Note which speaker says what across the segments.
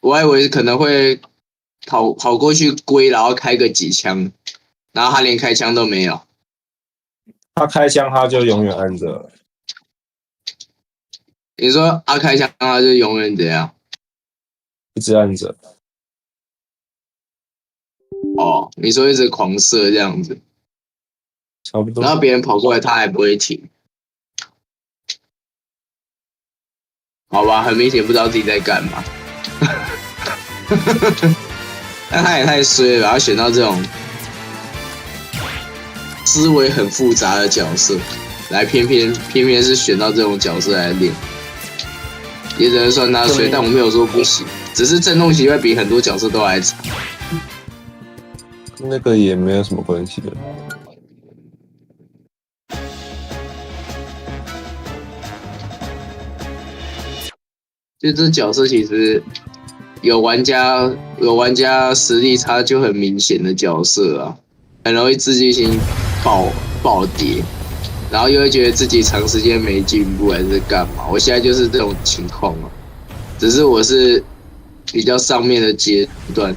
Speaker 1: 我还以为可能会跑过去归，然后开个几枪，然后他连开枪都没有。
Speaker 2: 他开枪他就永远按着。
Speaker 1: 你说他开枪他就永远怎样？
Speaker 2: 一直按着。
Speaker 1: 哦，你说一直狂射这样子，
Speaker 2: 差不多。
Speaker 1: 然后别人跑过来他还不会停。好吧，很明显不知道自己在干嘛。但他也太衰了，然后选到这种思维很复杂的角色，来偏偏是选到这种角色来练，也只能算他衰，但我没有说不行，只是震动期会比很多角色都还长。
Speaker 2: 那个也没有什么关系的。
Speaker 1: 就这角色其实有玩家实力差就很明显的角色啊，很容易自信心暴跌，然后又会觉得自己长时间没进步还是干嘛。我现在就是这种情况啊，只是我是比较上面的阶段，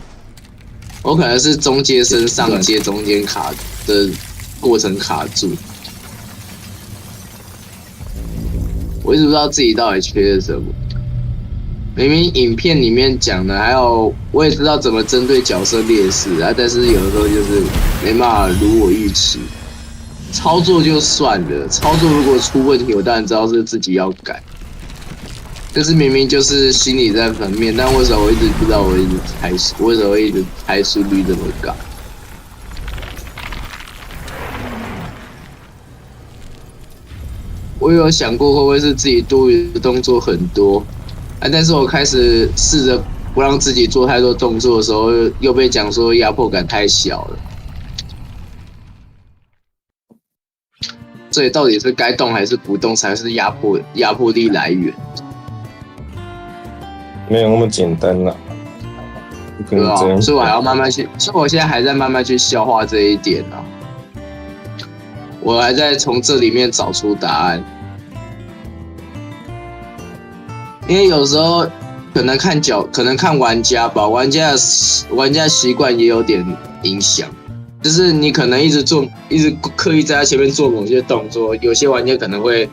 Speaker 1: 我可能是中阶升上阶中间卡的过程卡住，我一直不知道自己到底缺什么。明明影片里面讲的，还有我也知道怎么针对角色劣势啊，但是有的时候就是没办法如我预期。操作就算了，操作如果出问题，我当然知道是自己要改。但是明明就是心理在层面，但为什么我一直不知道我一直猜输？为什么会一直猜输率这么高？我有想过会不会是自己多余的动作很多？但是我开始试着不让自己做太多动作的时候，又被讲说压迫感太小了。所以到底是该动还是不动才是压迫力来源？
Speaker 2: 没有那么简单啦。
Speaker 1: 对啊，所以我还要慢慢去，所以我现在还在慢慢去消化这一点啊。我还在从这里面找出答案。因为有时候可能看玩家吧，玩家习惯也有点影响，就是你可能一直刻意在他前面做某些动作，有些玩家可能会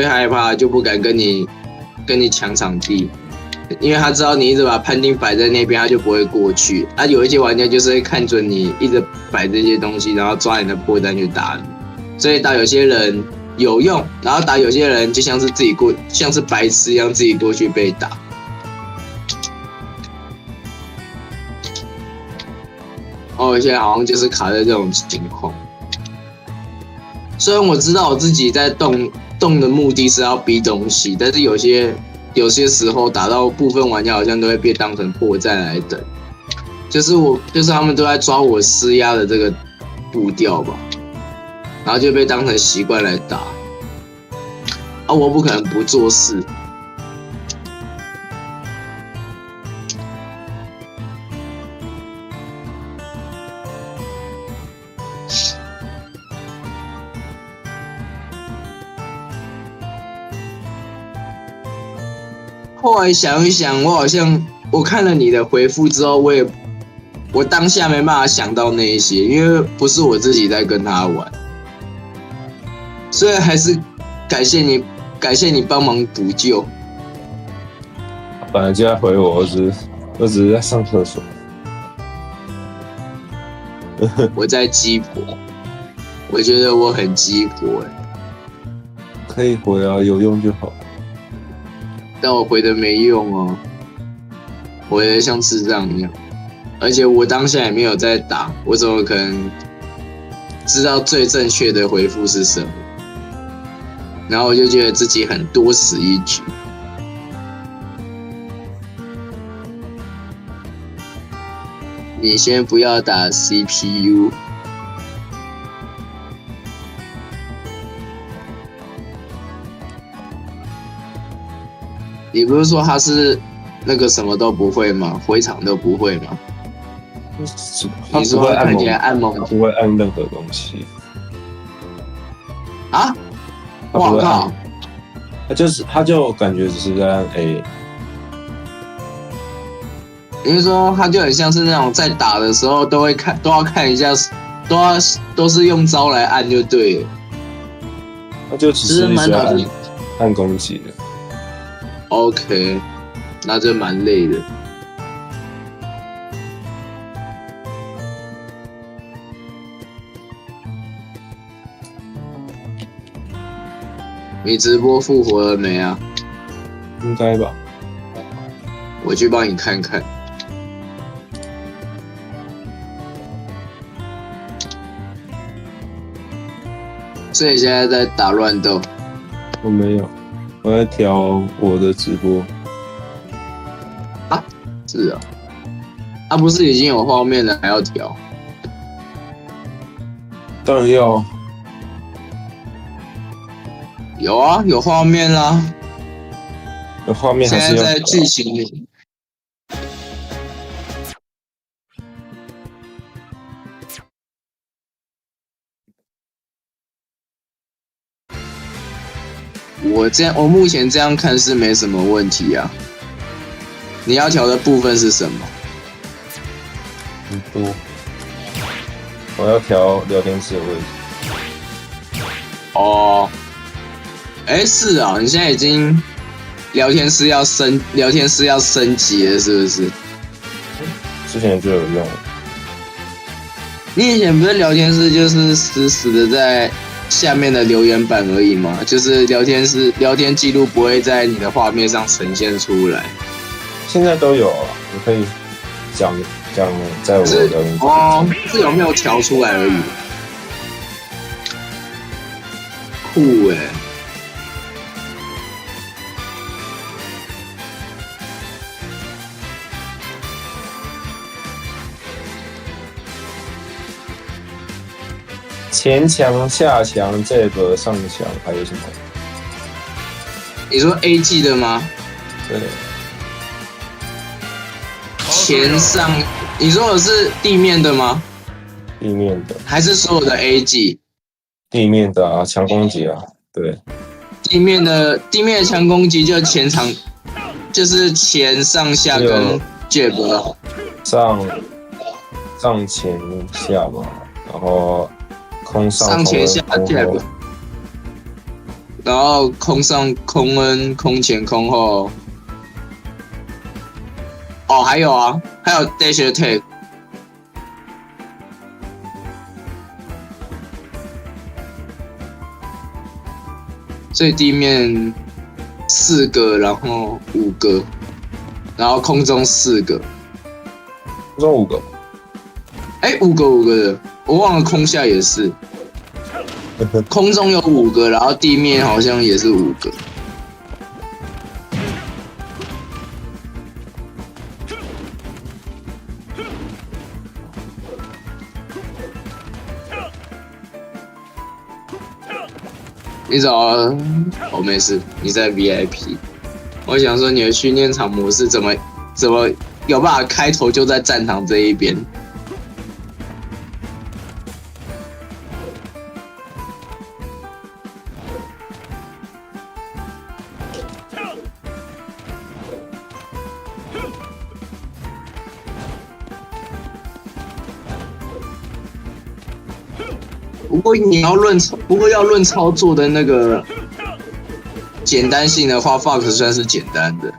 Speaker 1: 害怕，就不敢跟你抢场地，因为他知道你一直把判定摆在那边，他就不会过去。有一些玩家就是会看准你一直摆这些东西，然后抓你的破绽去打你，所以到有些人有用，然后打有些人就像是白痴一样自己过去被打。我现在好像就是卡在这种情况。虽然我知道我自己在动的目的是要逼东西，但是有些时候打到部分玩家好像都会被当成破绽来等，就是他们都在抓我施压的这个步调吧。然后就被当成习惯来打，我不可能不做事。后来想一想，我看了你的回复之后，我当下没办法想到那一些，因为不是我自己在跟他玩。所以还是感谢你帮忙补救。
Speaker 2: 本来就在回我只是在上厕所。
Speaker 1: 我在鸡婆，我觉得我很鸡婆
Speaker 2: 可以回啊，有用就好。
Speaker 1: 但我回的没用哦，回的像智障一样，而且我当下也没有在打，我怎么可能知道最正确的回复是什么？然后我就觉得自己很多此一举。你先不要打 CPU。你不是说他是那个什么都不会吗？回场都不会吗？
Speaker 2: 他不会
Speaker 1: 看起来按猛，
Speaker 2: 他不会按任何东西。
Speaker 1: 啊！我靠！
Speaker 2: 他就感觉只是在按 A，
Speaker 1: 也就是说，他就很像是那种在打的时候都要看一下，都是用招来按就对了。
Speaker 2: 他就只是一直按攻击的。
Speaker 1: OK， 那就蛮累的。你直播复活了没啊？
Speaker 2: 应该吧。
Speaker 1: 我去帮你看看。所以现在在打乱斗。
Speaker 2: 我没有，我在调我的直播。
Speaker 1: 啊，是啊。啊，不是已经有画面了，还要调？
Speaker 2: 当然要。
Speaker 1: 有啊，有画面啦。
Speaker 2: 有画面还是要。
Speaker 1: 现在在剧情里。我目前这样看是没什么问题啊。你要调的部分是什么？
Speaker 2: 很多。我要调聊天室的位置。
Speaker 1: 哦。是啊，你现在已经聊天室要升级了，是不是？
Speaker 2: 之前就有用。
Speaker 1: 你以前不是聊天室就是死死的在下面的留言板而已嘛，就是聊天记录不会在你的画面上呈现出来。
Speaker 2: 现在都有啊，你可以讲在我的聊天室。
Speaker 1: 哦，是有没有调出来而已。酷欸。
Speaker 2: 前墙、下墙、这个上墙，还有什么？
Speaker 1: 你说 A 技的吗？
Speaker 2: 对。
Speaker 1: 前上，你说的是地面的吗？
Speaker 2: 地面的。
Speaker 1: 还是所有的 A 技？
Speaker 2: 地面的啊，强攻击啊，对。
Speaker 1: 地面的强攻击就前场，就是前上下跟 jab。
Speaker 2: 上前下嘛，然后。
Speaker 1: 上前下 jab， 然后空上空 N 空前空后。哦，还有 dash attack。所以地面4个，然后5个，然后空中4个。
Speaker 2: 空中5个。
Speaker 1: 5个的，我忘了空下也是。空中有5个，然后地面好像也是5个。你找我没事，你在 VIP。我想说你的训练场模式怎么有办法开头就在战场这一边？不过要论操作的那个简单性的话 ，Fox 算是简单的。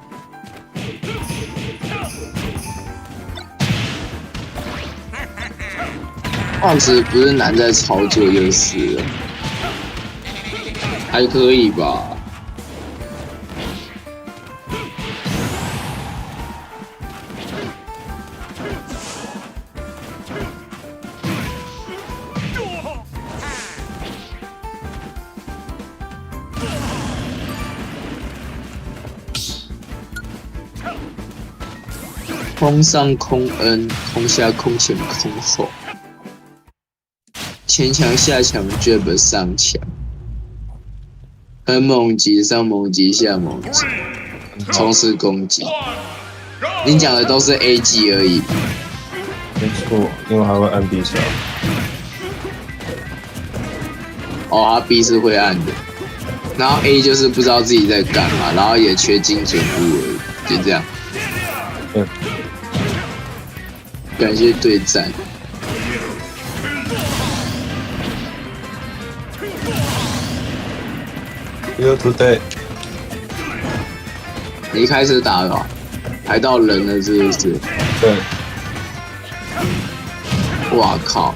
Speaker 1: Fox 不是难在操作就是了，还可以吧。空上空 N， 空下空前空后，前墙下墙 jab 上墙，很猛击上猛击下猛击，冲刺攻击。你讲的都是 A 技而已。
Speaker 2: 没错，因为还会按 B 桥。
Speaker 1: 哦，他 B 是会按的，然后 A 就是不知道自己在干嘛，然后也缺金钱物而已，就这样。感谢对战。
Speaker 2: You today，
Speaker 1: 你一开始打了，排到人了是不是？
Speaker 2: 对。
Speaker 1: 哇靠！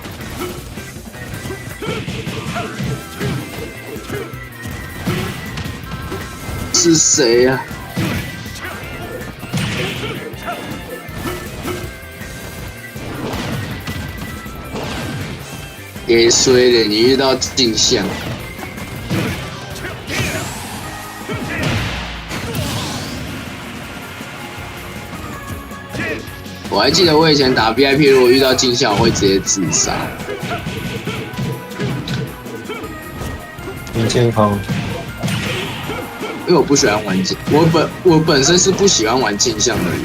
Speaker 1: 是谁呀、啊？给衰了，你遇到镜像。我还记得我以前打 VIP， 如果遇到镜像，我会直接自杀。
Speaker 2: 很健康。
Speaker 1: 因为我不喜欢玩镜，我本身是不喜欢玩镜像的人。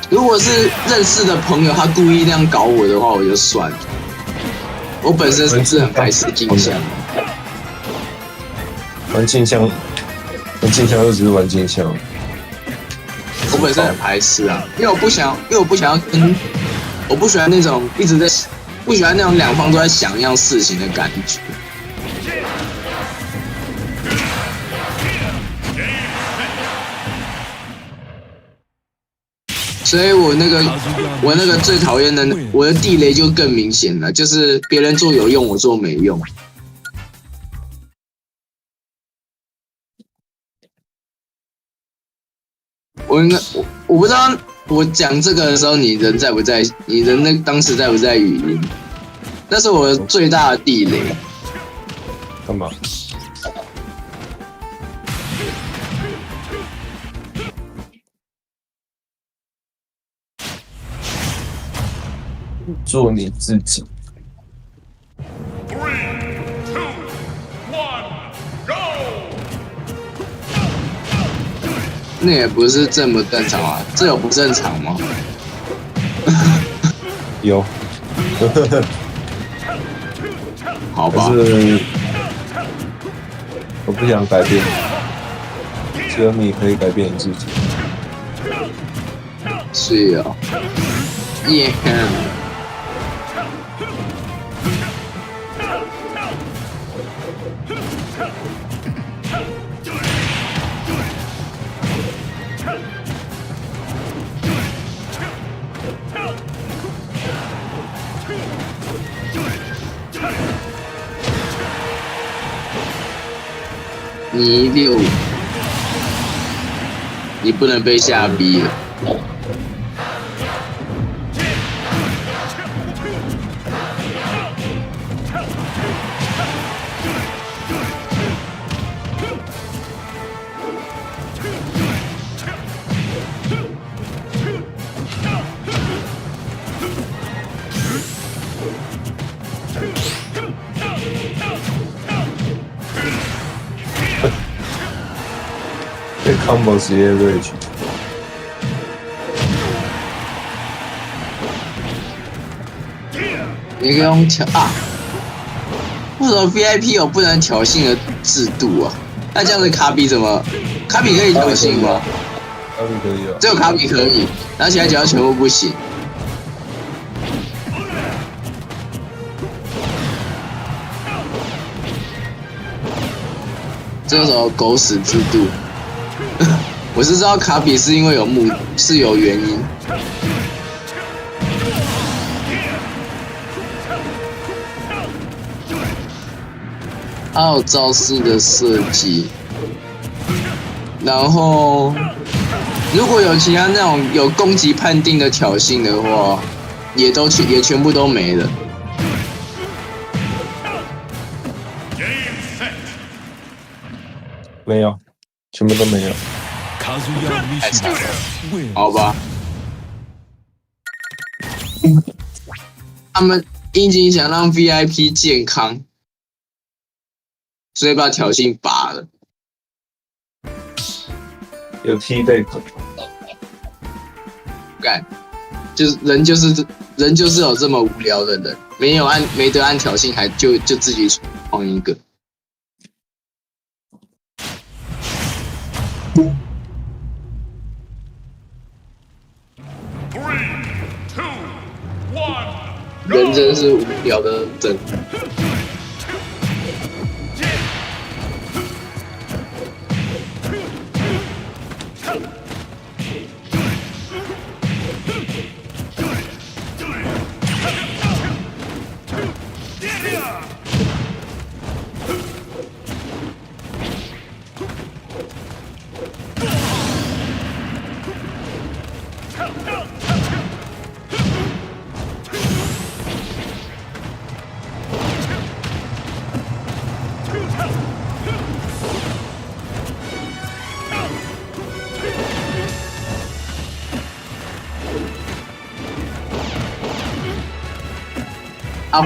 Speaker 1: 如果是认识的朋友，他故意那样搞我的话，我就算了。我本身是很排斥镜像。
Speaker 2: 玩镜像就只是玩镜像。
Speaker 1: 我本身很排斥啊，因为我不想要跟，我不喜欢那种一直在，不喜欢那种两方都在想一样事情的感觉。所以我那个最讨厌的，我的地雷就更明显了，就是别人做有用，我做没用。我不知道我讲这个的时候你人在不在？你人当时在不在语音？那是我最大的地雷。
Speaker 2: 干嘛？做你自己。
Speaker 1: 那也不是这么正常啊，这有不正常吗？
Speaker 2: 有。
Speaker 1: 好吧。
Speaker 2: 可是我不想改变，只有你可以改变你自己。
Speaker 1: 是啊。耶。你6，你不能被下逼了。
Speaker 2: 被 combo 直接 rage。
Speaker 1: 你可以用挑啊？为什么 VIP 有不能挑衅的制度啊？那这样子卡比怎么？卡比可以挑衅吗？
Speaker 2: 卡比可以啊。
Speaker 1: 只有卡比可以，然后其他角色全部不行。这种狗屎制度，我是知道卡比是因为是有原因。还有招式的设计，然后如果有其他那种有攻击判定的挑衅的话，也全部都没了。
Speaker 2: 没有，全部都没有。
Speaker 1: 太惨了，好吧。他们殷景想让 VIP 健康，所以把挑衅拔了。
Speaker 2: 有 T 背口。
Speaker 1: 干，人就是有这么无聊的人。没得按挑衅，还就自己创一个。人真是无聊的真。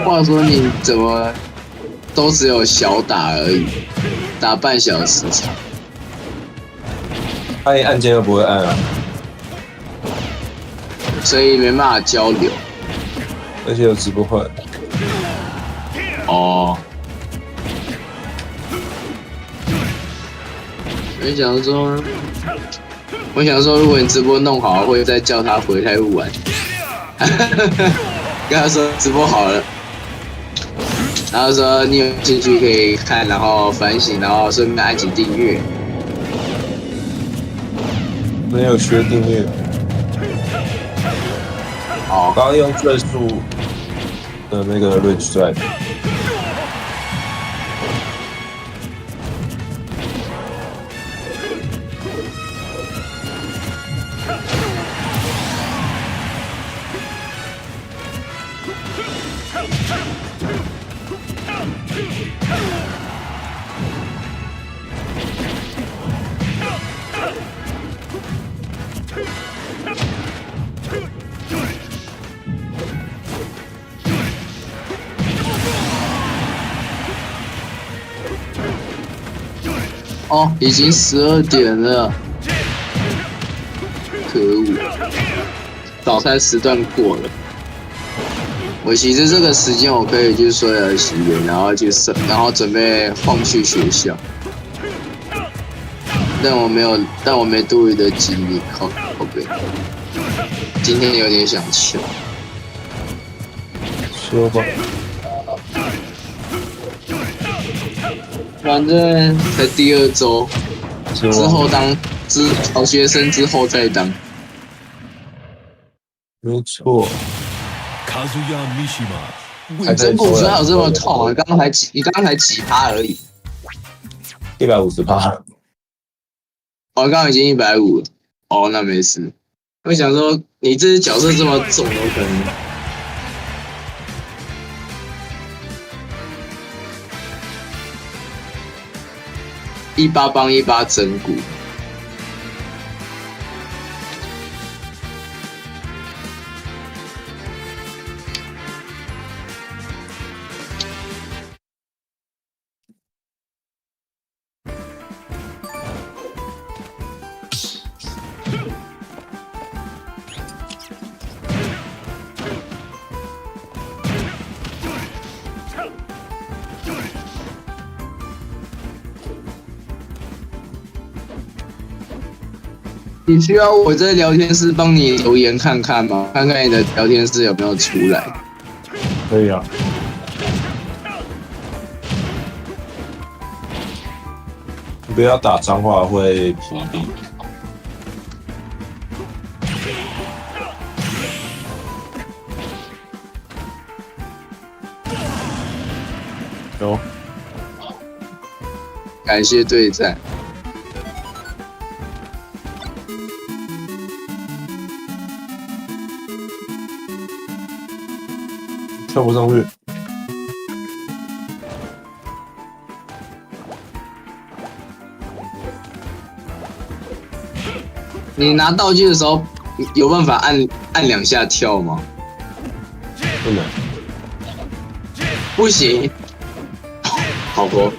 Speaker 1: 话说你怎么都只有小打而已，打半小时场，
Speaker 2: 他连按键都不会按啊，
Speaker 1: 所以没办法交流。
Speaker 2: 而且有直播会。
Speaker 1: 哦，我想说，如果你直播弄好，会再叫他回台湾玩。跟他说直播好了。然后说你有兴趣可以看，然后反省，然后顺便按起订阅。
Speaker 2: 没有学订阅。
Speaker 1: 哦，
Speaker 2: 刚刚用最速的那个 Rage Drive。
Speaker 1: 哦，已经12点了，可恶！早餐时段过了。我其实这个时间我可以去刷牙洗脸，然后准备晃去学校。但我没多余的精力，靠北。今天有点想笑。
Speaker 2: 说吧。
Speaker 1: 反正才第2周，之后好学生之后再当。
Speaker 2: 没错。
Speaker 1: 你真不知道有这么痛啊！你刚才几趴而已
Speaker 2: ？150%。
Speaker 1: 我刚刚已经150了。哦，那没事。我想说，你这只角色这么重，有可能。18帮18整蛊。你需要我在聊天室帮你留言看看吗？看看你的聊天室有没有出来。
Speaker 2: 可以啊。不要打脏话会屏蔽。有。
Speaker 1: 感谢对战。
Speaker 2: 跳不上去。
Speaker 1: 你拿道具的时候有办法按2下跳吗？
Speaker 2: 不能。
Speaker 1: 不行。好吧。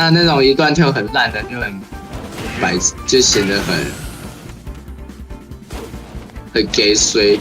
Speaker 1: 那种一段跳很烂的就很就显得很 gay 衰。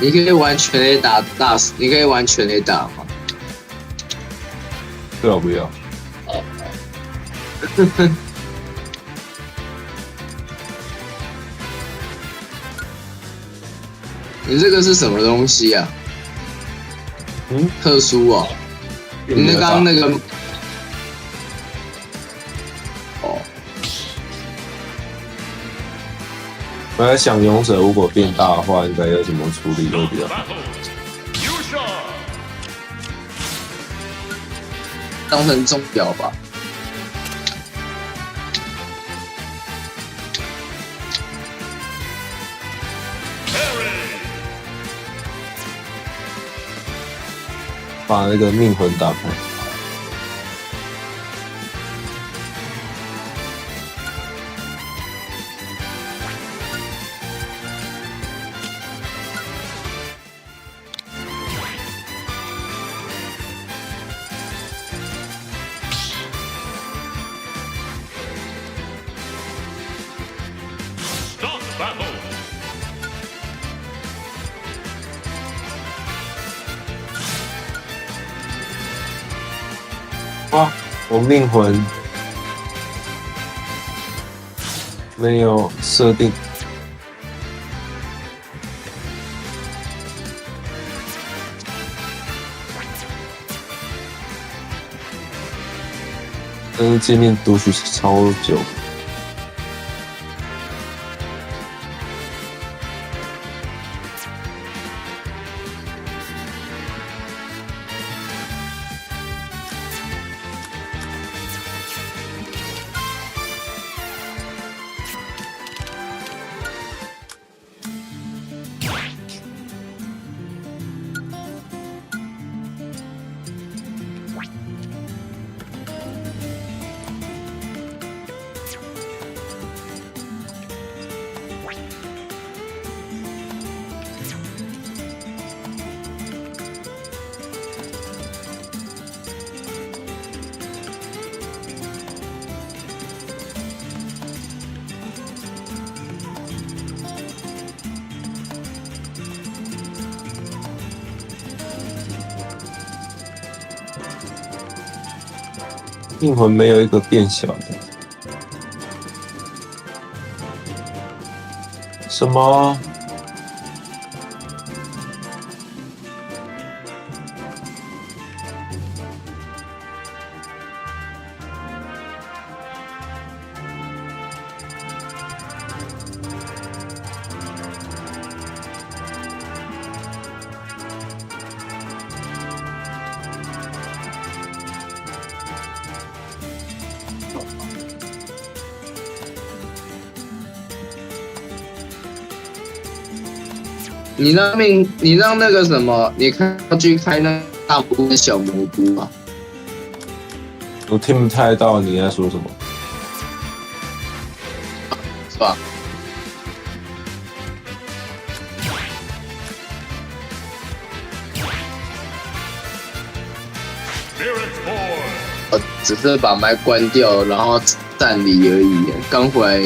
Speaker 1: 你可以玩全垒打大，你可以玩全垒打吗？
Speaker 2: 最好不要。
Speaker 1: 你这个是什么东西啊？特殊哦。你刚刚那个，哦。
Speaker 2: 我在想，勇者如果变大的话，应该要怎么处理会比较好？
Speaker 1: 当成钟表吧。
Speaker 2: 把那个命魂打开。哇，我命魂没有设定。但是界面读取超久。命魂没有一个变小的。什么？
Speaker 1: 你让那个什么，你去开那大蘑菇小蘑菇啊？
Speaker 2: 我听不太到你在说什么，
Speaker 1: 是吧？我只是把麦关掉，然后站离而已。刚回来，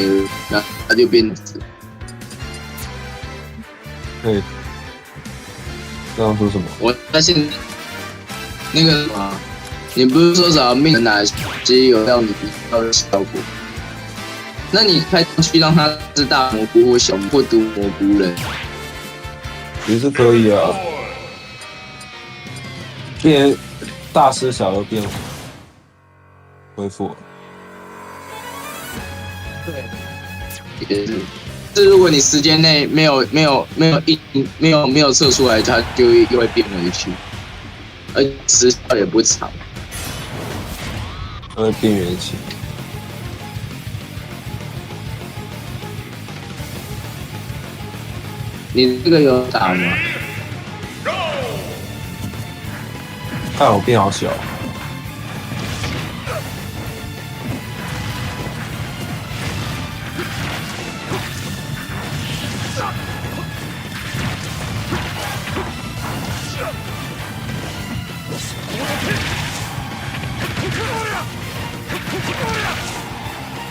Speaker 1: 然后它就变紫。
Speaker 2: 对，刚刚说什么？
Speaker 1: 我发现那个什么，你不是说啥命哪些有让你要的效果？那你开上去让它是大蘑菇或小蘑菇或毒蘑菇人，
Speaker 2: 也是可以啊。变大师小又变恢复了。
Speaker 1: 对，也是。是如果你时间内没有测出来，它就又会变回去，而时效也不长。
Speaker 2: 它会变圆形。
Speaker 1: 你这个有打吗？
Speaker 2: 看我变好小。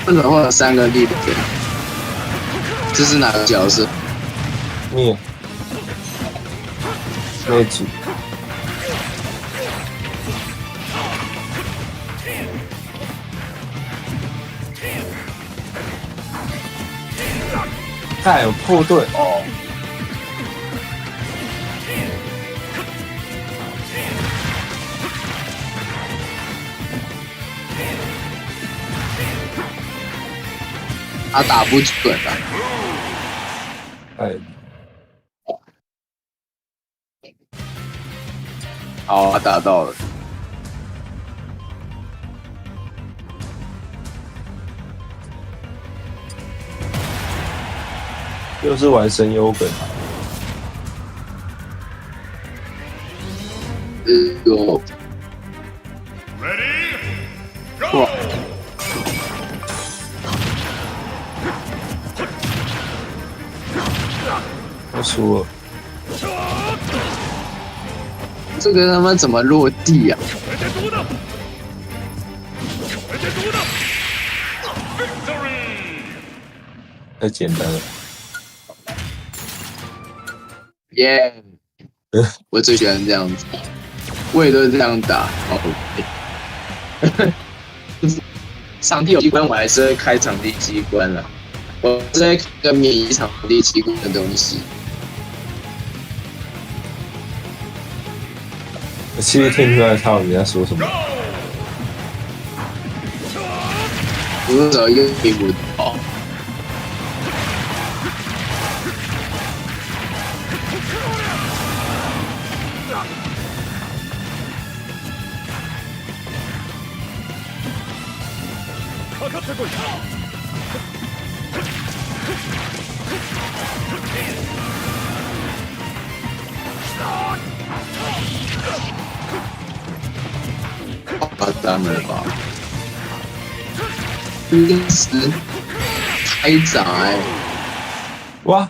Speaker 1: 为什么会有3个力点？这是哪个角色？
Speaker 2: 灭。灭指。他有破盾哦。
Speaker 1: 他打不准啊！
Speaker 2: 哎，
Speaker 1: 好，他打到了。
Speaker 2: 又是玩声优梗。
Speaker 1: 有。哇！
Speaker 2: 我输了。
Speaker 1: 这个他妈怎么落地啊？
Speaker 2: 太简单了。
Speaker 1: 耶！我最喜欢这样子，我也都是这样打。场地有机关，我还是会开场地机关了。我是在开个免疫场地机关的东西。
Speaker 2: 我其实听出来他你在说什么。
Speaker 1: 我那时候又听不到。夸张了吧？应该是开闸哎！
Speaker 2: 哇！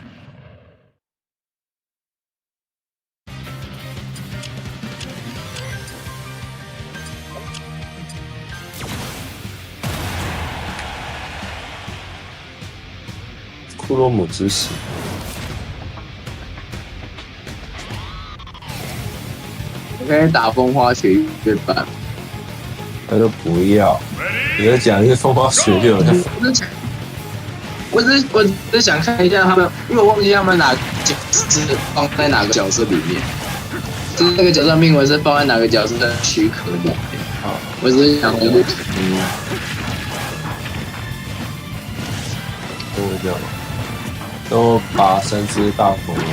Speaker 2: 库洛姆之死。
Speaker 1: 我可以打风花雪月版。
Speaker 2: 他说不要，你在讲是风花雪月，
Speaker 1: 我只是想看一下他们，因为我忘记他们哪角是放在哪个角色里面，就是那个角色命文是放在哪个角色的躯壳里面。好，我只是想就是
Speaker 2: 都这样，都把3只大恐龙。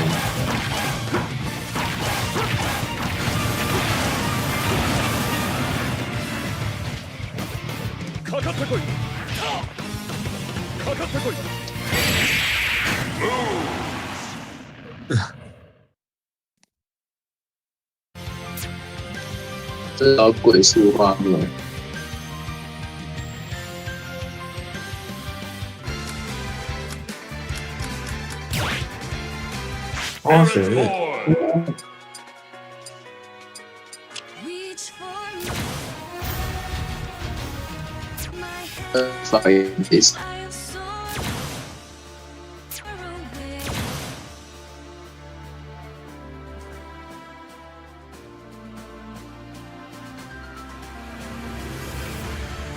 Speaker 1: 这叫鬼畜画面。
Speaker 2: 风花雪月。
Speaker 1: Fire is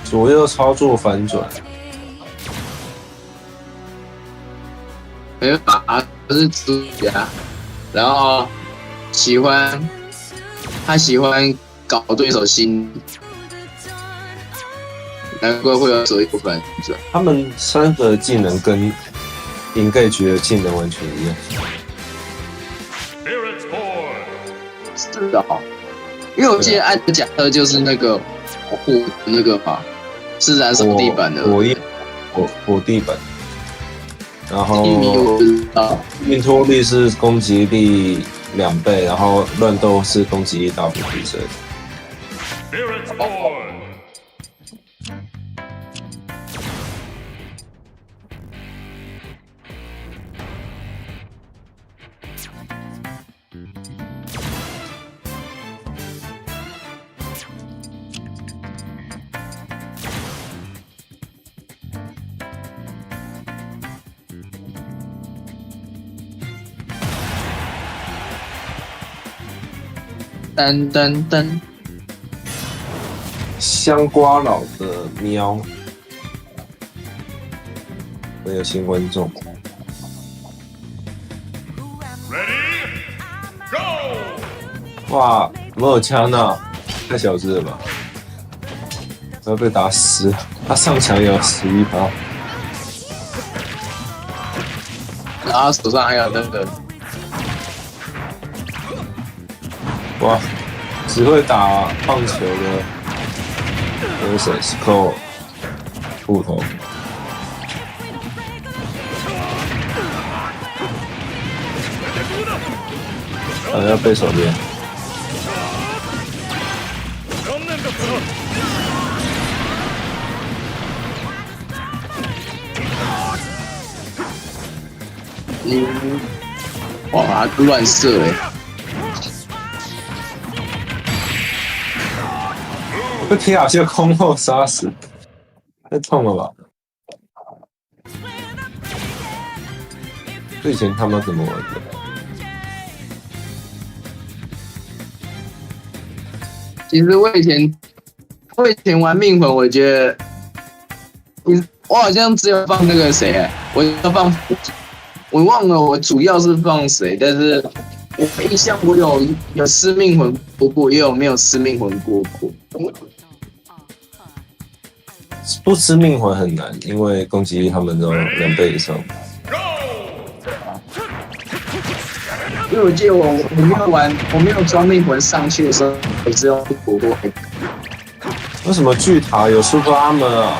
Speaker 2: 左右操作反转。
Speaker 1: 没有打，他是猪侠，然后他喜欢搞对手心，难怪会有左右反转。
Speaker 2: 他们3个技能跟银盖局的技能完全一样。
Speaker 1: 是啊，因为我记得艾德加特就是那个火那个吧，是燃烧地板的
Speaker 2: 火地板。然后
Speaker 1: 我不知道，
Speaker 2: 运脱力是攻击力2倍，然后乱斗是攻击力大幅提升。
Speaker 1: 噔噔噔，
Speaker 2: 香瓜佬的喵，没有新观众。哇，没有枪啊，太小只了吧！我要被打死，他上墙也有11%。
Speaker 1: 然后手上还有那个，
Speaker 2: 哇，只会打棒球的，那是谁 ？Skull 斧头。要背手边。
Speaker 1: 哇，乱射欸！
Speaker 2: 被皮卡丘空后杀死，太痛了吧！这以前他们怎么玩的？
Speaker 1: 其实我以前玩命魂，我觉得，我好像只有放那个谁欸，我要放，我忘了我主要是放谁，但是我印象我有吃命魂过，也有没有吃命魂过。
Speaker 2: 不吃命魂很难，因为攻击力他们都2倍以上。
Speaker 1: 因为我记得我没有装命魂上去的时候，我只有躲过。
Speaker 2: 为什么巨塔有 Super Armor 啊？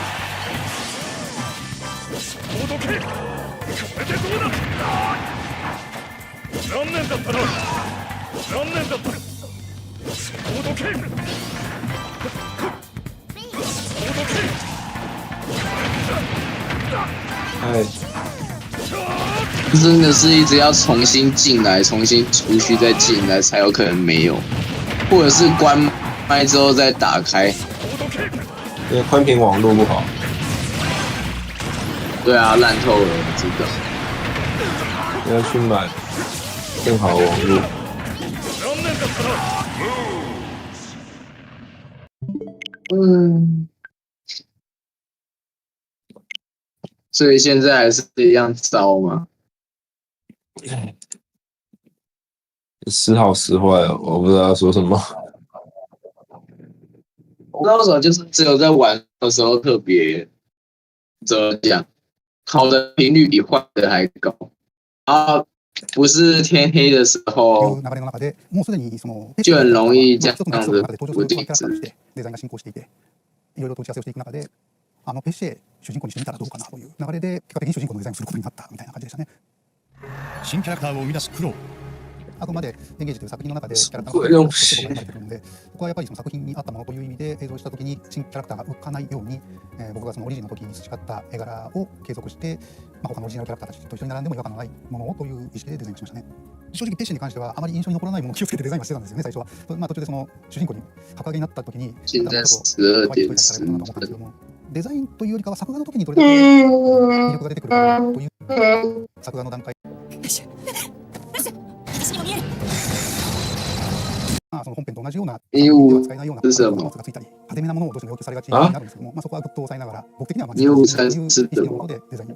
Speaker 2: 哎，
Speaker 1: 真的是一直要重新进来，重新出去再进来才有可能没有，或者是关麦之后再打开。
Speaker 2: 因为宽频网络不好。
Speaker 1: 对啊，烂透了，我知道。
Speaker 2: 要去买更好的网络。
Speaker 1: 所以现在还是一样糟吗？
Speaker 2: 时好时坏哦，我不知道要说什么。
Speaker 1: 我不知道为什么，就是只有在玩的时候特别怎么讲，好的频率比坏的还高。啊，不是天黑的时候，就很容易这样子不定值。
Speaker 3: いろいろと打ち合わせをしていく中で、ペッシェ主人公にしてみたらどうかなという流れで結果的に主人公のデザインをすることになったみたいな感じでしたね。新キャラクターを生み出す苦労。あくまでエンゲージという作品の中でキャラクターが描かれているので、ここはやっぱりその作品に合ったものという意味で映像したときに新キャラクターが浮かないように、僕がそのオリジンの時に培った絵柄を継続して、他のオリジナルキャラクターたちと一緒に並んでも違和感のないものをという意識でデザインしましたね。正直ペッシェに関してはあまり印象に残らないものを気をつけてデザインはしてたんですよね、最初は。途中でその主人公に格上げになった時に
Speaker 1: 現在12.3分。
Speaker 3: デザインというよりかは作画の時にどれだけ魅力が出てくるかという作画の段階。その本編と同じような使えないようなパーツがついたり派手めなものをどうしても要求されがちになるんですけども、そこはぐっと抑えながら僕的には自分の意識のものでデザインを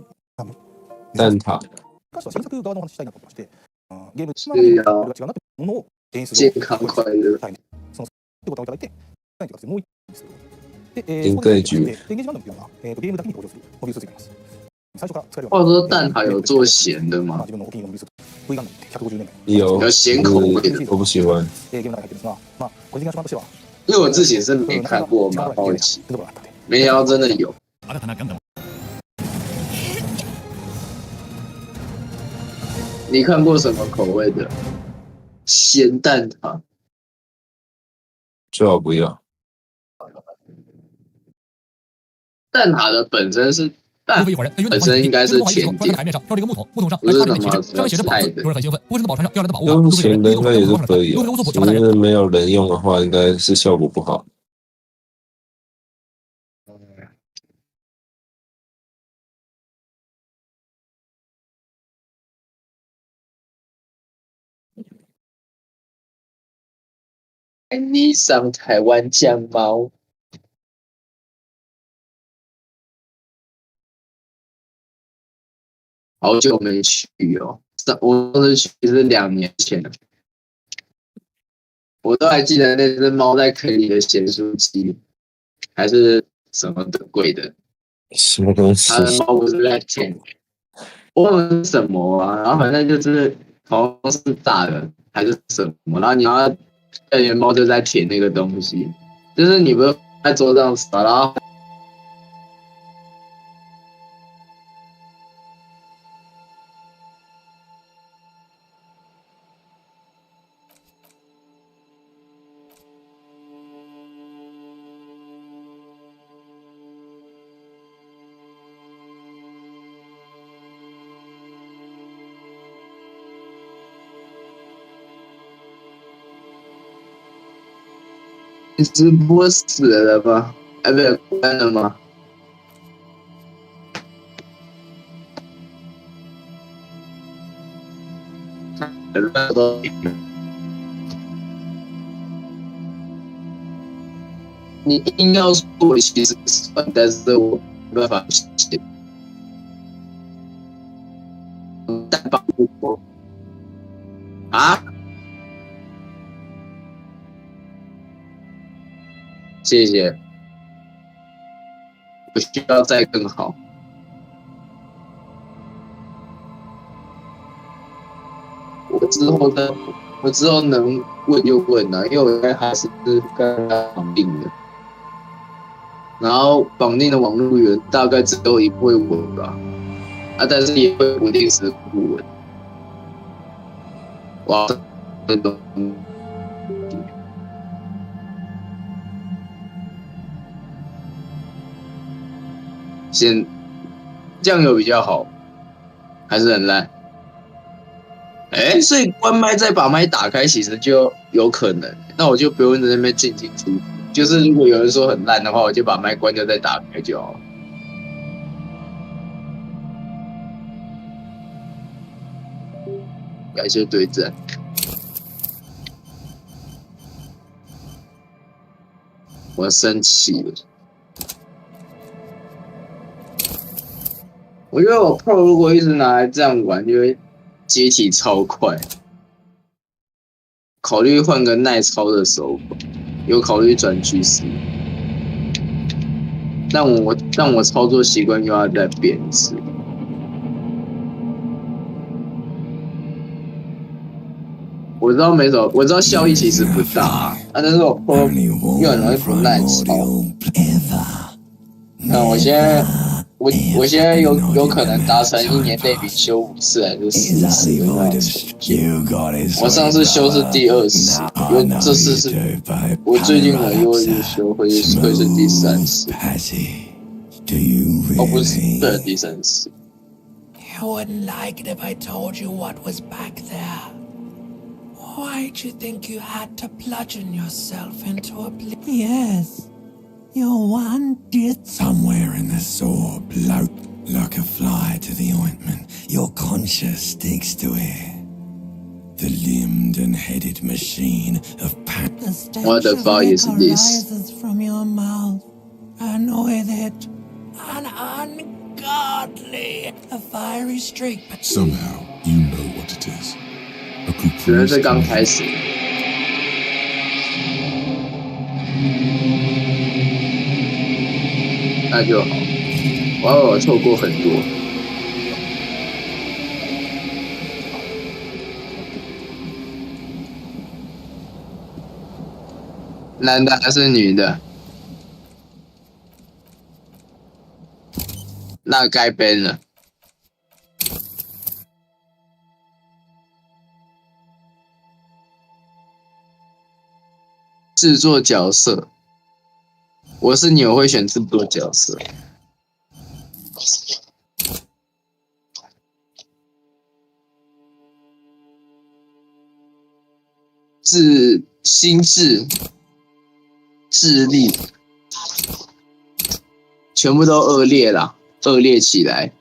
Speaker 2: 蛋挞。
Speaker 3: 関しては制作側の話したいなと思いまして、ゲーム今までと違うなってものを演出を
Speaker 1: 健康快乐。
Speaker 3: そのボタンをいただいてデザインというかもう一個ですけど、
Speaker 2: 应对局。
Speaker 3: でエンゲージマンドっていうのは、ゲームだけに登場するモビルスーツになります。最初から使えるよ
Speaker 1: 话说蛋挞有做咸的吗？
Speaker 3: 自分のお気に入りのモビルスーツ V ガンダムって150年
Speaker 2: 有
Speaker 1: 有咸口味的，
Speaker 2: 我不喜欢。
Speaker 3: ゲームの中に入ってるんですが、個人的な所感としては、
Speaker 1: 因为我自己是没看过嘛，好奇，
Speaker 3: ところがあったで。
Speaker 1: 没想到真的有。
Speaker 3: 新たなガンダム。
Speaker 1: 你看过什么口味的咸蛋挞？
Speaker 2: 最好不要。
Speaker 1: 蛋挞的本身是蛋，本身应该是甜点，不是什么菜的。
Speaker 2: 用咸的应该也是可以啊，只是没有人用的话，应该是效果不好。
Speaker 1: 你上台湾酱猫，好久没去哦。我上次去是2年前，我都还记得那只猫在坑里的咸酥鸡，还是什么的贵的。
Speaker 2: 什么东西？
Speaker 1: 它的猫不是在舔，我忘了是什么啊，然后反正就是好像是炸的还是什么，然后你要那你的猫就在舔那个东西，就是你不是在桌上吃，然后直播死了吧？哎，不是关了吗？你硬要说我其实算，但是我没办法写。但帮我啊！谢谢，我需要再更好。我之后能问就问啊，因为我应该还是跟他绑定的，然后绑定的网路员大概只有一会稳吧，但是也会不定时不稳。哇，这种。先酱油比较好，还是很烂。所以关麦再把麦打开，其实就有可能。那我就不用在那边进进出出。就是如果有人说很烂的话，我就把麦关掉再打开就好了。感谢对战。我生气了。我觉得我 Pro 如果一直拿来这样玩，就会接体超快。考虑换个耐操的手法，有考虑转巨石，但我操作习惯又要再变一次。我知道效益其实不大，但是我 Pro 又很容易不耐操。那我现在有可能达成1年内连修5次还是4次的那种成就。我上次修是第20，因为这次是我最近的又去修会是第3次。哦，不是，对，第3次。
Speaker 4: You wouldn't like it if I told you what was back there. Why'd you think you had to bludgeon yourself into a Yes. You're one did somewhere in the saw bloat like a fly to the ointment. Your conscience sticks to it. The limbed and headed machine of
Speaker 1: What the fuck is this?
Speaker 4: Rises from your mouth, and with it, an ungodly, a fiery streak.
Speaker 5: Somehow you know what it is. A
Speaker 1: 觉得这
Speaker 5: caprice
Speaker 1: 刚开始。那就好。我错过很多。男的还是女的？那该编了。制作角色，我是你，我会选制作角色。心智、智力，全部都恶劣啦，恶劣起来。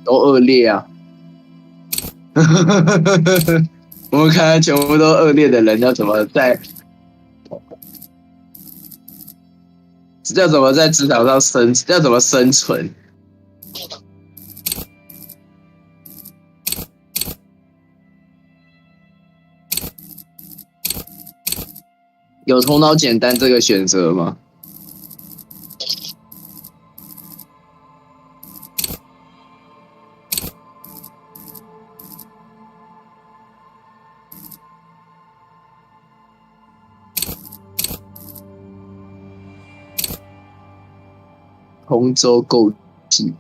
Speaker 1: 都恶劣啊！我们看看全部都恶劣的人要怎么在职场上要怎么生存？有头脑简单这个选择吗？同舟共济，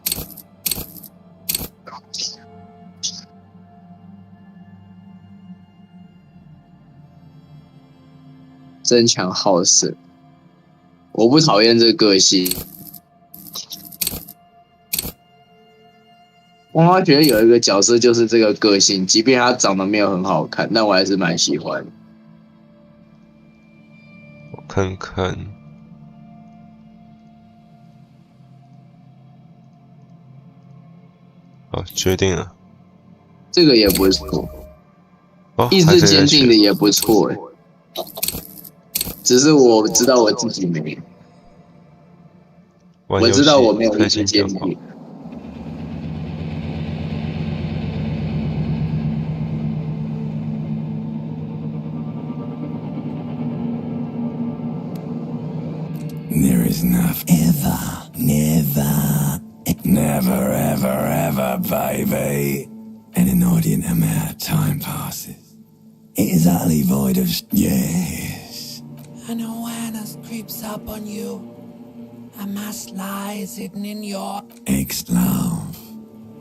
Speaker 1: 争强好胜。我不讨厌这个性。我妈觉得有一个角色就是这个个性，即便他长得没有很好看，但我还是蛮喜欢。
Speaker 2: 我看看。好，决定了。
Speaker 1: 这个也不错，
Speaker 2: 哦，
Speaker 1: 意志坚定的也不错只是我知道我自己没有，我知道我没有意志坚定。
Speaker 4: There is nothing never, ever, baby. And an inordinate amount of time passes. It is utterly void of yes. An awareness creeps up on you. A mass lies hidden in your ex-love,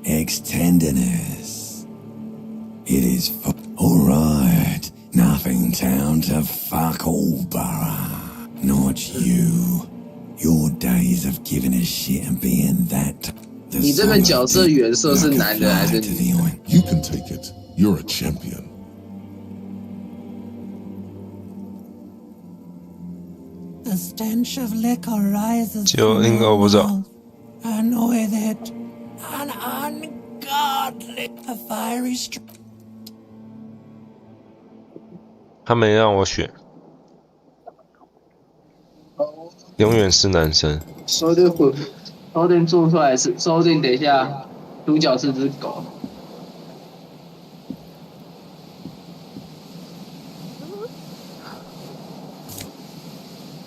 Speaker 4: ex-tenderness. It is alright. Nothing town to fuck all borough. Not you. Your days of giving a shit and being that.
Speaker 1: 你这个角色原色是男的还是女的？
Speaker 5: You can take it. You're a champion.
Speaker 4: The stench of liquor rises
Speaker 2: 就应该我不知道。
Speaker 4: And with it, an ungodly, a fiery stream.
Speaker 2: 他没让我选，永远是男生。
Speaker 1: 说不定做出来是，说不定等一下主角是只狗。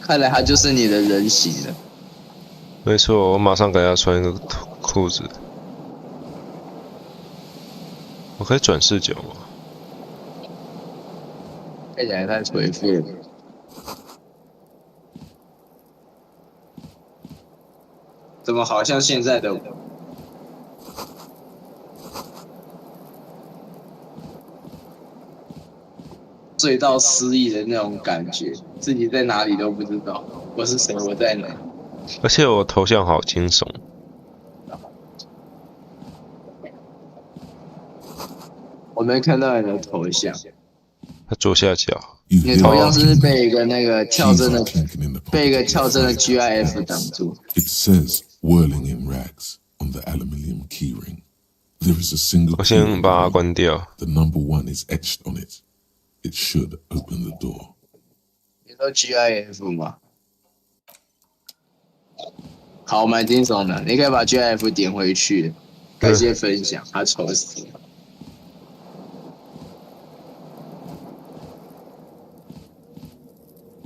Speaker 1: 看来他就是你的人形了。
Speaker 2: 没错，我马上给他穿一个裤子。我可以转视角吗？
Speaker 1: 看起来太颓废了。怎么好像现在的我？醉到失忆的那种感觉，自己在哪里都不知道，我是谁，我在哪？
Speaker 2: 而且我头像好惊悚。
Speaker 1: 我没看到你的头像。
Speaker 2: 他左下角。
Speaker 1: 你的头像是被一个那个跳帧的 GIF 挡住。
Speaker 5: It says whirling in rags on the aluminium keyring. There is a single
Speaker 2: 我先把它关掉。
Speaker 5: The number 1 is etched on it. It should open the door.
Speaker 1: 你说 GIF 吗？好，蛮惊悚的，你可以把 GIF 点回去，感谢分享，他丑死了。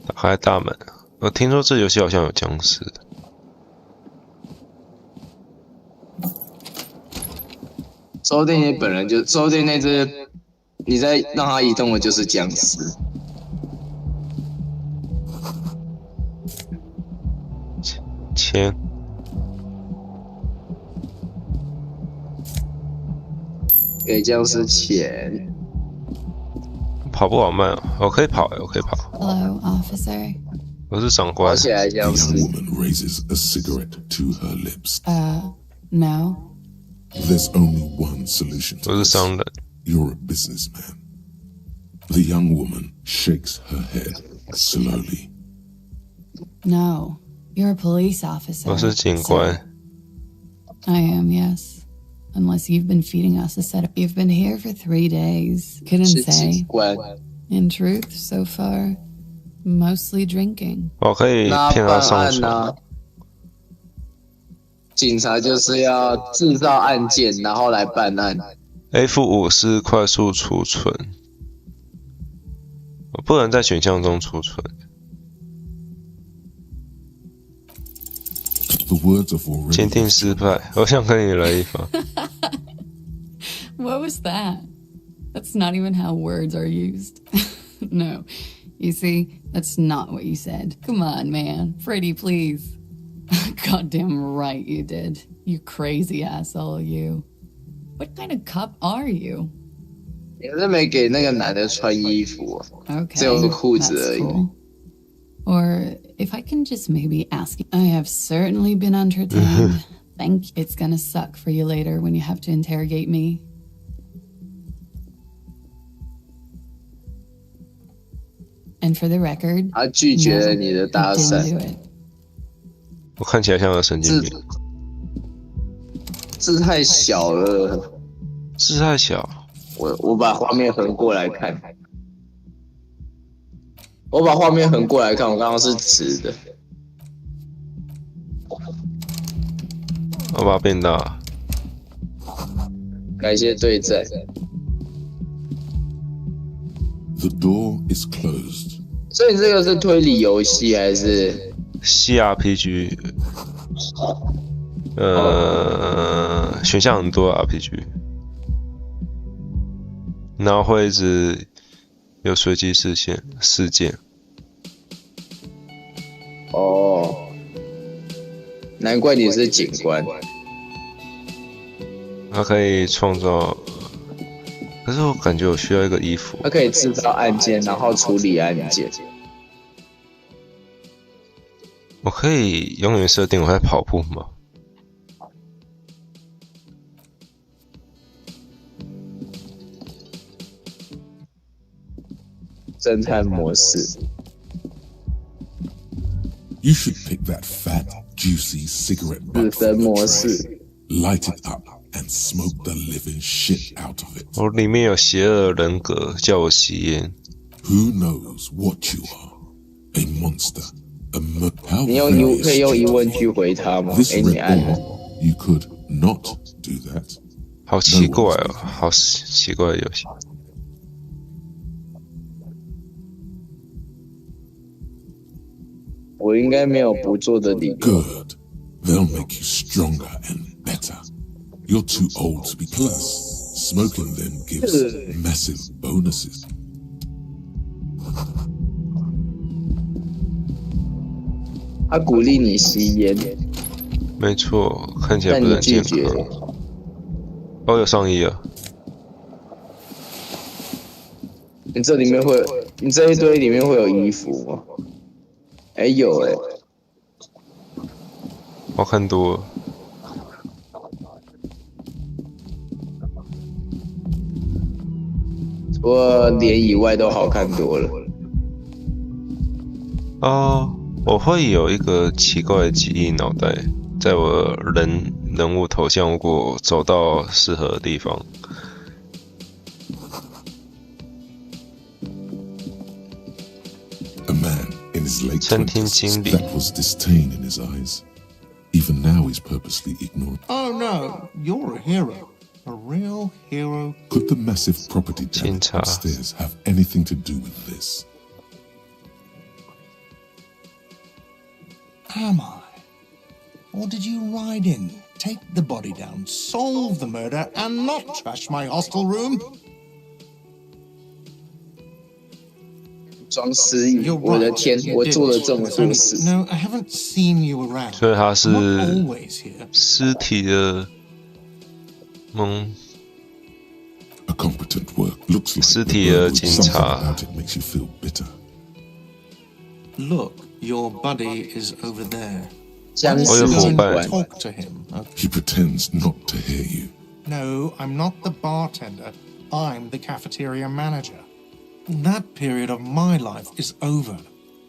Speaker 2: 打开大门，我听说这游戏好像有僵尸。
Speaker 1: 说不定你本人就，说不定那只你在让它移动的就是僵尸。
Speaker 2: 钱，
Speaker 1: 给僵尸钱。
Speaker 2: 跑步好慢哦，我可以跑，我可以跑。
Speaker 6: Hello, officer.
Speaker 2: 我是长官。
Speaker 1: 跑起来
Speaker 5: The
Speaker 1: 僵尸。
Speaker 5: young woman raises a cigarette to her lips.
Speaker 6: No.
Speaker 5: There's only one solution
Speaker 2: 我
Speaker 5: to
Speaker 2: 是
Speaker 5: this.
Speaker 2: 商人。
Speaker 5: You're a businessman. The young woman shakes her head slowly.
Speaker 6: No. You're a police officer.
Speaker 2: 我是警官。
Speaker 6: I am, yes. Unless you've been feeding us a setup. You've been here for 3 days. Couldn't
Speaker 1: 是
Speaker 6: say.
Speaker 1: 警官。
Speaker 6: In truth, so far, mostly drinking.
Speaker 2: 我可以
Speaker 1: 那
Speaker 2: 骗他上
Speaker 1: 办案
Speaker 2: 床。
Speaker 1: 呢？警察就是要制造案件，然后来办案。
Speaker 2: F5是快速储存，我不能在选项中储存。
Speaker 5: The words of already
Speaker 2: 鉴定失败，我想跟你来一发。
Speaker 6: What was that? That's not even how words are used. No. You see, that's not what you said. Come on, man. Freddy, please. Goddamn right you did. You crazy asshole, you. What kind of cop are you?
Speaker 1: 你是没给那个男的穿衣服、啊，
Speaker 6: Okay,
Speaker 1: 只有裤子
Speaker 6: that's
Speaker 1: 而已。
Speaker 6: cool. Or if I can just maybe ask you, I have certainly been entertained. Thank you. It's gonna suck for you later when you have to interrogate me. And for the record,
Speaker 1: 他拒绝了你的
Speaker 6: I
Speaker 1: 搭
Speaker 6: didn't
Speaker 1: 讪
Speaker 6: do，it.
Speaker 2: 我看起来像个神经病。
Speaker 1: 字太小了，
Speaker 2: 字太小，
Speaker 1: 我把画面横过来看，我把画面横过来看，我刚刚是直的。
Speaker 2: 我把它变大。
Speaker 1: 感谢对战。
Speaker 5: The door is closed.
Speaker 1: 所以这个是推理游戏还是？
Speaker 2: CRPG， 选项很多 RPG， 然后会一直有随机事件。
Speaker 1: 哦，难怪你是警官。
Speaker 2: 它可以创造，可是我感觉我需要一个衣服。
Speaker 1: 他可以制造案件，然后处理案件。
Speaker 2: 我可以永远设定我在跑步吗？
Speaker 1: 侦探模式。
Speaker 5: You should pick that fat, juicy cigarette
Speaker 1: 死
Speaker 5: butt
Speaker 1: 神
Speaker 5: from the
Speaker 1: 模
Speaker 5: tray,
Speaker 1: 式。
Speaker 5: light it up, and smoke the living shit out of it.
Speaker 2: 我里面有邪恶人格，叫我吸烟。
Speaker 5: Who knows what you are? A monster. A how
Speaker 1: 你用
Speaker 5: very
Speaker 1: 可以用疑问
Speaker 5: stupid.
Speaker 1: 句回他吗？
Speaker 5: This
Speaker 1: 你
Speaker 5: red
Speaker 1: 按了。
Speaker 5: ball, you could not do that.
Speaker 2: 好奇怪哦，好奇怪的游戏。
Speaker 1: 我应该没有不做的理由。
Speaker 5: Good. They'll make you stronger and better. You're too old to be close. Smoking them gives massive bonuses.
Speaker 1: 他鼓励你吸烟，
Speaker 2: 没错，看起来
Speaker 1: 但
Speaker 2: 不是很
Speaker 1: 你拒绝
Speaker 2: 健康。
Speaker 1: 了。
Speaker 2: 哦，有上衣了。
Speaker 1: 你这里面会，你这一堆里面会有衣服吗？哎、有哎、
Speaker 2: 我看多了。
Speaker 1: 除了脸以外都好看多了。
Speaker 2: 哦，我会有一个奇怪的记忆脑袋，在我人物头像，如果走到适合的地方，
Speaker 5: A man in his late
Speaker 2: 餐厅
Speaker 5: 20s
Speaker 2: 经理。
Speaker 5: that was disdain in his eyes. He Even now he's purposely ignoring.
Speaker 7: Oh no, you're a hero. A real hero.
Speaker 5: Could the massive property damage
Speaker 2: Cinta.
Speaker 5: upstairs have anything to do with this?
Speaker 7: Am I? Or did you ride in, take the body down, solve the murder, and not trash my hostel room?
Speaker 1: 装失忆，
Speaker 7: You're
Speaker 1: 我的
Speaker 7: right.
Speaker 1: 天，
Speaker 7: you
Speaker 1: 我
Speaker 7: did.
Speaker 1: 做了这么多事。
Speaker 7: No, I haven't seen you around.
Speaker 2: 所以他
Speaker 7: I'm
Speaker 2: 是
Speaker 7: not always here.
Speaker 2: 尸体的梦。
Speaker 5: A competent work looks like
Speaker 2: 尸
Speaker 5: the
Speaker 2: 体的
Speaker 5: bird with
Speaker 2: 警
Speaker 5: something
Speaker 2: 察。
Speaker 5: about it makes you feel bitter.
Speaker 7: Look, your buddy is over there.
Speaker 1: 僵
Speaker 7: Let's
Speaker 2: 我有
Speaker 1: 尸
Speaker 7: go
Speaker 2: 伙
Speaker 7: and
Speaker 2: 伴。
Speaker 7: talk to him.
Speaker 5: He pretends not to hear you.
Speaker 7: No, I'm not the bartender. I'm the cafeteria manager. That period of my life is over.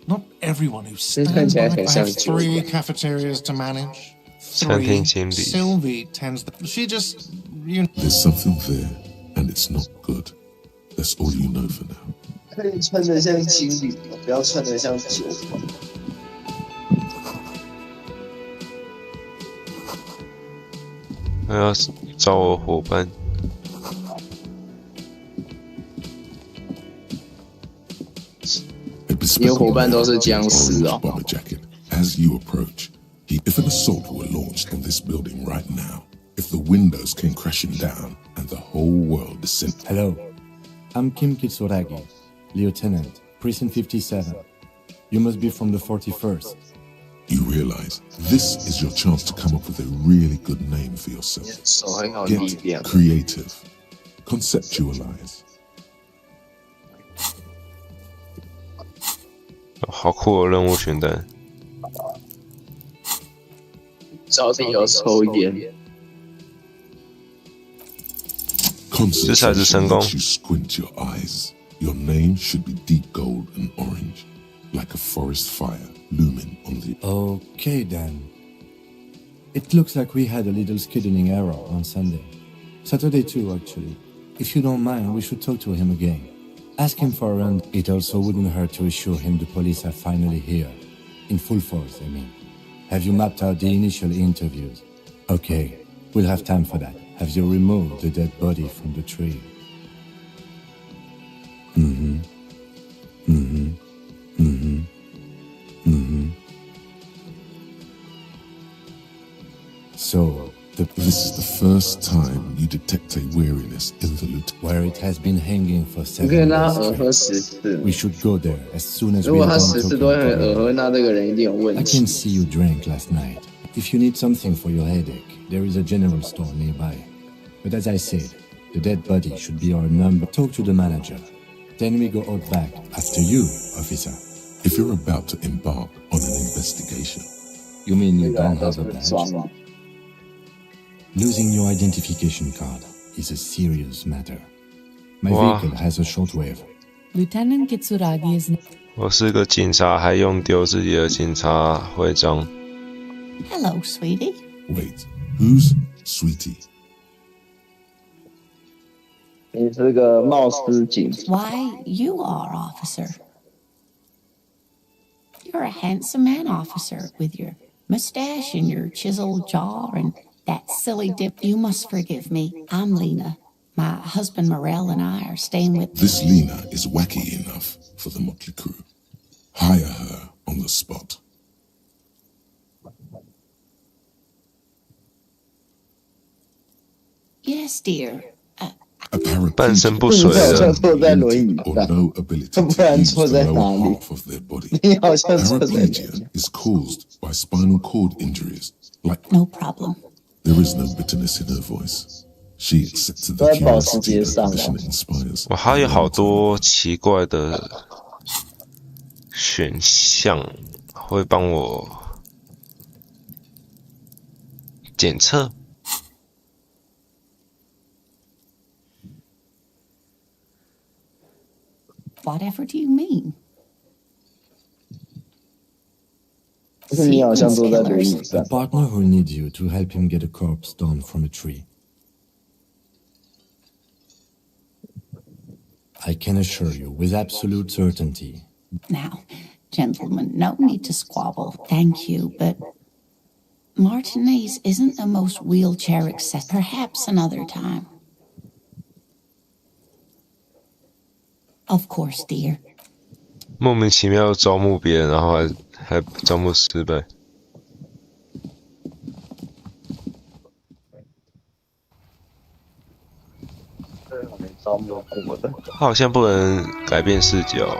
Speaker 7: Not everyone who stands by. I have 3 cafeterias to manage.
Speaker 2: 餐厅
Speaker 7: 3.
Speaker 2: 经理。
Speaker 7: Sylvie tends the. She just.
Speaker 5: There's something there, and it's not good. That's all you know for now.
Speaker 1: 可以穿得像情侣，不要穿得像酒馆。
Speaker 2: 我要找我伙伴。
Speaker 1: 你的伙伴都是僵尸哦。
Speaker 5: Bomber jacket. As you approach, if an assault were launched on this building right now, if the windows came crashing down and the whole world descended.
Speaker 8: Hello, I'm Kim Kitsuragi, Lieutenant, Precinct 57. You must be from the 41st.
Speaker 5: You realize this is your chance to come up with a really good name for yourself.
Speaker 1: 手很有力量
Speaker 5: Get。creative. Conceptualize.
Speaker 2: 好酷的任务选单。
Speaker 1: 找理由抽烟。
Speaker 5: Concentration
Speaker 2: 成功。
Speaker 5: makes you squint your eyes. Your name should be deep gold and orange, like a forest fire looming on the.
Speaker 8: Okay then. It looks like we had a little scheduling error on Sunday. Saturday too, actually. If you don't mind, we should talk to him again. Ask him for a run. It also wouldn't hurt to assure him the police are finally here. In full force, I mean. Have you mapped out the initial interviews? Okay, we'll have time for that. Have you removed the dead body from the tree? So,
Speaker 5: This is the first time you detect a weariness in the loot.
Speaker 8: where it has been hanging for
Speaker 1: 你可以
Speaker 8: 7
Speaker 1: 让他
Speaker 8: days
Speaker 1: 耳喝
Speaker 8: straight.
Speaker 1: 10次。
Speaker 8: We should go there as soon as
Speaker 1: 如
Speaker 8: we
Speaker 1: 果
Speaker 8: are
Speaker 1: 他
Speaker 8: done
Speaker 1: 10次
Speaker 8: talking
Speaker 1: 都很
Speaker 8: to
Speaker 1: 耳
Speaker 8: him.
Speaker 1: 喝，那这个人一定有问
Speaker 8: I
Speaker 1: 题
Speaker 8: can。see you drank last night. If you need something for your headache, there is a general store nearby. But as I said, the dead body should be our number. Talk to the manager. Then we go out back after you, officer.
Speaker 5: If you're about to embark on an investigation,
Speaker 8: You mean
Speaker 1: 这
Speaker 8: you
Speaker 1: 个人
Speaker 8: don't
Speaker 1: 都
Speaker 8: have
Speaker 1: 是
Speaker 8: a
Speaker 1: 不
Speaker 8: badge?
Speaker 1: 装啊。
Speaker 8: Losing your identification card is a serious matter. My
Speaker 2: Wow.
Speaker 8: vehicle has a shortwave.
Speaker 6: Lieutenant Kitsuragi is.
Speaker 2: 我是个警察，还用丢自己的警察徽章。
Speaker 9: Hello, sweetie.
Speaker 5: wait, who's Sweetie?
Speaker 1: 你是个冒失警，
Speaker 9: Why, you are, officer. You're a handsome man, officer, with your mustache and your chiseled jaw and that silly dip. You must forgive me. I'm Lena. My husband Morel and I are staying with.
Speaker 5: This Lena is wacky enough for the motley crew. Hire her on the spot.
Speaker 9: Yes, dear.
Speaker 5: A
Speaker 2: 半身
Speaker 5: paraplegic
Speaker 2: 不遂
Speaker 1: 你好像
Speaker 2: 的，
Speaker 1: 坐在轮椅
Speaker 5: or
Speaker 1: 上，
Speaker 5: no ability to
Speaker 1: 不然
Speaker 5: use
Speaker 1: 坐
Speaker 5: the
Speaker 1: 在哪
Speaker 5: lower
Speaker 1: 里？
Speaker 5: half of their body.
Speaker 1: 你好像坐在轮椅
Speaker 5: Paraplegia is caused by spinal cord injuries. Like
Speaker 9: No problem.
Speaker 5: there is no bitterness in her voice. She accepts the
Speaker 1: 都在保时
Speaker 5: curiosity
Speaker 1: 捷
Speaker 5: her
Speaker 1: 上
Speaker 5: passion
Speaker 1: 啊。
Speaker 5: inspires.
Speaker 2: 我还有好多奇怪的选项会帮我检测。
Speaker 9: Whatever do you mean?
Speaker 1: 可是你好像坐在轮椅
Speaker 8: A
Speaker 1: 上，
Speaker 8: partner who needs you to help him get a corpse down from a tree. I can assure you with absolute certainty.
Speaker 9: Now, gentlemen, no need to squabble. Thank you, but Martinez isn't the most wheelchair accessible. Perhaps another time. Of course, dear.
Speaker 2: 莫名其妙招募别人，然后还招募失败。
Speaker 1: 招募过的。
Speaker 2: 他好像不能改变视角。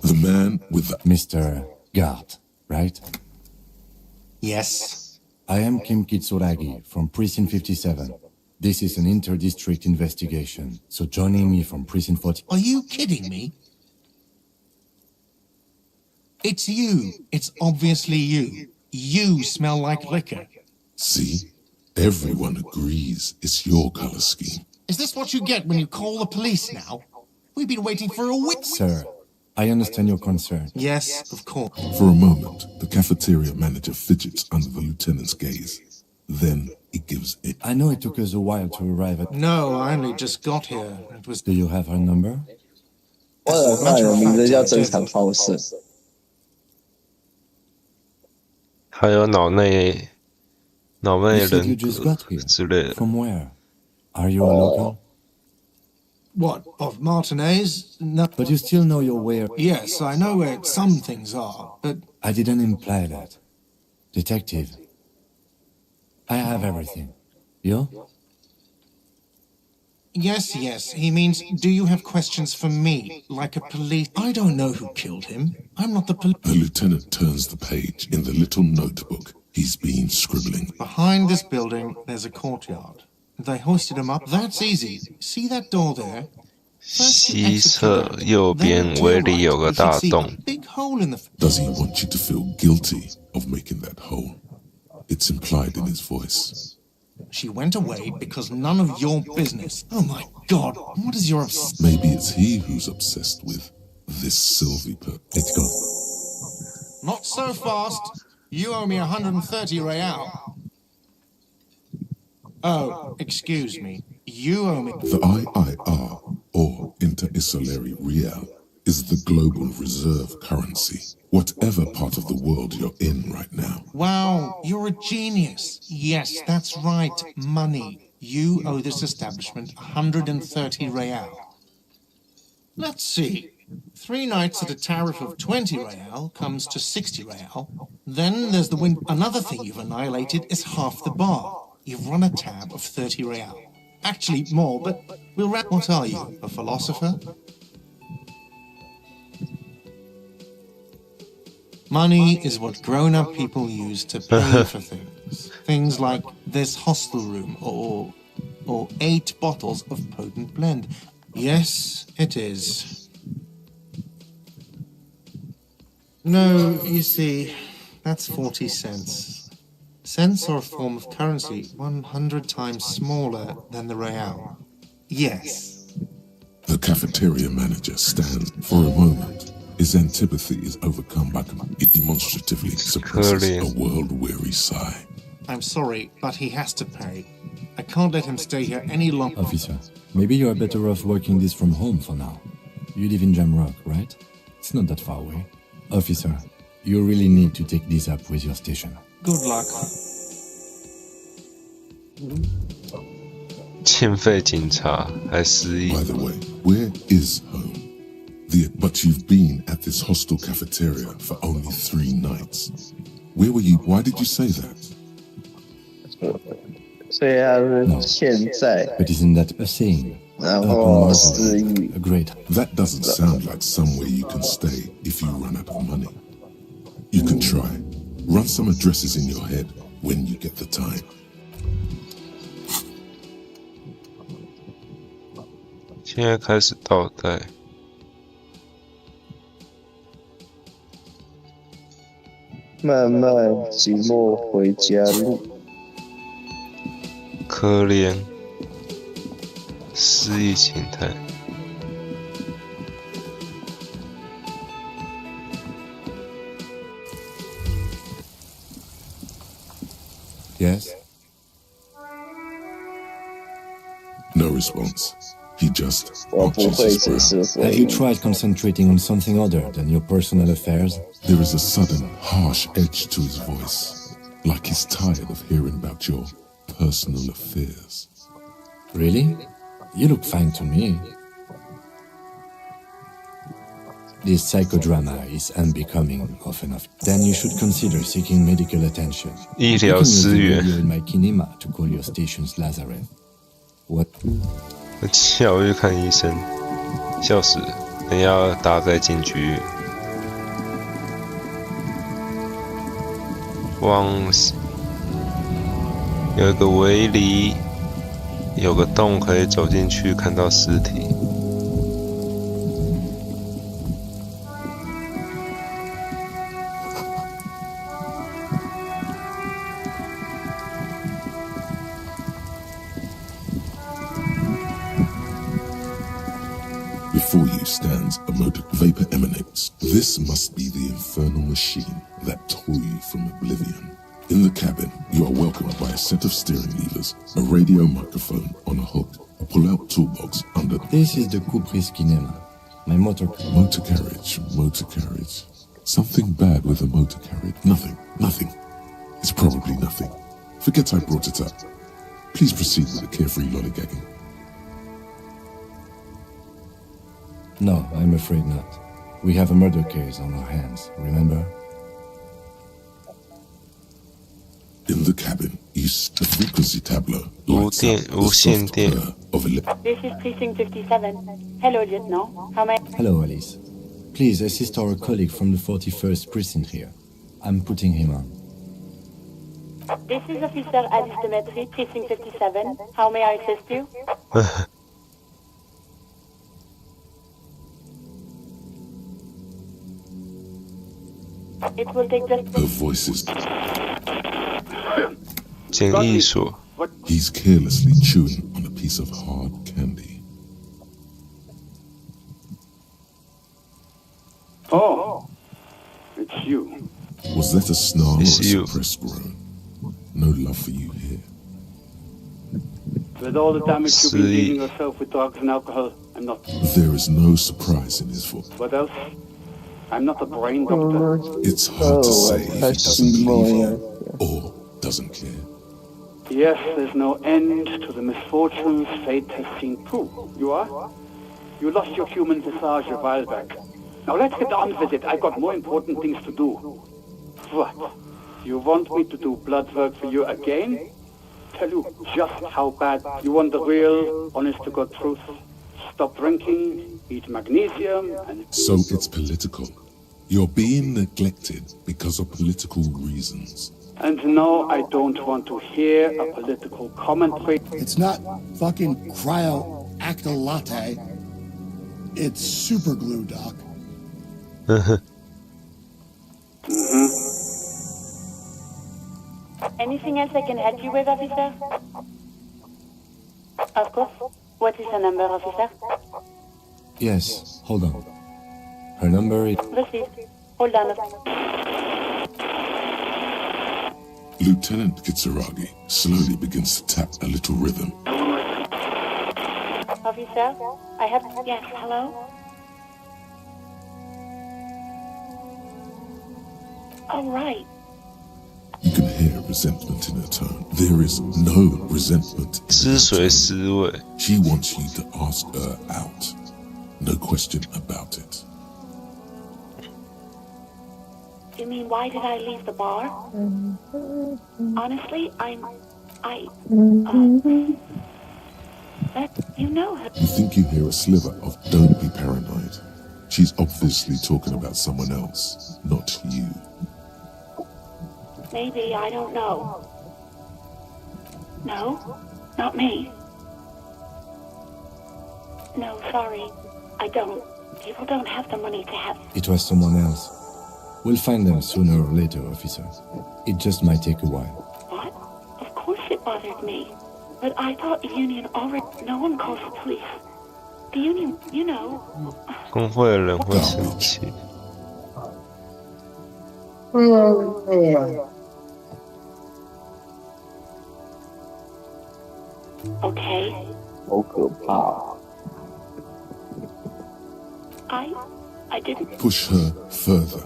Speaker 5: The man with the...
Speaker 8: Mr. Gart, right?
Speaker 7: Yes.
Speaker 8: I am Kim Kitsuragi from Precinct 57. This is an inter-district investigation, so joining me from Precinct 40...
Speaker 7: Are you kidding me? It's you. It's obviously you. You smell like liquor.
Speaker 5: See? Everyone agrees it's your color scheme.
Speaker 7: Is this what you get when you call the police now? We've been waiting for a week.
Speaker 8: Sir, I understand your concern.
Speaker 7: Yes, of course.
Speaker 5: For a moment, the cafeteria manager fidgets under the lieutenant's gaze. Then he gives in.
Speaker 8: I know it took us a while to arrive at...
Speaker 7: No, I only just got here. It was...
Speaker 8: Do you have her number?
Speaker 1: 我的犯人名字叫正常好胜。
Speaker 2: 还有脑内
Speaker 8: You said
Speaker 2: 人
Speaker 8: you just
Speaker 2: 格
Speaker 8: got here.
Speaker 2: 之类的。
Speaker 8: From where? Are you a local?
Speaker 7: What, of Martinez? No.
Speaker 8: But you still know your way...
Speaker 7: Yes, I know where some things are, but...
Speaker 8: I didn't imply that. Detective. I have everything. You?
Speaker 7: Yes, he means, do you have questions for me? Like a police... I don't know who killed him. I'm not the police...
Speaker 5: The lieutenant turns the page in the little notebook he's been scribbling.
Speaker 7: Behind this building, there's a courtyard. They hoisted him up. That's easy. See that door there?
Speaker 2: 西侧右边围里有个大洞。
Speaker 7: Big hole in the...
Speaker 5: Does he want you to feel guilty of making that hole? It's implied in his voice.
Speaker 7: She went away because none of your business. Oh my God, what is your...
Speaker 5: Maybe it's he who's obsessed with this Sylvie
Speaker 8: Let's go.
Speaker 7: Not so fast. You owe me 130 real. Oh, excuse me. You owe me...
Speaker 5: The IIR, or Inter-Isolary Real, is the global reserve currency, whatever part of the world you're in right now.
Speaker 7: Wow, you're a genius. Yes, that's right. Money. You owe this establishment 130 real. Let's see. 3 nights at a tariff of 20 real comes to 60 real. Then there's the win. Another thing you've annihilated is half the bar. You've run a tab of 30 real. Actually, more, but we'll wrap. What are you, a philosopher? Money is what grown-up people use to pay for things. Things like this hostel room or 8 bottles of potent blend. Yes, it is. No, you see, that's 40 cents. Cents are a form of currency 100 times smaller than the real. Yes.
Speaker 5: The cafeteria manager stands for a moment. His antipathy is overcome by it demonstratively suppresses a world-weary sigh.
Speaker 7: I'm sorry, but he has to pay. I can't let him stay here any longer.
Speaker 8: Officer, maybe you are better off working this from home for now. You live in Jamrock, right? It's not that far away. Officer, you really need to take this up with your station.
Speaker 7: Good luck.
Speaker 2: 欠费警察还失忆。
Speaker 5: By the way, where is home? But you've been at this hostel cafeteria for only 3 nights. Where were you? Why did you say that?
Speaker 1: 所以他是现在，
Speaker 8: But isn't that a saying?
Speaker 1: 然后失忆。
Speaker 8: A great.
Speaker 5: That doesn't sound like somewhere you can stay if you run out of money. You can try. Run some addresses in your head when you get the time.
Speaker 2: 现在开始倒带。
Speaker 1: 慢慢寂寞回家路。
Speaker 2: 可怜，失忆形态。
Speaker 8: Yes?
Speaker 5: No response. He just
Speaker 1: 我不
Speaker 5: arches
Speaker 1: 会
Speaker 5: his
Speaker 1: 只
Speaker 5: brow.
Speaker 1: 是
Speaker 8: Have
Speaker 1: 回
Speaker 8: you tried concentrating on something other than your personal affairs?
Speaker 5: There is a sudden, harsh edge to his voice, like he's tired of hearing about your personal affairs.
Speaker 8: Really? You look fine to me. This psychodrama is unbecoming of enough. Then you should consider seeking medical attention.
Speaker 2: 医
Speaker 8: You
Speaker 2: 疗
Speaker 8: can use
Speaker 2: 资
Speaker 8: the
Speaker 2: 源
Speaker 8: radio in my kinema to call your station's Lazareth. What?
Speaker 2: 叫我去看医生，笑死了！人要大概进局。有一个围篱，有个洞可以走进去看到尸体。
Speaker 5: Before you stands a motor. Vapor emanates. This must be the infernal machine that tore you from oblivion. In the cabin, you are welcomed by a set of steering levers, a radio microphone on a hook, a pull-out toolbox under
Speaker 8: This is the Kupris kinema. My motor.
Speaker 5: motor carriage. Something bad with a motor carriage. Nothing. It's probably nothing. Forget I brought it up. Please proceed with the carefree lollygagging.
Speaker 8: No, I'm afraid not. We have a murder case on our hands, remember?
Speaker 5: In the cabin, you see the frequency tableau
Speaker 2: 无
Speaker 5: lights
Speaker 2: 电
Speaker 5: up the
Speaker 2: 无线
Speaker 5: soft
Speaker 2: 电。
Speaker 5: purr of
Speaker 10: This is Precinct 57. Hello, Lieutenant. How may
Speaker 8: Hello, Alice. Please assist our colleague from the 41st precinct here. I'm putting him on.
Speaker 10: This is Officer Alice Demetri, Precinct 57. How may I assist you? It will take just...
Speaker 5: her voices.
Speaker 2: 检疫所，
Speaker 5: He's carelessly chewing on a piece of hard candy.
Speaker 11: Oh, it's you.
Speaker 5: Was that a snarl or a
Speaker 2: It's you.
Speaker 5: suppressed groan? No love for you here.
Speaker 11: With all the damage you've been
Speaker 2: See.
Speaker 11: dealing yourself with drugs and alcohol, I'm not.
Speaker 5: There is no surprise in his voice.
Speaker 11: What else? I'm not a brain doctor.
Speaker 5: It's hard to say if he
Speaker 1: that's
Speaker 5: doesn't believe
Speaker 1: annoying.
Speaker 5: you or doesn't care.
Speaker 11: Yes, there's no end to the misfortunes fate has seen through. You are? You lost your human visage a while back. Now let's get on with it. I've got more important things to do. What? You want me to do blood work for you again? Tell you just how bad you want the real, honest-to-God truth. Stop drinking, eat magnesium, and...
Speaker 5: So it's political. You're being neglected because of political reasons.
Speaker 11: And no, I don't want to hear a political commentary.
Speaker 3: It's not fucking cryo acta latte. It's super glue, Doc.
Speaker 10: Anything else I can help you with, officer? Of course. What is the number, officer?
Speaker 8: Yes, hold on. Her number is...
Speaker 10: Received. Hold on.
Speaker 5: Lieutenant Kitsuragi slowly begins to tap a little rhythm.
Speaker 10: Officer, I have... Yes, hello? Oh, right.
Speaker 5: You can hear resentment in her tone. There is no resentment in her
Speaker 2: 吃水
Speaker 5: tone.
Speaker 2: 思味，
Speaker 5: She wants you to ask her out. No question about it.
Speaker 10: You mean, why did I leave the bar? Honestly, you know her.
Speaker 5: You think you hear a sliver of "don't be paranoid." She's obviously talking about someone else, not you.
Speaker 10: Maybe, I don't know. No, not me. No, sorry, I don't. People don't have the money to have...
Speaker 8: It was someone else. We'll find them sooner or later, officer. It just might take a while.
Speaker 10: What? Of course it bothered me. But I thought the union already... No one calls the police. The union, you know...
Speaker 2: 工会的人会生气。
Speaker 10: Okay.
Speaker 1: 好可怕哦！
Speaker 10: I didn't...
Speaker 5: Push her further.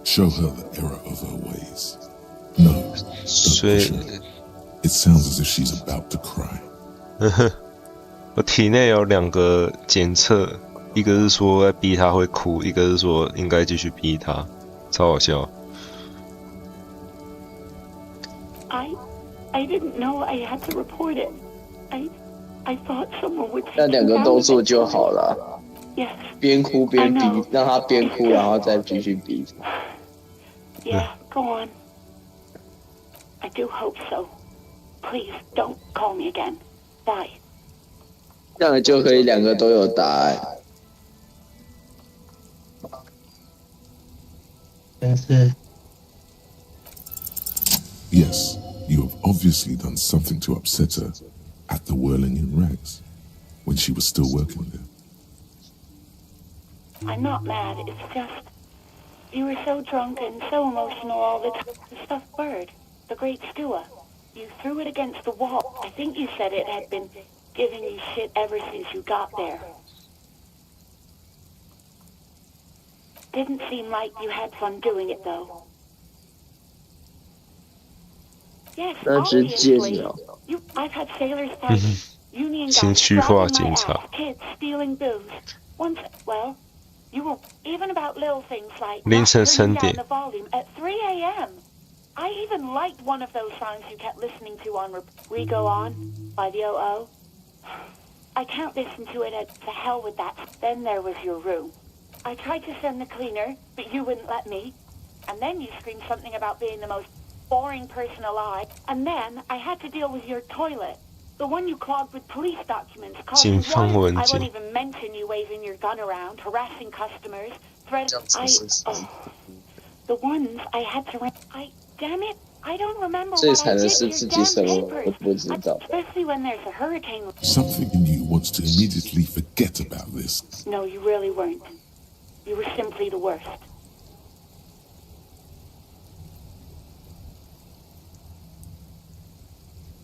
Speaker 5: Show her the error of her ways. No, don't
Speaker 2: 所以
Speaker 5: push her. It sounds as if she's about to cry.
Speaker 2: 我体内有2个检测，一个是说在逼他会哭，一个是说应该继续逼他，超好笑。
Speaker 10: I didn't know I had to report it. I thought someone would...
Speaker 1: 那2个都做就好了。
Speaker 10: Yes.
Speaker 1: 边哭边逼，让他边哭，然后再继续逼。
Speaker 10: Yeah, go on. I do hope so. Please don't call me again. Bye.
Speaker 1: 这样就可以2个都有答案。但是
Speaker 5: Yes, you have obviously done something to upset her at the Whirling in Rags when she was still working there.
Speaker 10: I'm not mad, it's just... You were so drunk and so emotional all the time. The stuffed bird, the great Stua. You threw it against the wall. I think you said it had been giving you shit ever since you got there. Didn't seem like you had fun doing it, though. Yes,
Speaker 1: 那只戒
Speaker 10: obviously.
Speaker 1: 鸟。
Speaker 10: I've had sailors parties, union
Speaker 2: 情
Speaker 10: guys
Speaker 2: 绪化
Speaker 10: dragging
Speaker 2: 警
Speaker 10: my
Speaker 2: 察
Speaker 10: ass, kids stealing booze. Once, well, you were even about little things like
Speaker 2: 凌
Speaker 10: not
Speaker 2: 晨
Speaker 10: turning
Speaker 2: 3
Speaker 10: down
Speaker 2: 点
Speaker 10: the volume at 3 a.m. I even liked one of those songs you kept listening to on We Go On by the O.O. I can't listen to it to hell with that. Then there was your room. I tried to send the cleaner, but you wouldn't let me. And then you screamed something about being the most boring person alive. And then I had to deal with your toilet. The one you clogged with police documents. Causing
Speaker 2: 警方
Speaker 10: one,
Speaker 2: 文
Speaker 10: I
Speaker 2: 件
Speaker 10: won't even mention you waving your gun around, harassing customers, threatening... The ones I had to... Damn it, I don't remember
Speaker 1: 最
Speaker 10: what I
Speaker 1: 惨的
Speaker 10: did
Speaker 1: 是
Speaker 10: to your
Speaker 1: 自己
Speaker 10: damn
Speaker 1: 什么都
Speaker 10: papers.
Speaker 1: 不知道。
Speaker 10: Especially when there's a hurricane.
Speaker 5: Something in you wants to immediately forget about this.
Speaker 10: No, you really weren't. You were simply the worst.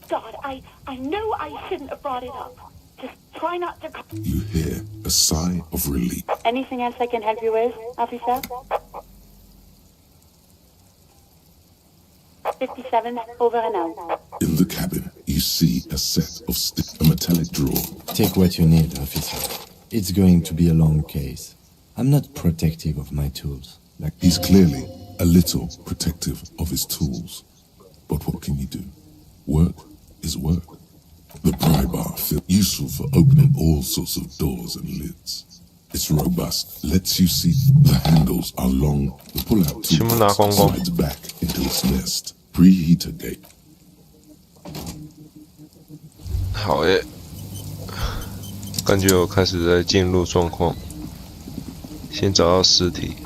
Speaker 10: God, I knew I shouldn't have brought it up. Just try not to...
Speaker 5: You hear a sigh of relief.
Speaker 10: Anything else I can help you with, officer? 57, over and out.
Speaker 5: In the cabin, you see a set of a metallic drawer.
Speaker 8: Take what you need, officer. It's going to be a long case. I'm not protective of my tools. Like
Speaker 5: He's clearly a little protective of his tools. But what can you do? Work is work. The pry bar feels useful for opening all sorts of doors and lids. It's robust, lets you see the handles are long. The pull-out toolbox slides back into its nest. Preheater gate.
Speaker 2: 好耶，感觉我开始在进入状况。先找到尸体，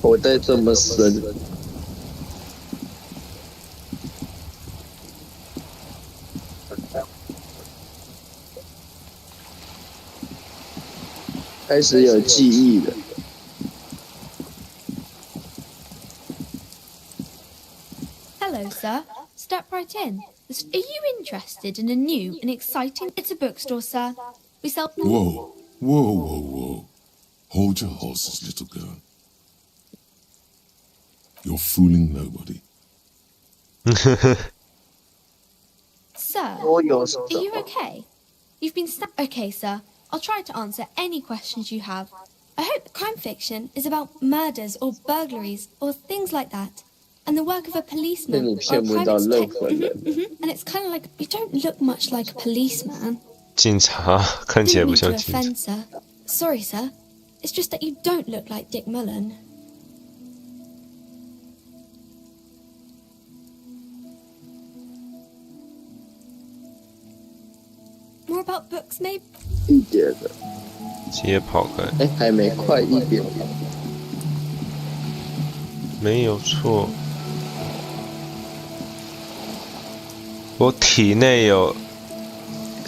Speaker 1: 口袋这么深，开始有记忆了。
Speaker 12: Hello, sir. Step right in. Are you interested in a new and exciting... It's a bookstore, sir. We sell...
Speaker 5: Whoa, whoa, whoa, whoa. Hold your horses, little girl. You're fooling nobody.
Speaker 12: Sir, are you okay? You've been Okay, sir. I'll try to answer any questions you have. I hope that crime fiction is about murders or burglaries or things like that. And the work of a policeman or a private detective. And it's kind of like, you don't look much like a policeman.
Speaker 2: 警察看起来不
Speaker 12: Didn't
Speaker 2: 像
Speaker 12: mean to
Speaker 2: 警察。
Speaker 12: offend, sir. Sorry, sir. It's just that you don't look like Dick Mullen. More about books, maybe?
Speaker 1: 一点的。
Speaker 2: 直接跑开。
Speaker 1: 还没快一点。
Speaker 2: 没有错。我体内有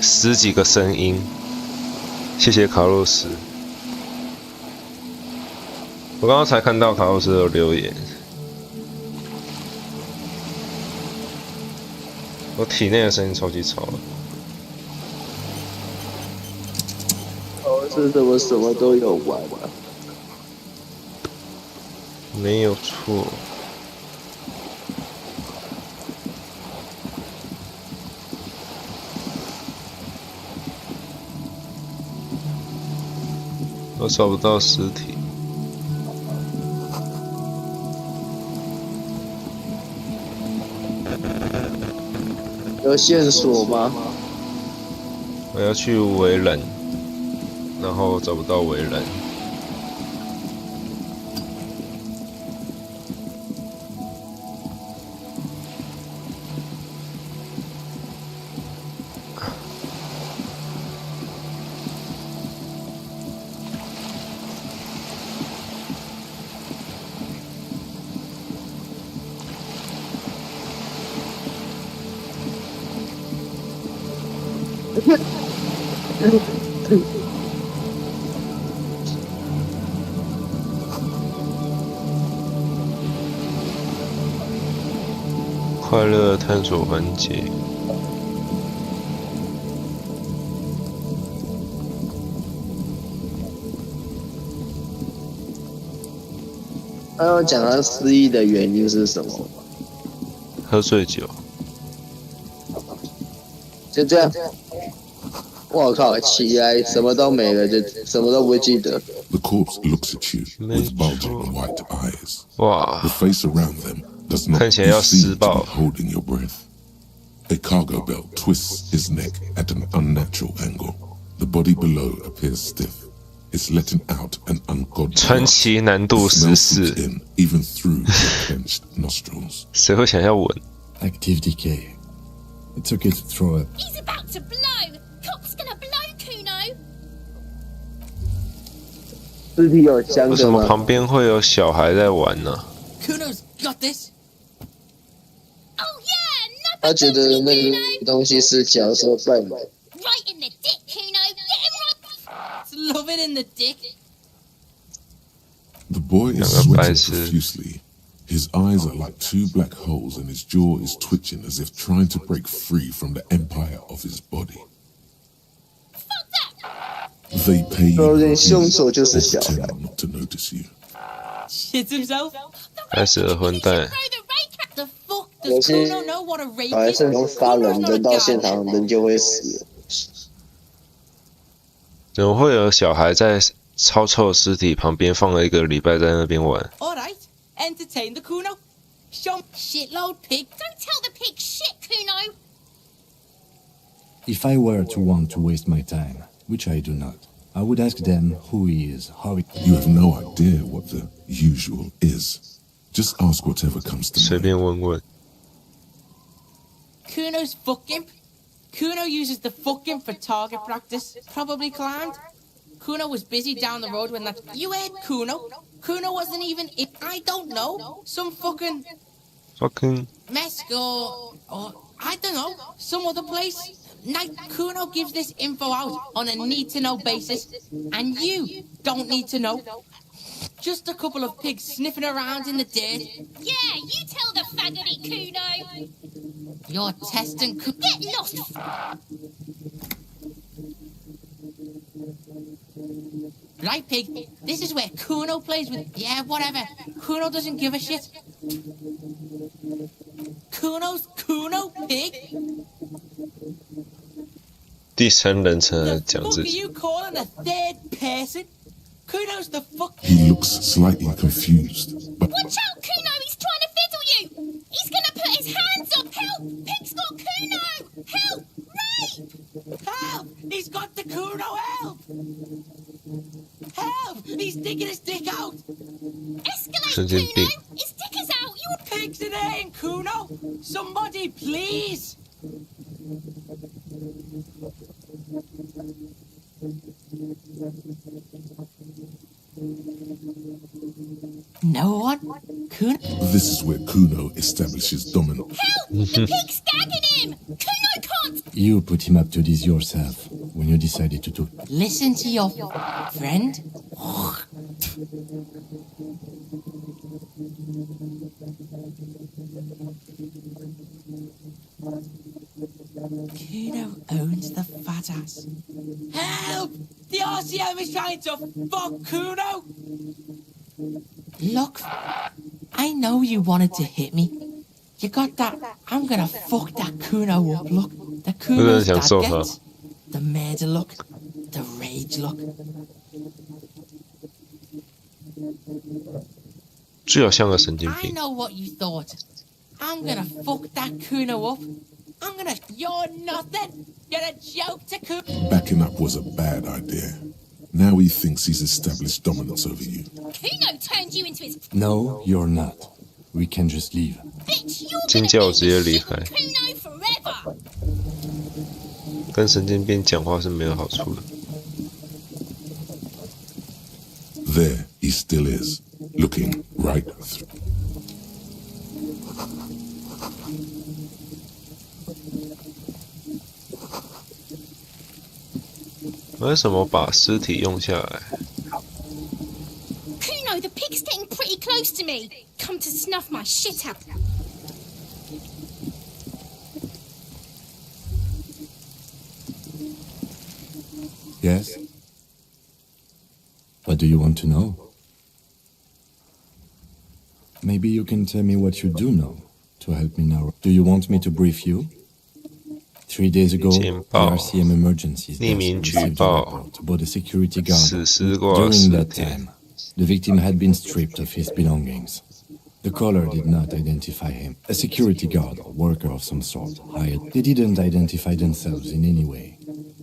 Speaker 2: 10几个声音，谢谢卡洛斯。我刚刚才看到卡洛斯的留言，我体内的声音超级吵了。
Speaker 1: 是怎么什么都有玩啊？
Speaker 2: 没有错。我找不到尸体。
Speaker 1: 有线索吗？
Speaker 2: 我要去围人，然后找不到围人。快乐探索环节。
Speaker 1: 他要讲他失忆的原因是什么？
Speaker 2: 喝醉酒。
Speaker 1: 就这样。我靠！起来什么都没了，就什么都不会记得。
Speaker 5: The corpse looks at you with bulging white eyes.
Speaker 2: 哇！
Speaker 5: The face around them does not seem to be holding your breath. A cargo belt twists his neck at an unnatural angle. The body below appears stiff. It's letting out an ungodly
Speaker 2: 传奇难度14
Speaker 5: in even through the clenched nostrils.
Speaker 2: 谁会想要吻
Speaker 8: Active decay. It's okay to throw up.
Speaker 12: He's about to blow! Cop's gonna blow, Kuno!
Speaker 1: 尸体有香
Speaker 2: 为什
Speaker 1: 的吗？
Speaker 2: 么旁边会有小孩在玩呢？
Speaker 4: Kuno's got this.
Speaker 12: Oh yeah!
Speaker 1: 他觉得那个东西是角色扮演。
Speaker 12: Right in the dick, Kuno! Get him right!
Speaker 4: Love it in the dick.
Speaker 5: The boy is sweating profusely. His eyes are like two black holes and his jaw is twitching as if trying to break free from the empire of his body. They pay you or pretend not to notice you.
Speaker 4: Shits himself.
Speaker 2: 开始了混蛋。
Speaker 4: The fuck
Speaker 1: 有
Speaker 4: does
Speaker 1: 些
Speaker 4: Kuno know what a rape
Speaker 1: 小孩
Speaker 4: is?
Speaker 1: 是用杀人
Speaker 4: Kuno's not
Speaker 1: 扔
Speaker 4: a
Speaker 1: 到
Speaker 4: guy.
Speaker 1: 现场，人就会死。
Speaker 2: 怎么会有小孩在超臭的尸体旁边放了1个礼拜在那边玩？
Speaker 4: All right, entertain the Kuno. Show shitload pig.
Speaker 12: Don't tell the pig shit, Kuno!
Speaker 8: If I were to want to waste my time, which I do not, I would ask them who he is, how he...
Speaker 5: You have no idea what the usual is. Just ask whatever comes to
Speaker 2: 随
Speaker 5: mind.
Speaker 2: 便问问。
Speaker 4: Kuno's fuck imp. Kuno uses the fuck imp for target practice. Probably climbed. Kuno was busy down the road when that... You heard Kuno? Kuno wasn't even... I don't know. Some fucking...
Speaker 2: Fucking...
Speaker 4: Mesk or I don't know. Some other place.
Speaker 13: night Kuno gives this info out on a need-to-know basis, and you don't need to know. Just a couple of pigs sniffing around in the dirt.
Speaker 14: Yeah, you tell the faggoty Kuno.
Speaker 13: You're testing
Speaker 14: Get lost.
Speaker 13: Right, pig, this is where Kuno plays with... Yeah, whatever. Kuno doesn't give a shit. Kuno's Kuno, pig?
Speaker 2: 第三人称来
Speaker 13: The
Speaker 2: 讲
Speaker 13: fuck
Speaker 2: 自
Speaker 13: are
Speaker 2: 己。
Speaker 13: you calling a third person? Kuno's the fuck...
Speaker 5: He looks slightly confused, but
Speaker 14: Watch out, Kuno! He's trying to fiddle you! He's gonna put his hands up! Help! Pig's got Kuno! Help! Rape!
Speaker 13: Help! He's got the Kuno, help! Help! He's sticking his dick out!
Speaker 14: Escalate,
Speaker 2: 神经
Speaker 14: Kuno!
Speaker 2: 病。
Speaker 14: His dick is out! You
Speaker 13: Pigs in air in Kuno! Somebody, please! No one? Kuno?
Speaker 5: this is where Kuno establishes dominance.
Speaker 14: Help! The pig's gagging him! Kuno can't...
Speaker 8: You put him up to this yourself when you decided to talk.
Speaker 13: Listen to your friend? Kuno owns the fat ass. Help! The RCM is trying to fuck Kuno! Look, I know you wanted to hit me. You got that, I'm gonna fuck that Kuno up look. The Kuno's dad gets. The murder look. The rage look.
Speaker 2: 最好像个神经
Speaker 13: I
Speaker 2: 病。
Speaker 13: know what you thought. I'm gonna fuck that Kuno up. I'm gonna... You're nothing. You're a joke to Kuno.
Speaker 5: Backing up was a bad idea. Now he thinks he's established dominance over you.
Speaker 14: Kuno turned you into his...
Speaker 8: No, you're not. We can just leave.
Speaker 14: Bitch, you're
Speaker 2: 尖
Speaker 14: gonna
Speaker 2: 叫
Speaker 14: be
Speaker 2: 直接
Speaker 14: this
Speaker 2: 离
Speaker 14: shit
Speaker 2: 开，
Speaker 14: Kuno forever!
Speaker 2: 跟神经病讲话是没有好处的。
Speaker 5: There he still is, looking right through.
Speaker 2: 为什么把尸体用下来？
Speaker 14: Kuno, the pig's getting pretty close to me. Come to snuff my shit out.
Speaker 8: Yes? What do you want to know? Maybe you can tell me what you do know to help me now. Do you want me to brief you? 3 days ago, the
Speaker 2: 情报
Speaker 8: RCM Emergencies
Speaker 2: 匿名
Speaker 8: Desk
Speaker 2: 举
Speaker 8: received a
Speaker 2: 报
Speaker 8: report about a security guard.
Speaker 2: 死尸过
Speaker 8: During
Speaker 2: 10
Speaker 8: that
Speaker 2: 天
Speaker 8: time, the victim had been stripped of his belongings. The caller did not identify him. A security guard or worker of some sort hired. They didn't identify themselves in any way.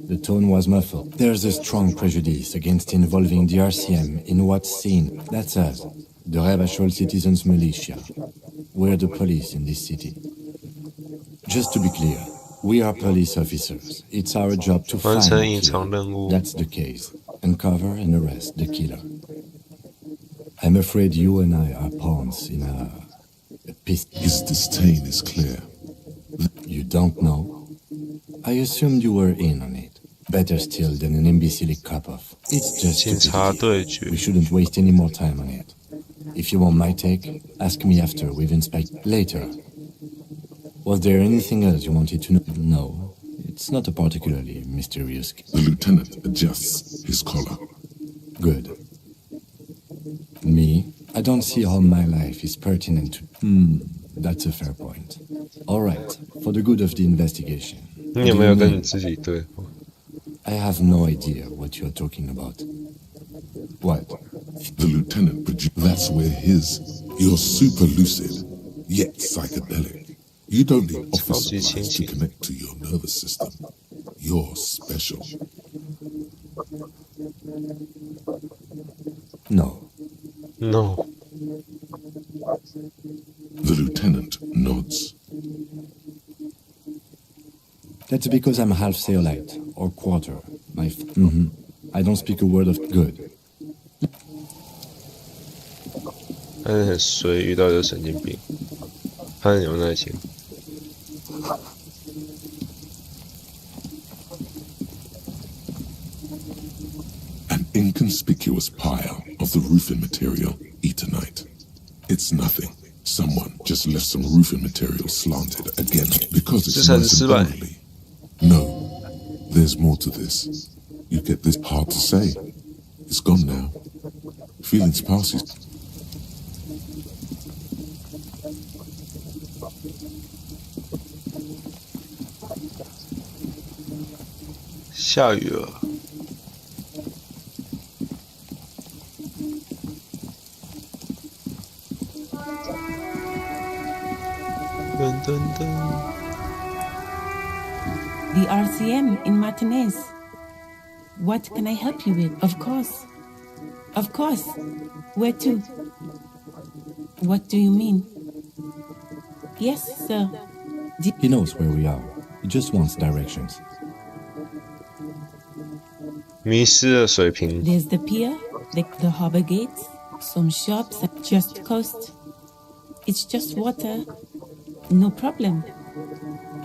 Speaker 8: The tone was muffled. There's a strong prejudice against involving the RCM in what's seen. That's us, the Rebachol Citizens Militia. We're the police in this city. Just to be clear, we are police officers. It's our job to
Speaker 2: 完
Speaker 8: find
Speaker 2: 成
Speaker 8: the
Speaker 2: 隐
Speaker 8: killer.
Speaker 2: 藏任务。
Speaker 8: That's the case. Uncover and arrest the killer. I'm afraid you and I are pawns in a pist.
Speaker 5: His disdain is clear.
Speaker 8: You don't know? I assumed you were in on it. Better still than an imbecile cop-off. It's just
Speaker 2: 警察
Speaker 8: stupidity.
Speaker 2: 对决
Speaker 8: We shouldn't waste any more time on it. If you want my take, ask me after we've inspected. Later. Was there anything else you wanted to know? No. It's not a particularly mysterious case.
Speaker 5: The lieutenant adjusts his collar.
Speaker 8: Good. Me? I don't see how my life is pertinent to... That's a fair point. All right, for the good of the investigation.
Speaker 2: 你有没有跟你自己对话？
Speaker 8: I have no idea what you're talking about. What?
Speaker 5: The lieutenant that's where you're super lucid, yet psychedelic. You don't need office supplies to connect to your nervous system. You're special.
Speaker 8: No.
Speaker 2: No.
Speaker 5: The lieutenant nods.
Speaker 8: That's because I'm half Seolite, or quarter. I don't speak a word of good.
Speaker 2: 他是很随遇到一个神经病，他很有耐心。
Speaker 5: inconspicuous pile of the roofing material Eternite. It's nothing. Someone just left some roofing material slanted again because it's nice and orderly. No, there's more to this. You get this hard to say. It's gone now. Feelings passes.
Speaker 2: 下雨了。噔噔噔。
Speaker 13: The RCM in Martinez. What can I help you with? Of course. Of course. Where to? What do you mean? Yes, sir.
Speaker 8: He knows where we are. He just wants directions.
Speaker 2: 迷失的水平。
Speaker 13: There's the pier, the harbor gates, some shops at just coast. It's just water. No problem.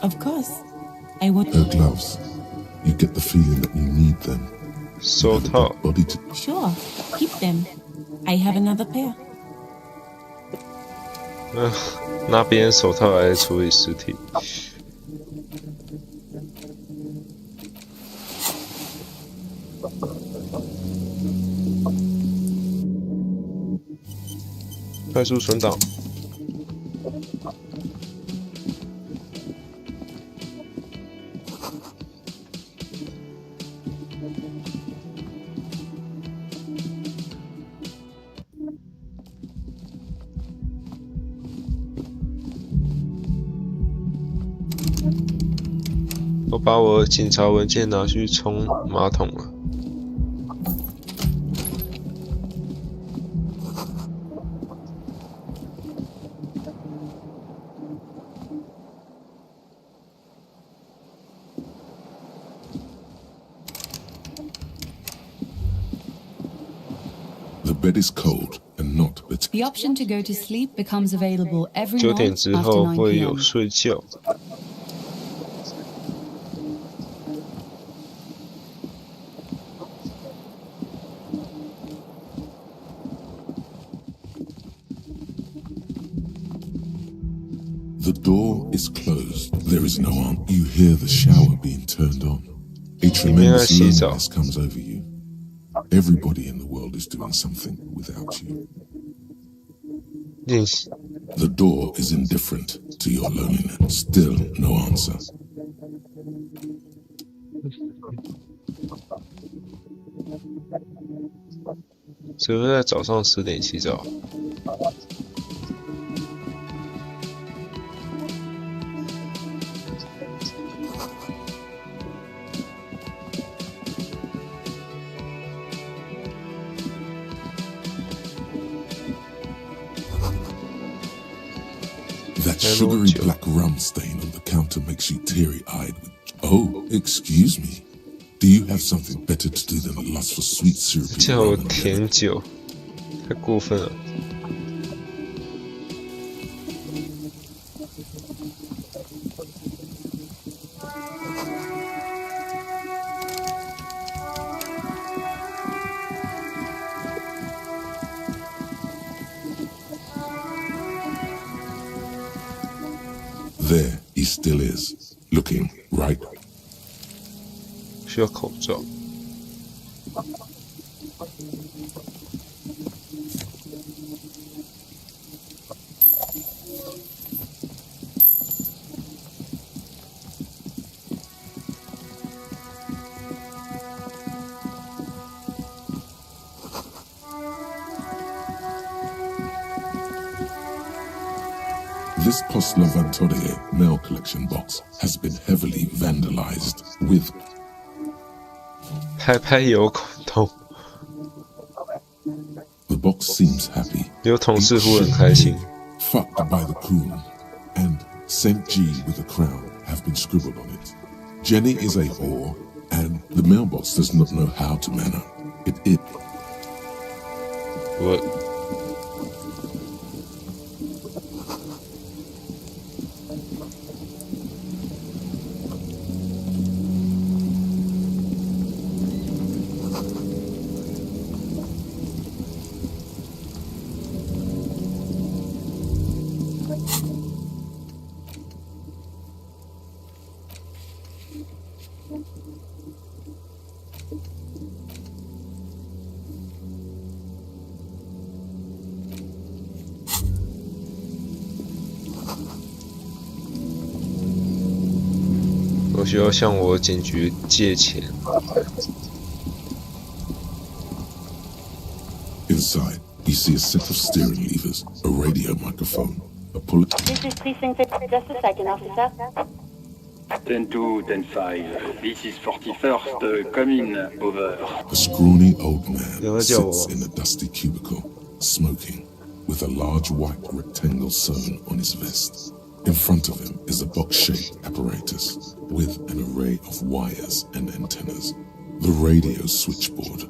Speaker 13: Of course. I want
Speaker 5: Her gloves. You get the feeling that you need them.
Speaker 2: 手套。
Speaker 5: Body to...
Speaker 13: Sure. Keep them. I have another pair.
Speaker 2: 拿别人手套来处理尸体。快速存档。我把我警察文件拿去冲马桶了。
Speaker 5: The bed is cold and not but
Speaker 6: The option to go to sleep becomes available every
Speaker 2: 9
Speaker 6: night
Speaker 2: 点之
Speaker 6: after
Speaker 2: 后
Speaker 6: 9
Speaker 2: 会
Speaker 6: p.m.
Speaker 2: 有睡觉。
Speaker 5: The door is closed. There is no one. You hear the shower being turned on. A tremendous loneliness comes over you. Everybody in the world is doing something without you.
Speaker 2: Yes.
Speaker 5: The door is indifferent to your loneliness. Still no answer.
Speaker 2: 只会在早上10点洗澡。
Speaker 5: That sugary black rum stain on the counter makes you teary-eyed with... Oh, excuse me. Do you have something better to do than lust for sweet syrupy
Speaker 2: 叫我
Speaker 5: rum and
Speaker 2: 甜酒，太过分了。
Speaker 5: There he still is, looking right.
Speaker 2: 需要口罩。
Speaker 5: This Postlavantorie mail collection box has been heavily vandalized with
Speaker 2: 拍拍有孔洞，
Speaker 5: the box seems happy.
Speaker 2: 有同事夫很开心。
Speaker 5: Fucked by the coon, and Saint G with a crown have been scribbled on it. Jenny is a whore, and the mailbox does not know how to manner. It.
Speaker 2: What? 我需要向我警局借钱。
Speaker 5: Inside, you see a set of steering levers, a radio microphone, a pull.
Speaker 10: This is Precinct 6. Just a second, officer.
Speaker 15: 10-2, 10-5. This is 41st. Come in, over.
Speaker 5: A scrawny old man sits in a dusty cubicle, smoking, with a large white rectangle sewn on his vest. In front of him is a box-shaped apparatus with an array of wires and antennas. The radio switchboard.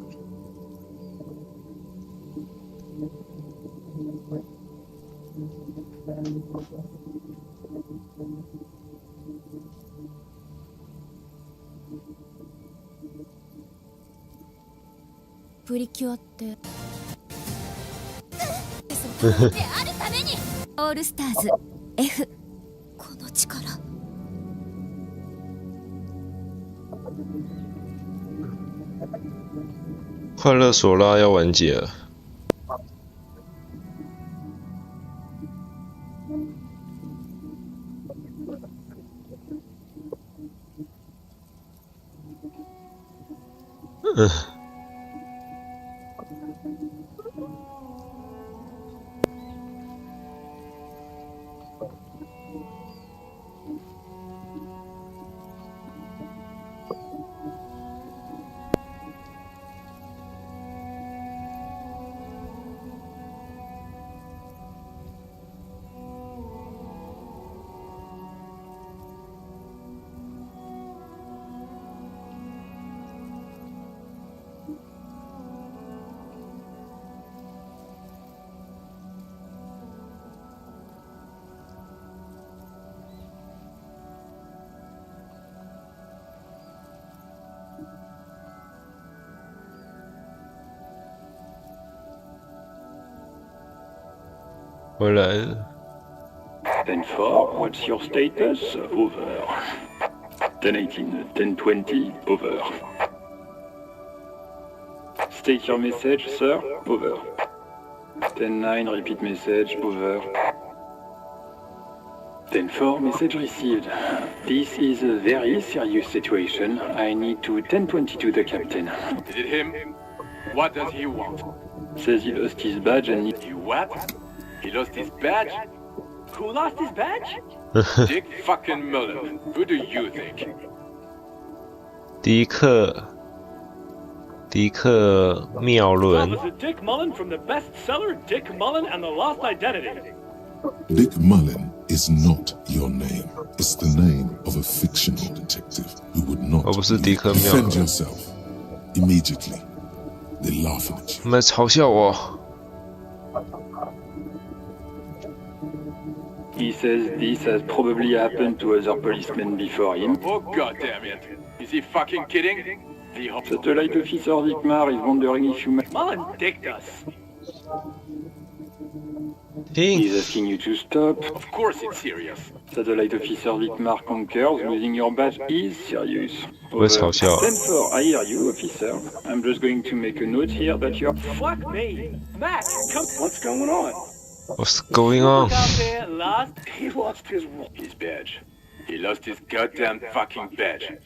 Speaker 16: Purikyo ってオールスターズ F この力
Speaker 2: 快乐索拉要完结了。回来了。
Speaker 15: 10-4, what's your status? Over. 10-18, 10-20, over. State your message, sir. Over. 10-9, repeat message. Over. 10-4, message received. This is a very serious situation. I need to 10-22 the captain.
Speaker 17: Is it him? What does he want?
Speaker 15: Says he lost his badge and
Speaker 17: He what? He lost his badge? Who lost his badge? Dick fucking Mullen. Who do you think?
Speaker 2: 迪克妙伦。
Speaker 17: Officer Dick Mullen from the bestseller Dick Mullen and the Lost Identity.
Speaker 5: Dick Mullen is not your name. It's the name of a fictional detective who would not defend yourself. Immediately, they're laughing at you.
Speaker 2: 他们在嘲笑我。
Speaker 15: he says this has probably happened to other policemen before him.
Speaker 17: Oh god damn it. Is he fucking kidding?
Speaker 15: Satellite officer Vikmar is wondering if you
Speaker 17: Mullen dicked us.
Speaker 15: He's asking you to stop.
Speaker 17: Of course it's serious.
Speaker 15: Satellite officer Vikmar concurs. Losing your badge is serious.
Speaker 2: 会嘲笑。
Speaker 15: 10-4, I hear you, officer. I'm just going to make a note here that you're...
Speaker 17: Fuck me. Matt, come. What's going on?
Speaker 2: What's going on?
Speaker 17: He lost his badge. He lost his goddamn fucking badge.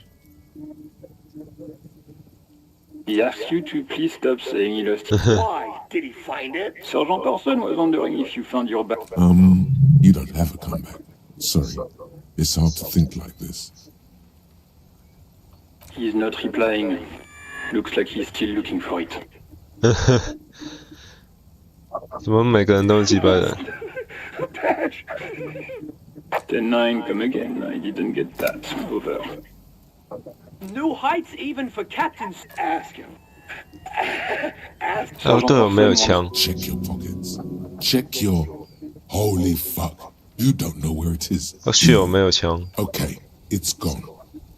Speaker 15: He asks you to please stop saying he lost it.
Speaker 17: Why? Did he find it?
Speaker 15: Sergeant Orson was wondering if you found your badge.
Speaker 5: You don't have a comeback. Sorry. It's hard to think like this.
Speaker 15: He's not replying. Looks like he's still looking for it.
Speaker 2: 怎么每个人都是几百人？
Speaker 15: 10-9, come again. I didn't get that. Over.
Speaker 17: New heights even for captains. Ask him. Ask
Speaker 2: 哦，对，我没有枪。
Speaker 5: Check your pockets. Check your... Holy fuck. You don't know where it is.
Speaker 2: 哦，是我没有枪。
Speaker 5: Okay, it's gone.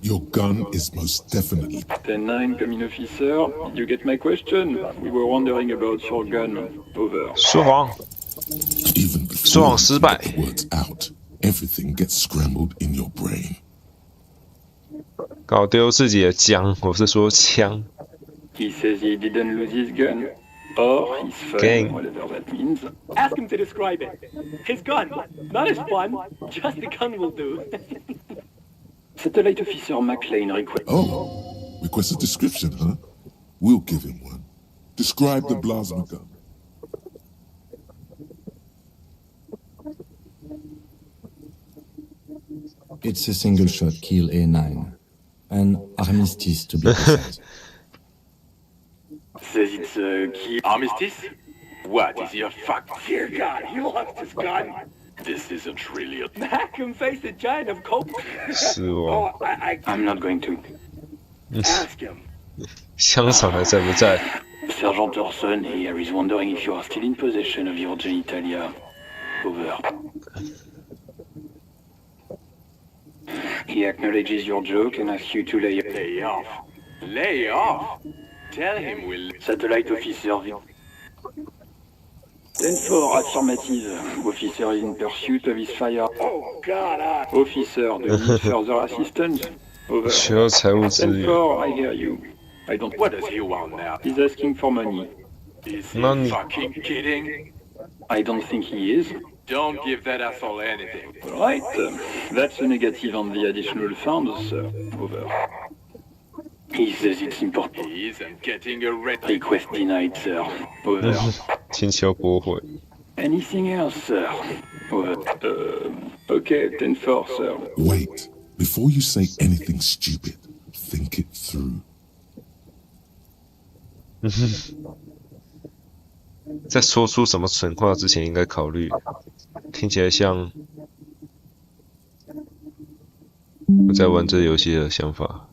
Speaker 5: Your gun is most definitely...
Speaker 15: 10-9, come in, officer. Did you get my question? We were wondering about your gun. Over.
Speaker 2: 说谎。
Speaker 5: Even before
Speaker 2: 说谎失败。
Speaker 5: the words out, everything gets scrambled in your brain.
Speaker 2: 搞丢自己的枪，我是说枪。
Speaker 15: He says he didn't lose his gun. Or his fun,
Speaker 2: Gang.
Speaker 15: whatever that means.
Speaker 18: Ask him to describe it. His gun. Not his fun. Just the gun will do.
Speaker 15: Satellite Officer McLean request.
Speaker 5: Oh, request a description, huh? We'll give him one. Describe the plasma gun.
Speaker 8: It's a single-shot kill A9. An armistice, to be precise.
Speaker 17: Says it's a key armistice? What, is he a fuck?
Speaker 18: Dear God, he lost his gun.
Speaker 17: This isn't really a...
Speaker 18: Mac can face a giant of coke.
Speaker 2: 是哦。
Speaker 15: I'm not going to.
Speaker 18: Ask him.
Speaker 2: 香肠还在不在？
Speaker 15: Sergeant Orson here is wondering if you are still in possession of your genitalia. Over. He acknowledges your joke and asks you to
Speaker 17: Lay off. Lay off? Tell him we'll...
Speaker 15: Satellite Officer 10-4, affirmative. Officer is in pursuit of his fire.
Speaker 18: Oh, God,
Speaker 15: Officer, do you need further assistance? Over.
Speaker 2: 需要财务支援。
Speaker 15: 10-4, I hear you. I don't...
Speaker 17: What does he want now?
Speaker 15: He's asking for money.
Speaker 17: Is he
Speaker 2: Money.
Speaker 17: fucking kidding?
Speaker 15: I don't think he is.
Speaker 17: Don't give that asshole anything.
Speaker 15: Right. That's a negative on the additional funds, sir. Over. He says it's important.
Speaker 17: He isn't getting a red...
Speaker 15: Request denied, sir. Over.
Speaker 2: 请求驳回。
Speaker 15: Anything else, sir? Over. Okay, 10-4, sir.
Speaker 5: Wait. Before you say anything stupid, think it through.
Speaker 2: 在说出什么蠢话之前，应该考虑。听起来像我在玩这游戏的想法。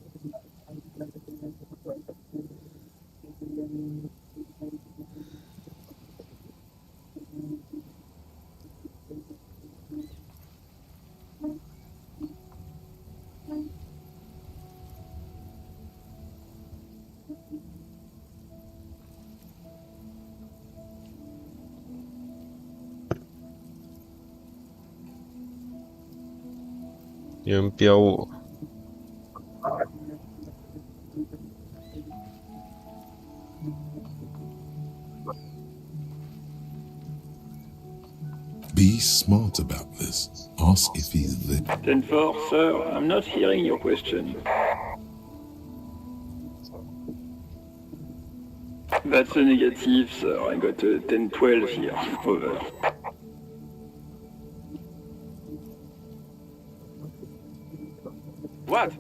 Speaker 2: 有人标我，
Speaker 5: Be smart about this. Ask if he's there.
Speaker 15: 10-4, sir. I'm not hearing your question. That's a negative, sir. I got a 10-12 here. Over.
Speaker 17: What?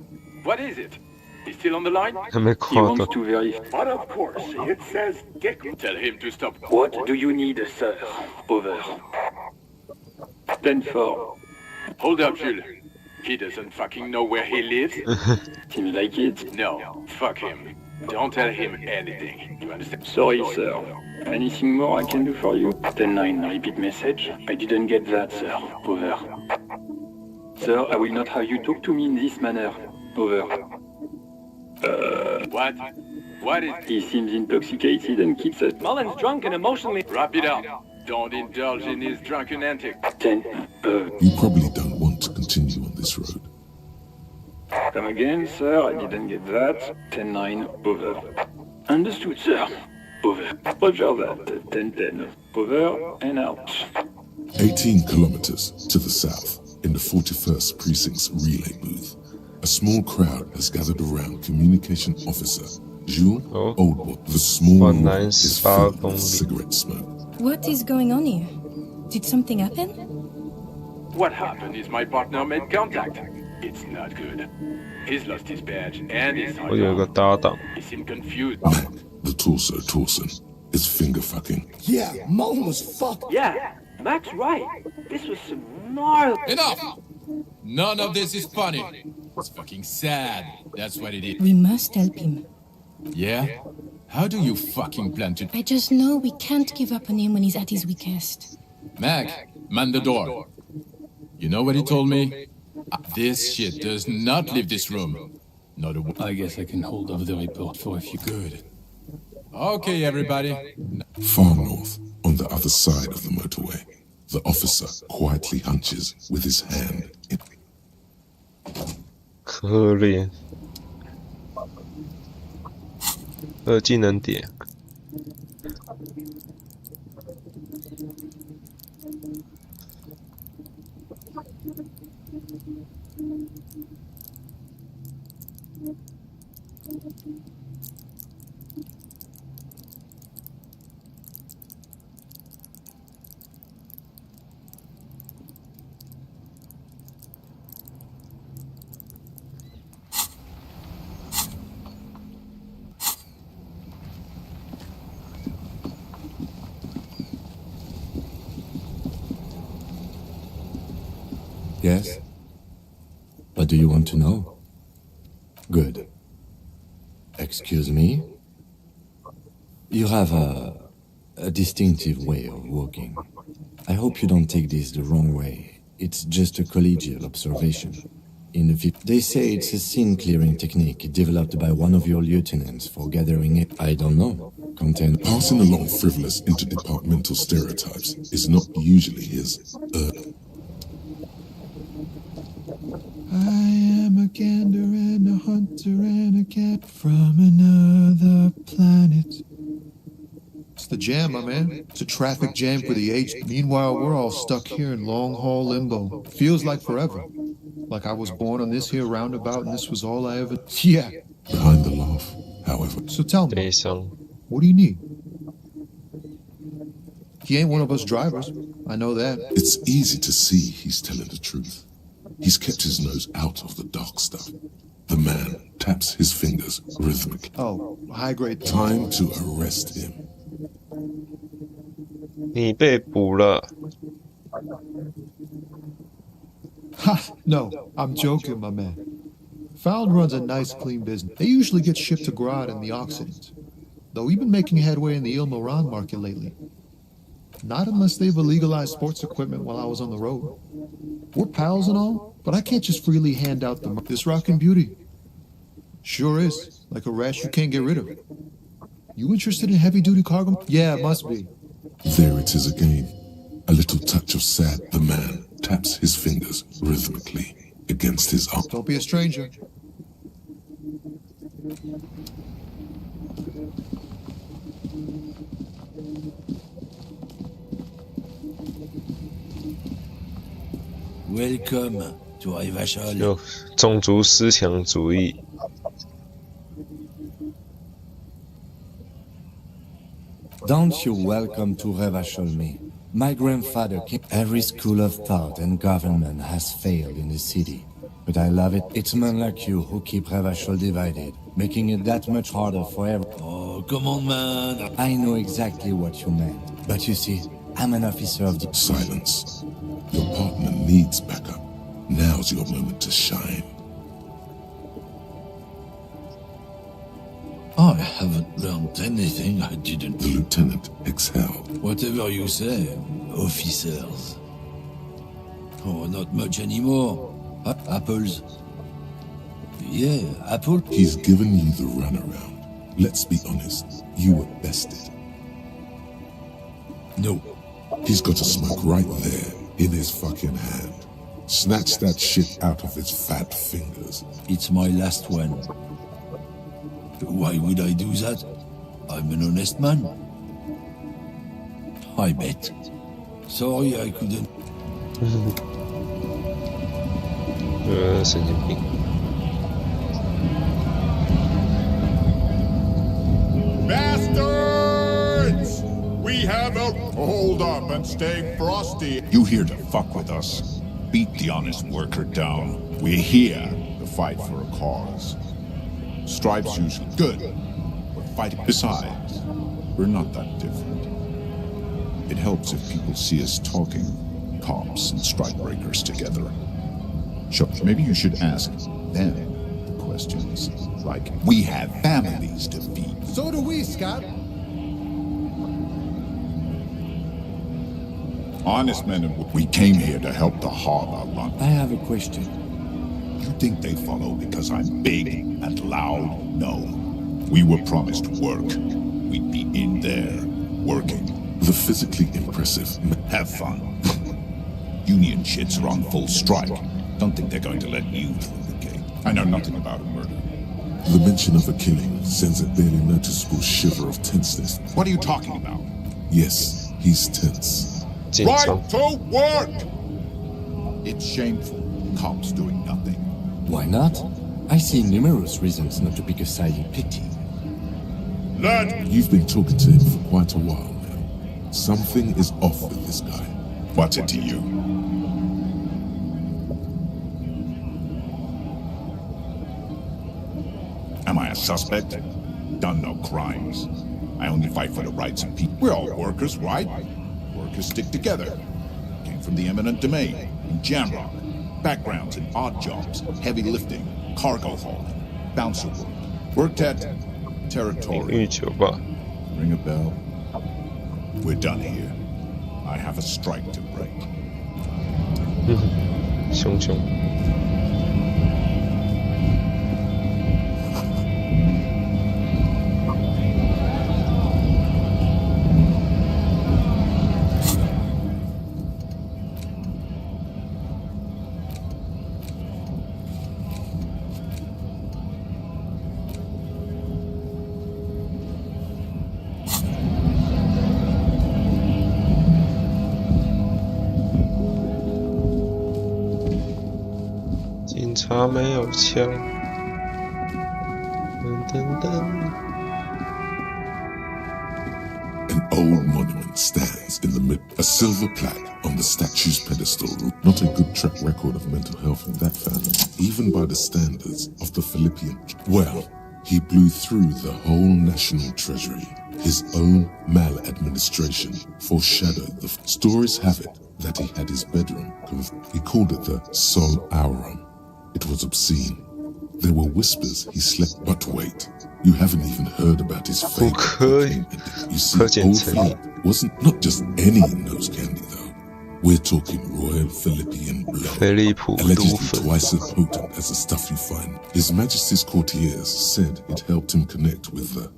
Speaker 17: What is it? He's still on the line?
Speaker 15: He wants to verify.
Speaker 18: But of course, it says Dick.
Speaker 17: Tell him to stop.
Speaker 15: What do you need, sir? Over. 10-4.
Speaker 17: Hold up, Jules. He doesn't fucking know where he lives.
Speaker 15: Seems like it.
Speaker 17: No, fuck him. Don't tell him anything. You understand?
Speaker 15: Sorry, sir. Anything more I can do for you? 10-9, repeat message. I didn't get that, sir. Over. Sir, I will not have you talk to me in this manner. Over.
Speaker 17: What? What is...
Speaker 15: He seems intoxicated and keeps us...
Speaker 18: Mullen's drunk and emotionally...
Speaker 17: Wrap it up. Don't indulge in his drunken antics.
Speaker 15: 10...
Speaker 5: You probably don't want to continue on this road.
Speaker 15: Come again, sir. I didn't get that. 10-9, over. Understood, sir. Over. Roger that. 10-10. Over and out.
Speaker 5: 18 kilometers to the south, in the 41st Precinct's relay booth, a small crowd has gathered around Communication Officer Jules Oldwood. The small room is filled with cigarette smoke.
Speaker 19: What is going on here? Did something happen?
Speaker 17: What happened is my partner made contact. It's not good. He's lost his badge and his
Speaker 2: 我有一个搭档，
Speaker 17: He seemed confused.
Speaker 5: The torso Torson is finger fucking.
Speaker 18: Yeah, Mullen was fucked. Yeah, Mac's right. This was some gnarly...
Speaker 20: Enough! None of this is funny. It's fucking sad. That's what it is.
Speaker 19: We must help him.
Speaker 20: Yeah? How do you fucking plan to...
Speaker 19: I just know we can't give up on him when he's at his weakest.
Speaker 20: Mac, man the door. You know what he told me? This shit does not leave this room. Not a... I guess I can hold off the report for a few... Good. Okay, everybody.
Speaker 5: Far north, on the other side of the motorway, the officer quietly hunches with his hand in...
Speaker 2: 可怜。技能点。
Speaker 8: Yes? What do you want to know? Good. Excuse me? You have a distinctive way of walking. I hope you don't take this the wrong way. It's just a collegial observation. They say it's a scene-clearing technique developed by one of your lieutenants for gathering it. I don't know. Content.
Speaker 5: Passing along frivolous interdepartmental stereotypes is not usually his,
Speaker 4: I am a gander and a hunter and a cat from another planet. It's the jam, my man. It's a traffic jam for the age. Meanwhile, we're all stuck here in long-haul limbo. Feels like forever. Like I was born on this here roundabout and this was all I ever... Yeah.
Speaker 5: Behind the laugh, however.
Speaker 4: So tell me, what do you need? He ain't one of us drivers. I know that.
Speaker 5: It's easy to see he's telling the truth. He's kept his nose out of the dark stuff. The man taps his fingers rhythmically.
Speaker 4: Oh, high-grade.
Speaker 5: Time to arrest him.
Speaker 2: 你被捕了。
Speaker 4: Ha! No, I'm joking, my man. Found runs a nice, clean business. They usually get shipped to Grad and the Occident. Though we've been making headway in the Il Moran market lately. Not unless they've illegalized sports equipment while I was on the road. We're pals and all, but I can't just freely hand out this rockin' beauty. Sure is, like a rash you can't get rid of. You interested in heavy-duty cargo? Yeah, it must be.
Speaker 5: There it is again. A little touch of sad. The man taps his fingers rhythmically against his arm.
Speaker 4: Don't be a stranger.
Speaker 2: Welcome to Revachol. 有种族思想主义。
Speaker 8: Don't you welcome to Revachol me. My grandfather came. Every school of thought and government has failed in the city. But I love it. It's men like you who keep Revachol divided, making it that much harder for everyone. Oh, come on, man. I know exactly what you meant. But you see, I'm an officer of the...
Speaker 5: Silence. Your partner needs backup. Now's your moment to shine.
Speaker 21: I haven't learned anything I didn't.
Speaker 5: The lieutenant exhaled.
Speaker 21: Whatever you say, officers. Oh, not much anymore. Apples. Yeah, apple.
Speaker 5: He's given you the runaround. Let's be honest. You were bested.
Speaker 21: No.
Speaker 5: He's got a smoke right there in his fucking hand. Snatch that shit out of his fat fingers.
Speaker 21: It's my last one. Why would I do that? I'm an honest man. I bet. Sorry I couldn't.
Speaker 2: 神经病。
Speaker 22: Bastards! We have a... Hold up and stay frosty.
Speaker 23: You here to fuck with us? Beat the honest worker down. We're here to fight for a cause. Stripes usually good. We're fighting. Besides, we're not that different. It helps if people see us talking, cops and strikebreakers together. Sure, maybe you should ask them questions. Like, we have families to feed.
Speaker 4: So do we, Scott.
Speaker 23: Honest men, we came here to help the harbor run.
Speaker 8: I have a question.
Speaker 23: You think they follow because I'm big and loud? No. We were promised work. We'd be in there, working.
Speaker 5: The physically impressive.
Speaker 23: Have fun. Union shits are on full strike. Don't think they're going to let you through the gate. I know nothing about a murder.
Speaker 5: The mention of a killing sends a barely noticeable shiver of tenseness.
Speaker 23: What are you talking about?
Speaker 5: Yes, he's tense.
Speaker 23: Right to work! It's shameful. Cops doing nothing.
Speaker 8: Why not? I see numerous reasons not to pick a side in pity.
Speaker 23: Lad!
Speaker 5: You've been talking to him for quite a while now. Something is off with this guy.
Speaker 23: What's it to you? Am I a suspect? Done no crimes. I only fight for the rights of people. We're all workers, right? Workers stick together. Came from the eminent domain, in Jamrock. Backgrounds in odd jobs, heavy lifting, cargo hauling, bouncer work. Worked at territorial. Ring a bell. We're done here. I have a strike to break.
Speaker 2: 熊熊。他没有枪。噔噔。
Speaker 5: An old monument stands in the mid. A silver plaque on the statue's pedestal. Not a good track record of mental health in that family, even by the standards of the Philippian. Well, he blew through the whole national treasury. His own maladministration foreshadowed the stories have it that he had his bedroom. He called it the Sol Aurum. It was obscene. There were whispers he slept. But wait, you haven't even heard about his fate. You see, old Philip wasn't not just any nose candy though. We're talking royal Philippian blood, allegedly twice as potent as the stuff you find. His Majesty's courtiers said it helped him connect with the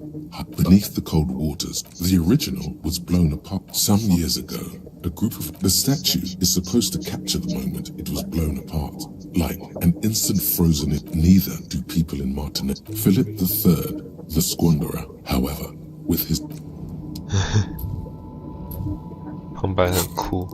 Speaker 5: beneath the cold waters. The original was blown apart some years ago. A group of the statue is supposed to capture the moment it was blown apart, like an instant frozen. Neither do people in Martinet. Philip III, the Squanderer, however, with his
Speaker 2: 旁白很酷。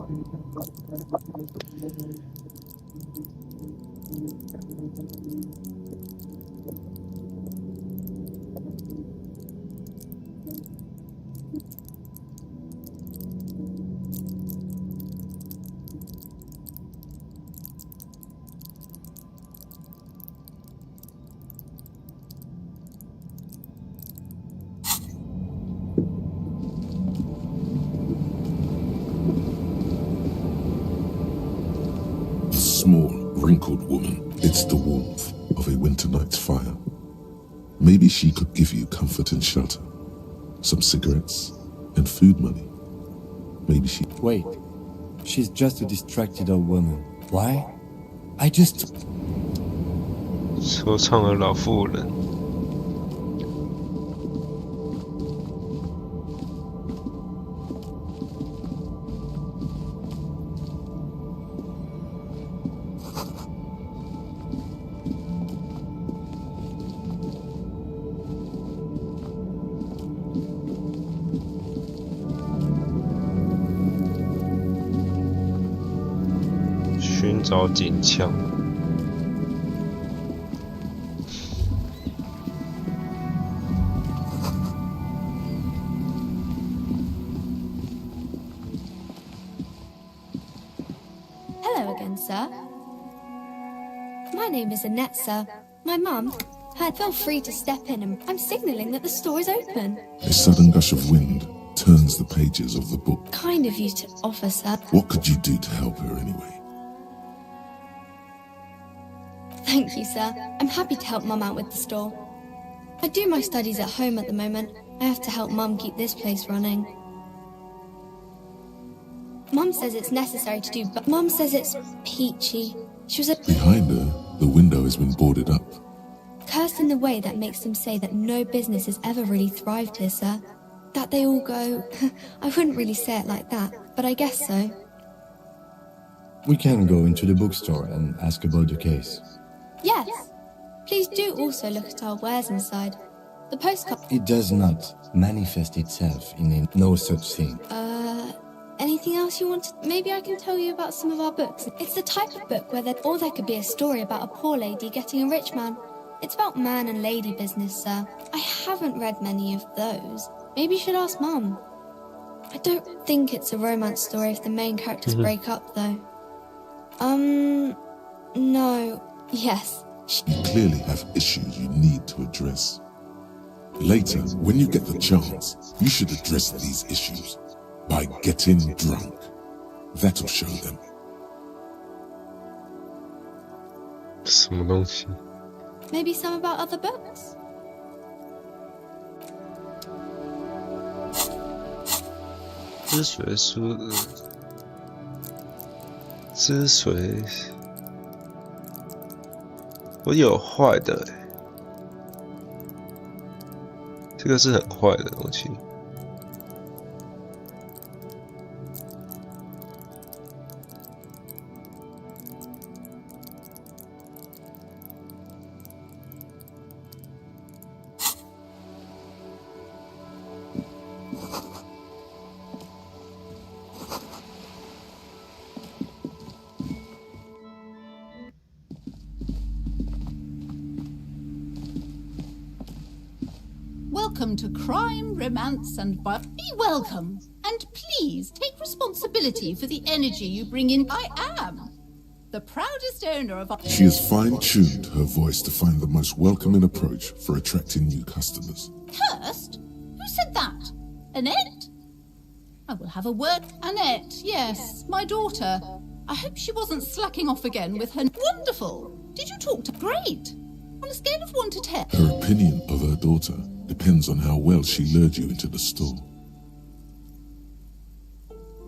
Speaker 5: small, wrinkled woman. It's the warmth of a winter night's fire. Maybe she could give you comfort and shelter. Some cigarettes and food money. Maybe she...
Speaker 8: Wait. She's just a distracted old woman. Why? I just...
Speaker 2: 说唱的老妇人。寻找警枪。
Speaker 12: Hello again, sir. My name is Annette, sir. My mum. Feel free to step in and I'm signalling that the store is open.
Speaker 5: A sudden gush of wind turns the pages of the book.
Speaker 12: Kind of you to offer, sir.
Speaker 5: What could you do to help her anyway?
Speaker 12: Thank you, sir. I'm happy to help Mum out with the store. I do my studies at home at the moment. I have to help Mum keep this place running. Mum says it's necessary to do, but Mum says it's peachy. She was
Speaker 5: Behind her, the window has been boarded up.
Speaker 12: Cursed in the way that makes them say that no business has ever really thrived here, sir. That they all go... I wouldn't really say it like that, but I guess so.
Speaker 8: We can go into the bookstore and ask about the case.
Speaker 12: Yes. Please do also look at our wares inside. The postcard...
Speaker 8: It does not manifest itself in no such thing.
Speaker 12: Anything else you want to... Maybe I can tell you about some of our books. It's the type of book where there could be a story about a poor lady getting a rich man. It's about man and lady business, sir. I haven't read many of those. Maybe you should ask Mum. I don't think it's a romance story if the main characters break up, though. No. Yes.
Speaker 5: You clearly have issues you need to address. Later, when you get the chance, you should address these issues by getting drunk. That'll show them.
Speaker 2: 什么东西？
Speaker 12: Maybe some about other books?
Speaker 2: 之水，我有坏的欸，这个是很坏的东西。
Speaker 7: Welcome to Crime, Romance and Be welcome, and please take responsibility for the energy you bring in. I am the proudest owner of...
Speaker 5: She has fine-tuned her voice to find the most welcoming approach for attracting new customers.
Speaker 7: Cursed? Who said that? Annette? I will have a word. Annette, yes, my daughter. I hope she wasn't slacking off again with her... Wonderful! Did you talk to... Great! On a scale of 1 to 10...
Speaker 5: Her opinion of her daughter depends on how well she lured you into the store.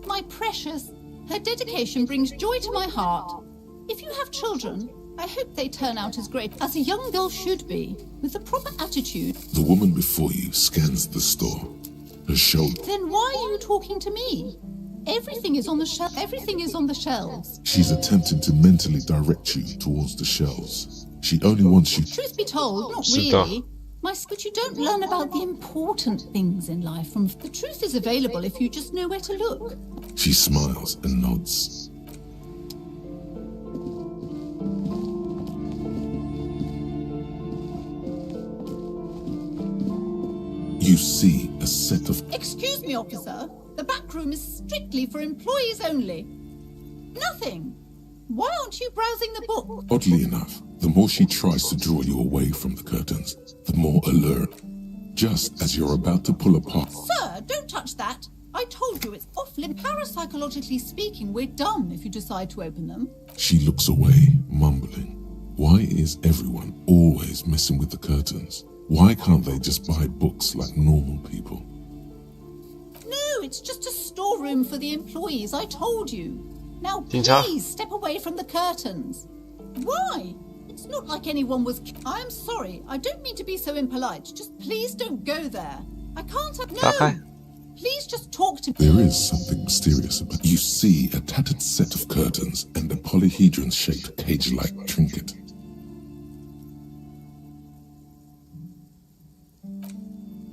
Speaker 7: My precious, her dedication brings joy to my heart. If you have children, I hope they turn out as great as a young girl should be, with the proper attitude.
Speaker 5: The woman before you scans the store. Her shoulder.
Speaker 7: Then why are you talking to me? Everything is on the shelf. Everything is on the shelves.
Speaker 5: She's attempting to mentally direct you towards the shelves. She only wants you...
Speaker 7: Truth be told, not really. But you don't learn about the important things in life from... The truth is available if you just know where to look.
Speaker 5: She smiles and nods. You see a set of...
Speaker 7: Excuse me, officer. The back room is strictly for employees only. Nothing. Why aren't you browsing the book?
Speaker 5: Oddly enough, the more she tries to draw you away from the curtains, the more alluring. Just as you're about to pull apart...
Speaker 7: Sir, don't touch that. I told you it's off-limits. Parapsychologically speaking, we're dumb if you decide to open them.
Speaker 5: She looks away, mumbling. Why is everyone always messing with the curtains? Why can't they just buy books like normal people?
Speaker 7: No, it's just a storeroom for the employees, I told you. Now please step away from the curtains. Why? It's not like anyone was... I am sorry, I don't mean to be so impolite. Just please don't go there. I can't have... No!
Speaker 2: Okay.
Speaker 7: Please just talk to me.
Speaker 5: There is something mysterious about... You see a tattered set of curtains and a polyhedron-shaped cage-like trinket.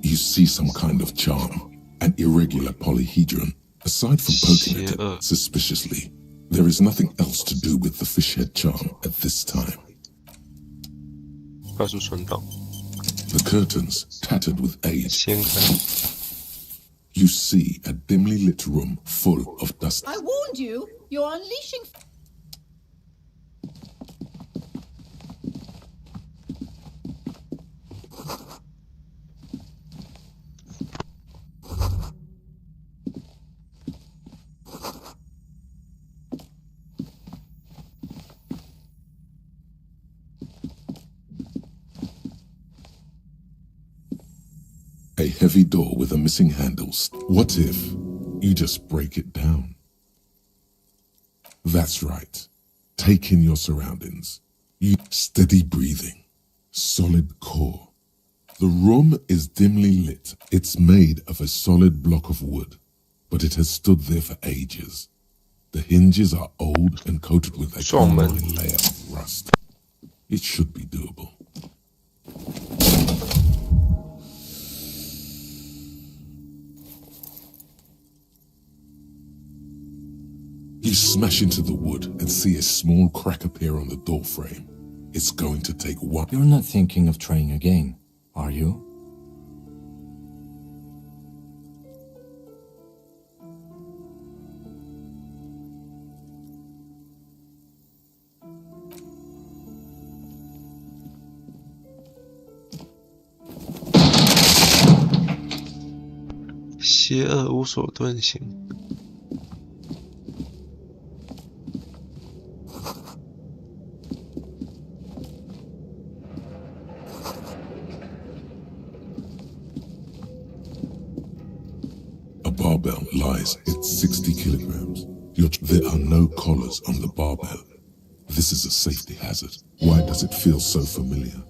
Speaker 5: You see some kind of charm, an irregular polyhedron. Aside from poking at it suspiciously, there is nothing else to do with the fishhead charm at this time. The curtains, tattered with age. You see a dimly lit room full of dust.
Speaker 7: I warned you, you're unleashing...
Speaker 5: A heavy door with a missing handle. What if you just break it down? That's right. Take in your surroundings. Steady breathing. Solid core. The room is dimly lit. It's made of a solid block of wood, but it has stood there for ages. The hinges are old and coated with a fine layer of rust. It should be doable. smash into the wood and see a small crack appear on the door frame, it's going to take one.
Speaker 8: You're not thinking of trying again, are you?
Speaker 2: 邪恶无所遁形。
Speaker 5: A barbell lies at 60 kilograms. There are no collars on the barbell. This is a safety hazard. Why does it feel so familiar?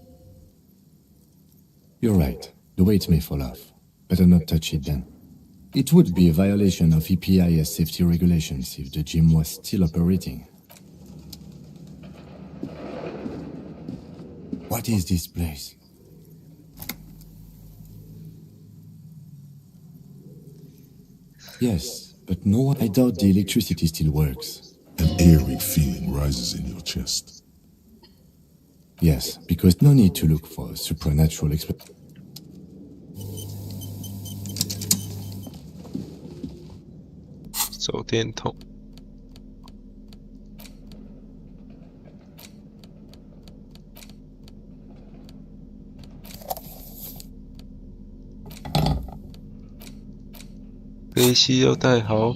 Speaker 8: You're right. The weight may fall off. Better not touch it then. It would be a violation of EPIS safety regulations if the gym was still operating. What is this place? Yes, but no one. I doubt the electricity still works.
Speaker 5: An eerie feeling rises in your chest.
Speaker 8: Yes, because no need to look for a supernatural explanation.
Speaker 2: 手电筒。飞机要带好。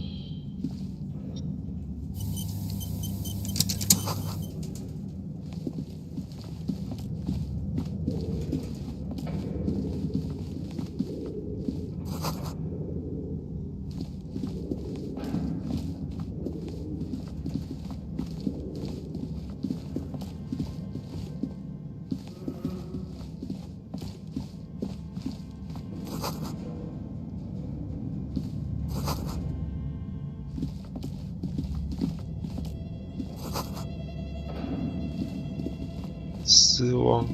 Speaker 2: 失望。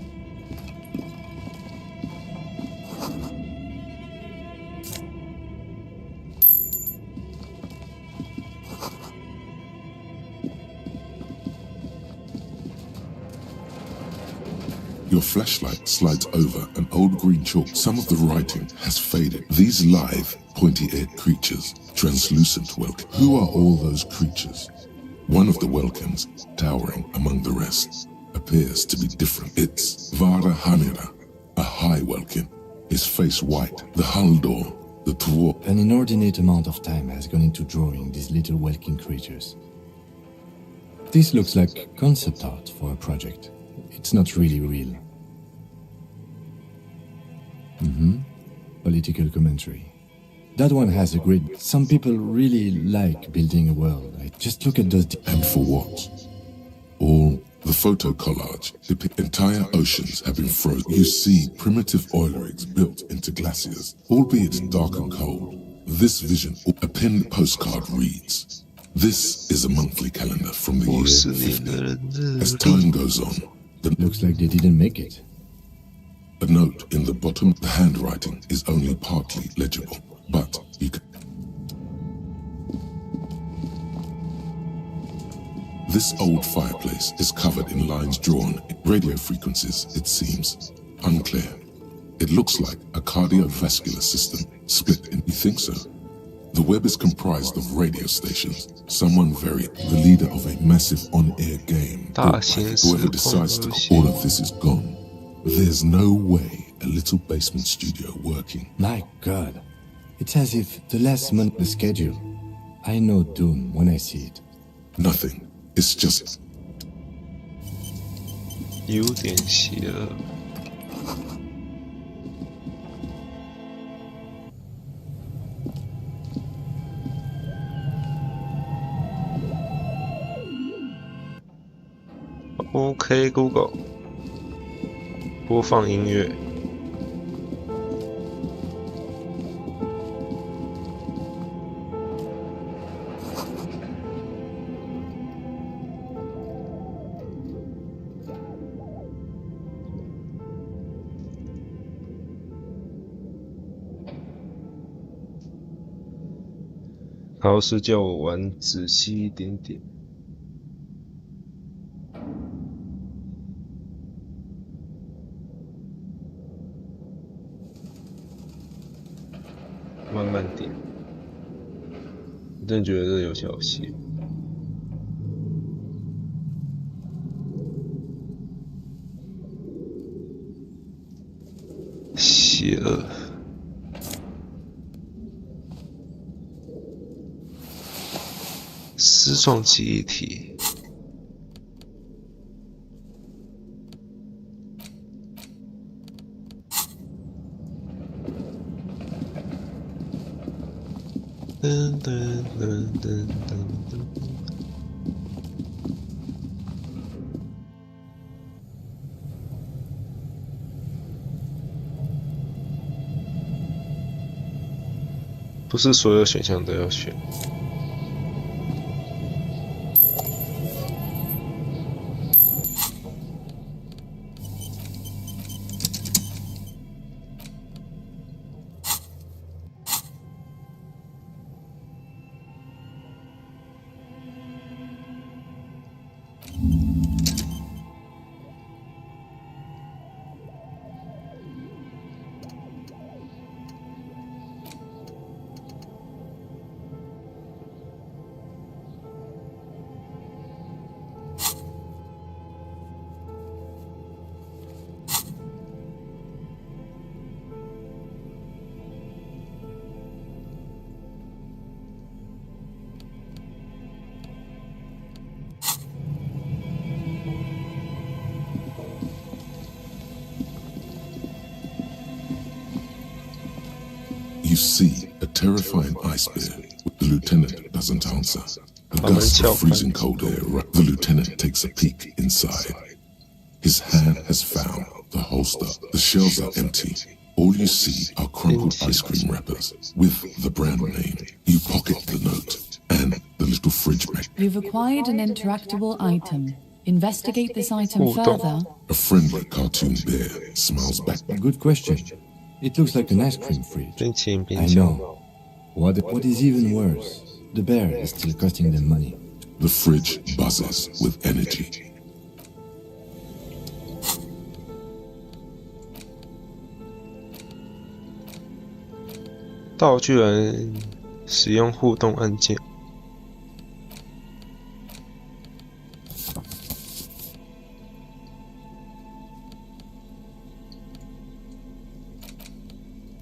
Speaker 5: Your flashlight slides over an old green chalk. Some of the writing has faded. These lithe, pointy-eared creatures, translucent welkin. Who are all those creatures? One of the welkins, towering among the rest, appears to be different. It's Vara Hamira, a high welkin, his face white, the hull door, the thwart.
Speaker 8: An inordinate amount of time has gone into drawing these little welkin creatures. This looks like concept art for a project. It's not really real. Political commentary. That one has a grid. Some people really like building a world. Just look at those.
Speaker 5: And for what? All the photo collage depict entire oceans have been frozen. You see primitive oil rigs built into glaciers, albeit dark and cold. This vision, a pinned postcard reads, "This is a monthly calendar from the year 50. As time goes on,
Speaker 8: looks like they didn't make it.
Speaker 5: A note in the bottom, the handwriting is only partly legible, but you can. This old fireplace is covered in lines drawn, radio frequencies, it seems. Unclear. It looks like a cardiovascular system split in. You think so? The web is comprised of radio stations. Someone the leader of a massive on-air game. Whoever decides to, all of this is gone. There's no way a little basement studio working.
Speaker 8: My God. It's as if the last month the schedule. I know doom when I see it.
Speaker 5: Nothing. It's just.
Speaker 2: 有点邪恶。OK Google， 播放音乐。老师叫我玩仔细一点点。慢慢点，我真的觉得这游戏好邪，邪恶。丝状记忆体。噔噔噔噔噔噔。不是所有选项都要选。
Speaker 5: You see a terrifying ice bear. The lieutenant doesn't answer. A gust of freezing cold air. The lieutenant takes a peek inside. His hand has found the holster. The shelves are empty. All you see are crumpled ice cream wrappers with the brand name. You pocket the note and the little fridge bag.
Speaker 3: You've acquired an interactable item. Investigate this item further.
Speaker 5: A friendly cartoon bear smiles back.
Speaker 8: Good question. It looks like an ice cream fridge. I know. What is even worse, the bear is still costing them money.
Speaker 5: The fridge buzzes with energy.
Speaker 2: 道具人使用互动按键。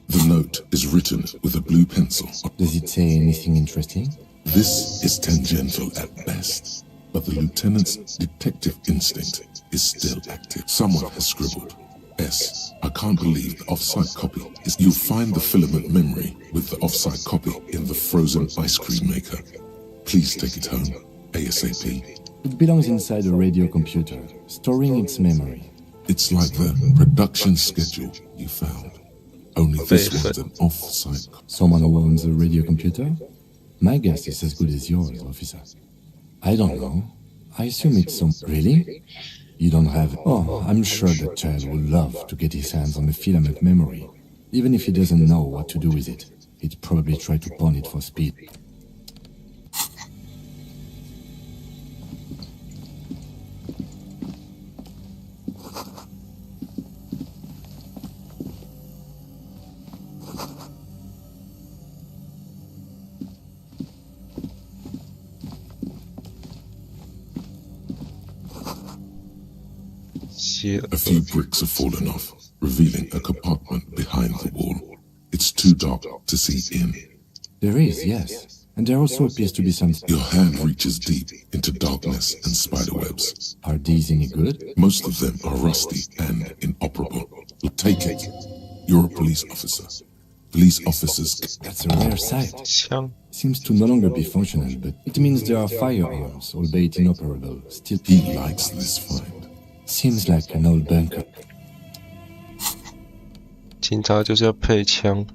Speaker 5: The note is written with a blue pencil.
Speaker 8: Does it say anything interesting?
Speaker 5: This is tangential at best, but the lieutenant's detective instinct is still active. Someone has scribbled. S. I can't believe the offside copy is. You'll find the filament memory with the offside copy in the frozen ice cream maker. Please take it home, ASAP.
Speaker 8: It belongs inside a radio computer, storing its memory.
Speaker 5: It's like the production schedule you found. Only this one's an offside copy.
Speaker 8: Someone who owns a radio computer? My guess is as good as yours, officer. I don't know. I assume it's some... Really? You don't have... Oh, I'm sure that child would love to get his hands on the filament memory. Even if he doesn't know what to do with it, he'd probably try to pawn it for speed.
Speaker 5: A few bricks have fallen off, revealing a compartment behind the wall. It's too dark to see in.
Speaker 8: There is, yes. And there also appears to be some...
Speaker 5: Your hand reaches deep into darkness and spiderwebs.
Speaker 8: Are these any good?
Speaker 5: Most of them are rusty and inoperable. Take it. You're a police officer. Police officers...
Speaker 8: That's a rare sight. Seems to no longer be functional, but it means there are firearms, albeit inoperable. Still...
Speaker 5: He likes this find.
Speaker 8: Seems like an old bunker.
Speaker 2: 警察就是要配枪。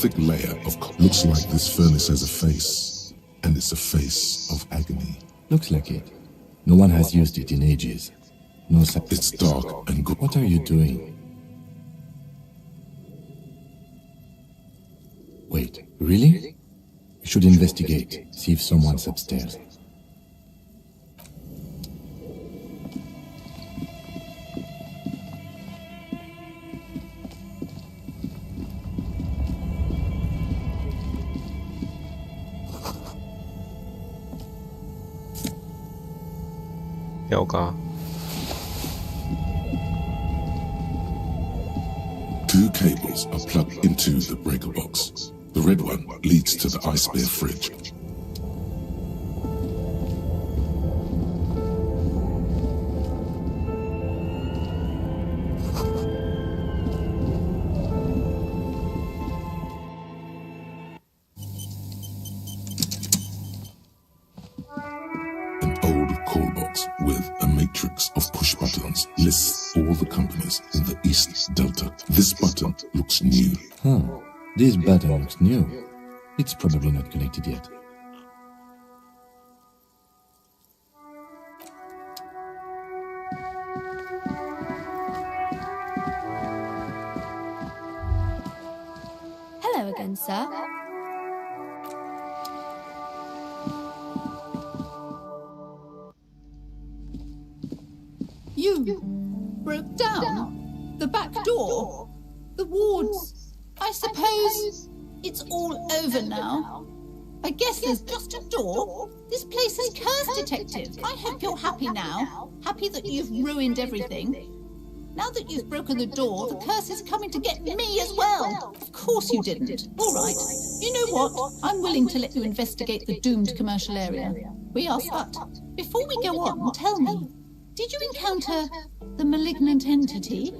Speaker 5: thick layer of... Looks like this furnace has a face, and it's a face of agony.
Speaker 8: Looks like it. No one has used it in ages. No.
Speaker 5: It's dark and good.
Speaker 8: What are you doing? Wait, really? We should investigate, see if someone's upstairs.
Speaker 5: Two cables are plugged into the breaker box. The red one leads to the ice bear fridge. An old call box with a matrix of push buttons lists all the companies in the East Delta. This button looks new.
Speaker 8: Huh. This button looks new. It's probably not connected yet.
Speaker 12: Hello again, sir.
Speaker 7: You broke down the back door, the wards. I suppose it's all over now. I guess there's just a door. This place is curse detective. I hope you're happy now. Happy that you've ruined everything. Now that you've broken the door, the curse is coming to get me as well. Of course you didn't. All right. You know what? I'm willing to let you investigate the doomed commercial area. We are but before we go on, tell me, did you encounter the malignant entity?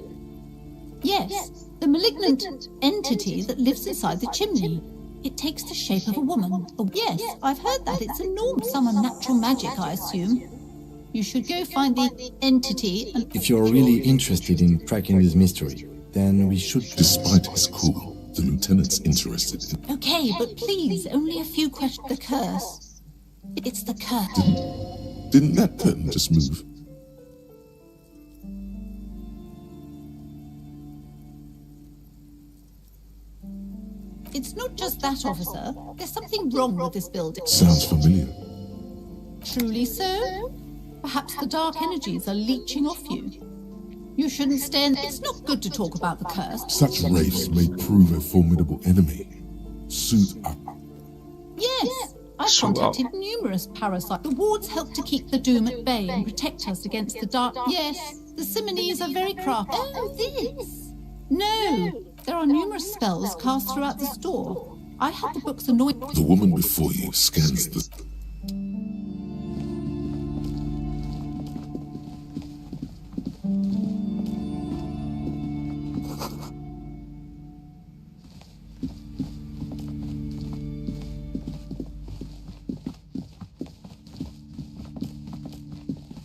Speaker 7: Yes, the malignant entity that lives inside the chimney. It takes the shape of a woman. Oh, yes, I've heard that. It's enormous. Some unnatural magic, I assume. You should go find the entity and...
Speaker 8: If you're really interested in cracking this mystery, then we should...
Speaker 5: Despite his cool, the lieutenant's interested in...
Speaker 7: Okay, but please, only a few questions. The curse. It's the curse.
Speaker 5: Didn't that curtain just move?
Speaker 7: It's not just that, officer. There's something wrong with this building.
Speaker 5: Sounds familiar.
Speaker 7: Truly so? Perhaps the dark energies are leeching off you. You shouldn't stay in... It's not good to talk about the curse.
Speaker 5: Such wraiths may prove a formidable enemy. Suit up.
Speaker 7: Yes, I've contacted numerous parasites. The wards help to keep the doom at bay and protect us against the dark... Yes, the Simonees are very crafty. Oh, this? No, there are numerous spells cast throughout the store. I had the books anointed...
Speaker 5: The woman before you scans the...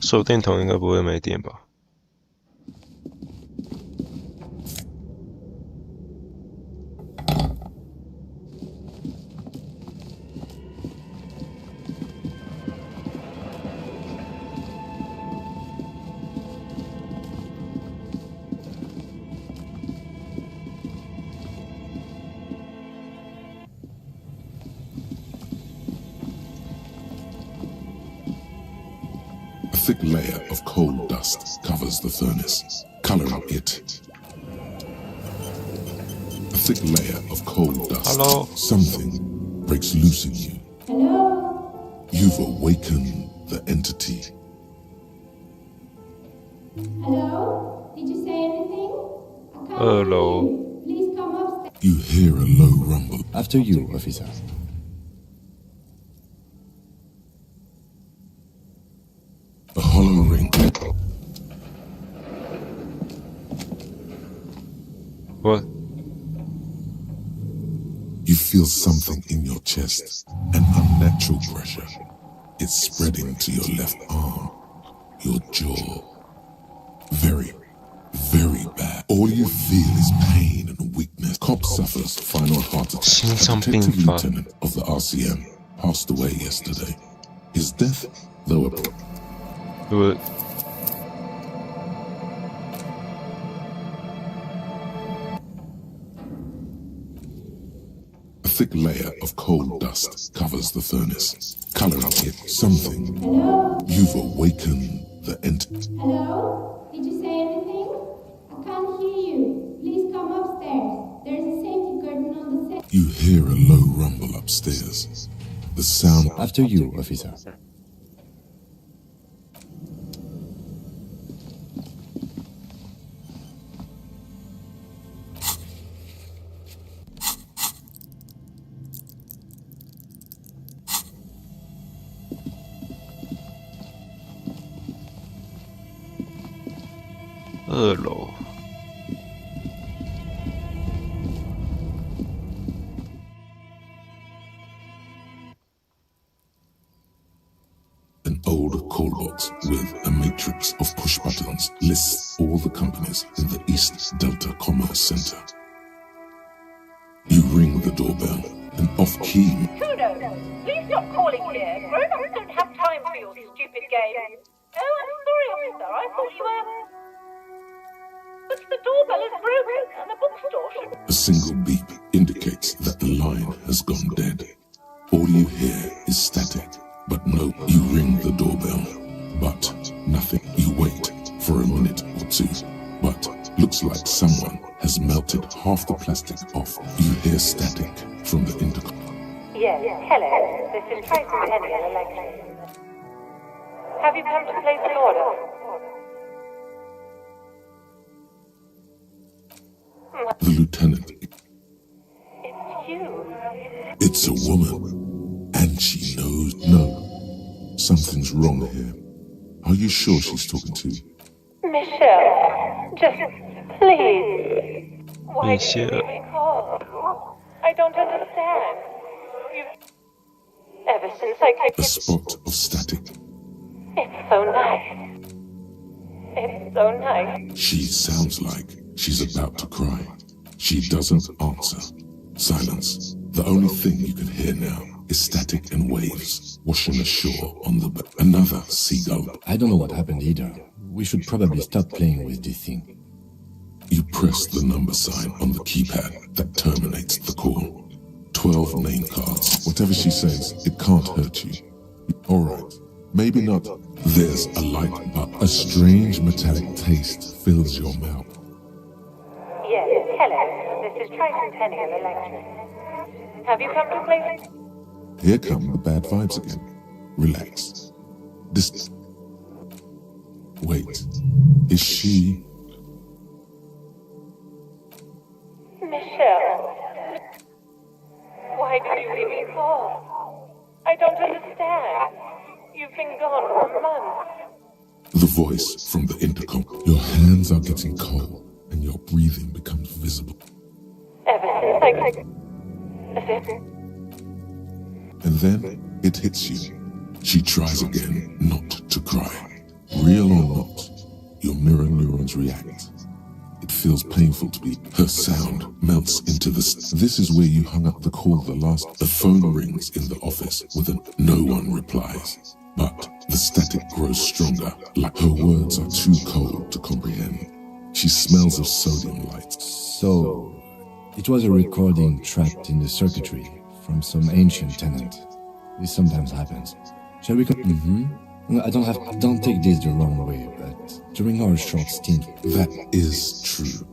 Speaker 2: 手电筒应该不会没电吧？A
Speaker 5: thick layer of coal dust covers the furnace, coloring it. A thick layer of coal dust.
Speaker 2: Hello.
Speaker 5: Something breaks loose in you.
Speaker 14: Hello?
Speaker 5: You've awakened the entity.
Speaker 14: Hello? Did you say anything? I can't
Speaker 2: Hello.
Speaker 14: hear you. Please come upstairs.
Speaker 5: You hear a low rumble.
Speaker 8: After you, officer.
Speaker 5: A hollow ring.
Speaker 2: What?
Speaker 5: You feel something in your chest, an unnatural pressure. It's spreading to your left arm, your jaw. Very, Very bad. All you feel is pain and weakness. Cop suffers final heart attack. A detective lieutenant of the RCM passed away yesterday. His death, though a... A thick layer of coal dust covers the furnace, coloring it something.
Speaker 1: Hello?
Speaker 5: You've awakened the
Speaker 1: Hello? Did you say anything? I can't hear you. Please come upstairs. There's a safety curtain on the set.
Speaker 5: You hear a low rumble upstairs. The sound...
Speaker 8: After you, officer.2
Speaker 2: 楼。
Speaker 5: An old call box with a matrix of push buttons lists all the companies in the East Delta Commerce Center. You ring the doorbell, an off-key...
Speaker 10: Kudos! Please stop calling here. Grown-ups don't have time for your stupid game. Oh, I'm sorry, officer. I thought you were... But the doorbell is broken and the bookstore should...
Speaker 5: A single beep indicates that the line has gone dead. All you hear is static, but no, you ring the doorbell, but nothing. You wait for a minute or two, but looks like someone has melted half the plastic off. You hear static from the intercom.
Speaker 10: Yes, hello. This is Tracy Penny at Electric. Have you come to place an order?
Speaker 5: The lieutenant.
Speaker 10: It's you.
Speaker 5: It's a woman, and she knows. No, something's wrong here. Are you sure she's talking to you?
Speaker 10: Michelle, just please. Why did you leave me call? I don't understand. Ever since I
Speaker 5: A spot of static.
Speaker 10: It's so nice. It's so nice.
Speaker 5: She sounds like she's about to cry. She doesn't answer. Silence. The only thing you can hear now is static and waves washing ashore on the boat. Another seagull.
Speaker 8: I don't know what happened either. We should probably stop playing with this thing.
Speaker 5: You press the number sign on the keypad that terminates the call. 12 name cards. Whatever she says, it can't hurt you. Alright, maybe not. There's a light, but a strange metallic taste fills your mouth.
Speaker 10: Yes, hello. This is Tracy Penny at Electric. Have you come to place?
Speaker 5: Here come the bad vibes again. Relax. Wait, is she...
Speaker 10: Michelle. Why did you leave me call? I don't understand. You've been gone for months.
Speaker 5: The voice from the intercom. Your hands are getting cold, and your breathing becomes visible.
Speaker 10: Ever since
Speaker 5: And then it hits you. She tries again not to cry. Real or not, your mirror neurons react. It feels painful to be. Her sound melts into this. This is where you hung up the call the last. The phone rings in the office with a no one replies. But the static grows stronger, like her words are too cold to comprehend. She smells of sodium lights.
Speaker 8: So, it was a recording trapped in the circuitry from some ancient tenant. This sometimes happens. Shall we go? Don't take this the wrong way, but during our short stint...
Speaker 5: That is true.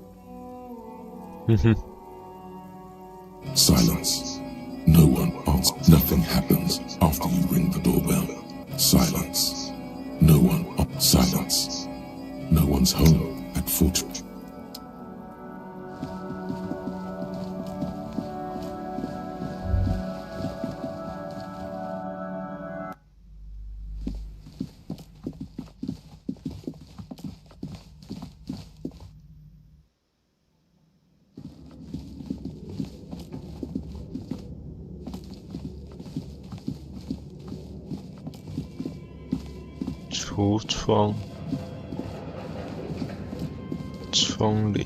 Speaker 5: Silence. No one answers. Nothing happens after you ring the doorbell. Silence. No one. Silence. No one's home at Fortune.
Speaker 2: 橱窗，公里。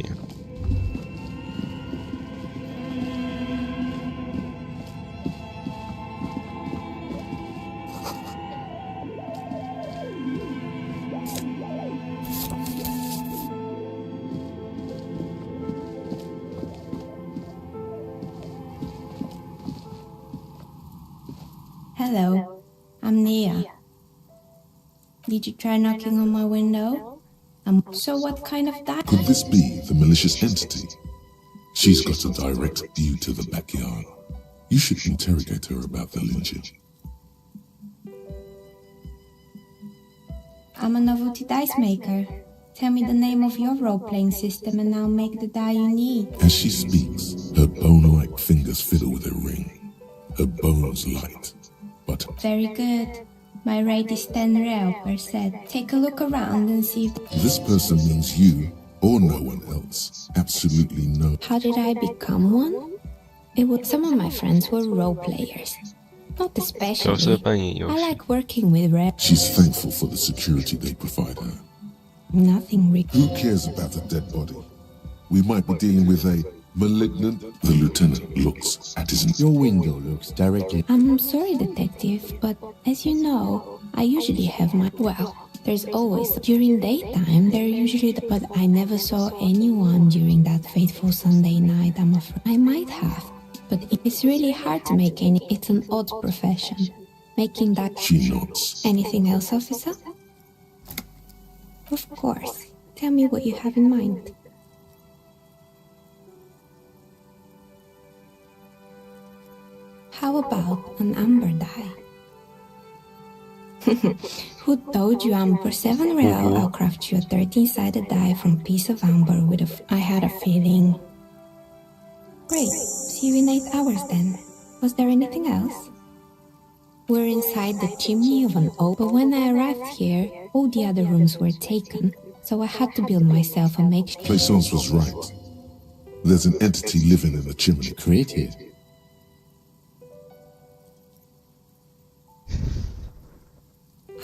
Speaker 1: Hello, I'm Nia. Did you try knocking on my window? So what kind of that?
Speaker 5: Could this be the malicious entity? She's got a direct view to the backyard. You should interrogate her about the lynching.
Speaker 1: I'm a novelty dice maker. Tell me the name of your role-playing system and I'll make the die you need.
Speaker 5: As she speaks, her bone-like fingers fiddle with a ring. Her bones light, but...
Speaker 1: Very good. My rate is 10 real per set. Take a look around and see if...
Speaker 5: This person means you, or no one else. Absolutely no...
Speaker 1: How did I become one? It was... Some of my friends were role-players. Not especially. I like working with
Speaker 5: She's thankful for the security they provide her.
Speaker 1: Nothing
Speaker 5: Who cares about a dead body? We might be dealing with a malignant... The lieutenant looks at his...
Speaker 8: Your window looks directly...
Speaker 1: I'm sorry, detective, but as you know, I usually have my... Well, there's always... During daytime, there usually... But I never saw anyone during that fateful Sunday night, I'm afraid. I might have, but it's really hard to make any... It's an odd profession. Making that...
Speaker 5: She nods.
Speaker 1: Anything else, officer? Of course. Tell me what you have in mind. How about an amber dye? Who told you amber? 7 real, I'll craft you a 13-sided die from piece of amber with a... I had a feeling. Great. See you in 8 hours then. Was there anything else? We're inside the chimney of an oak, but when I arrived here, all the other rooms were taken, so I had to build myself a makeshift...
Speaker 5: Plaisance was right. There's an entity living in the chimney.
Speaker 8: Created.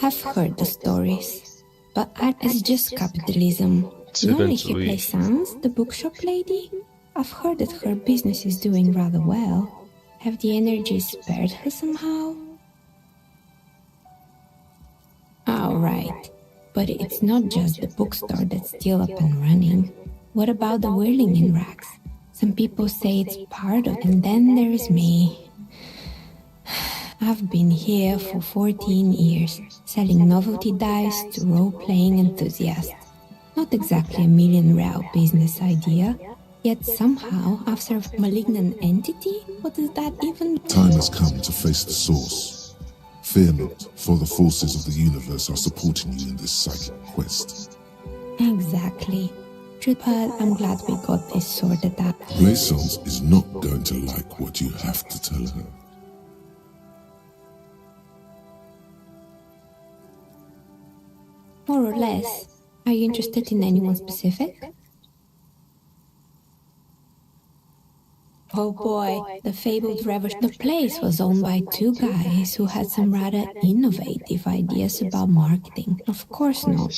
Speaker 1: I've heard the stories, but it's just capitalism. You only hear Plaisance, the bookshop lady? I've heard that her business is doing rather well. Have the energies spared her somehow? Oh, right. But it's not just the bookstore that's still up and running. What about the whirling in racks? Some people say it's part of it, and then there is me. I've been here for 14 years, selling novelty dice to role-playing enthusiasts. Not exactly a million real business idea, yet somehow, after a malignant entity, what does that even...
Speaker 5: Time has come to face the source. Fear not, for the forces of the universe are supporting you in this psychic quest.
Speaker 1: Exactly. But I'm glad we got this sorted out.
Speaker 5: Plaisance is not going to like what you have to tell her.
Speaker 1: More or less. Are you interested in anyone specific? Oh boy, the fabled revolution. The place was owned by 2 guys who had some rather innovative ideas about marketing. Of course not.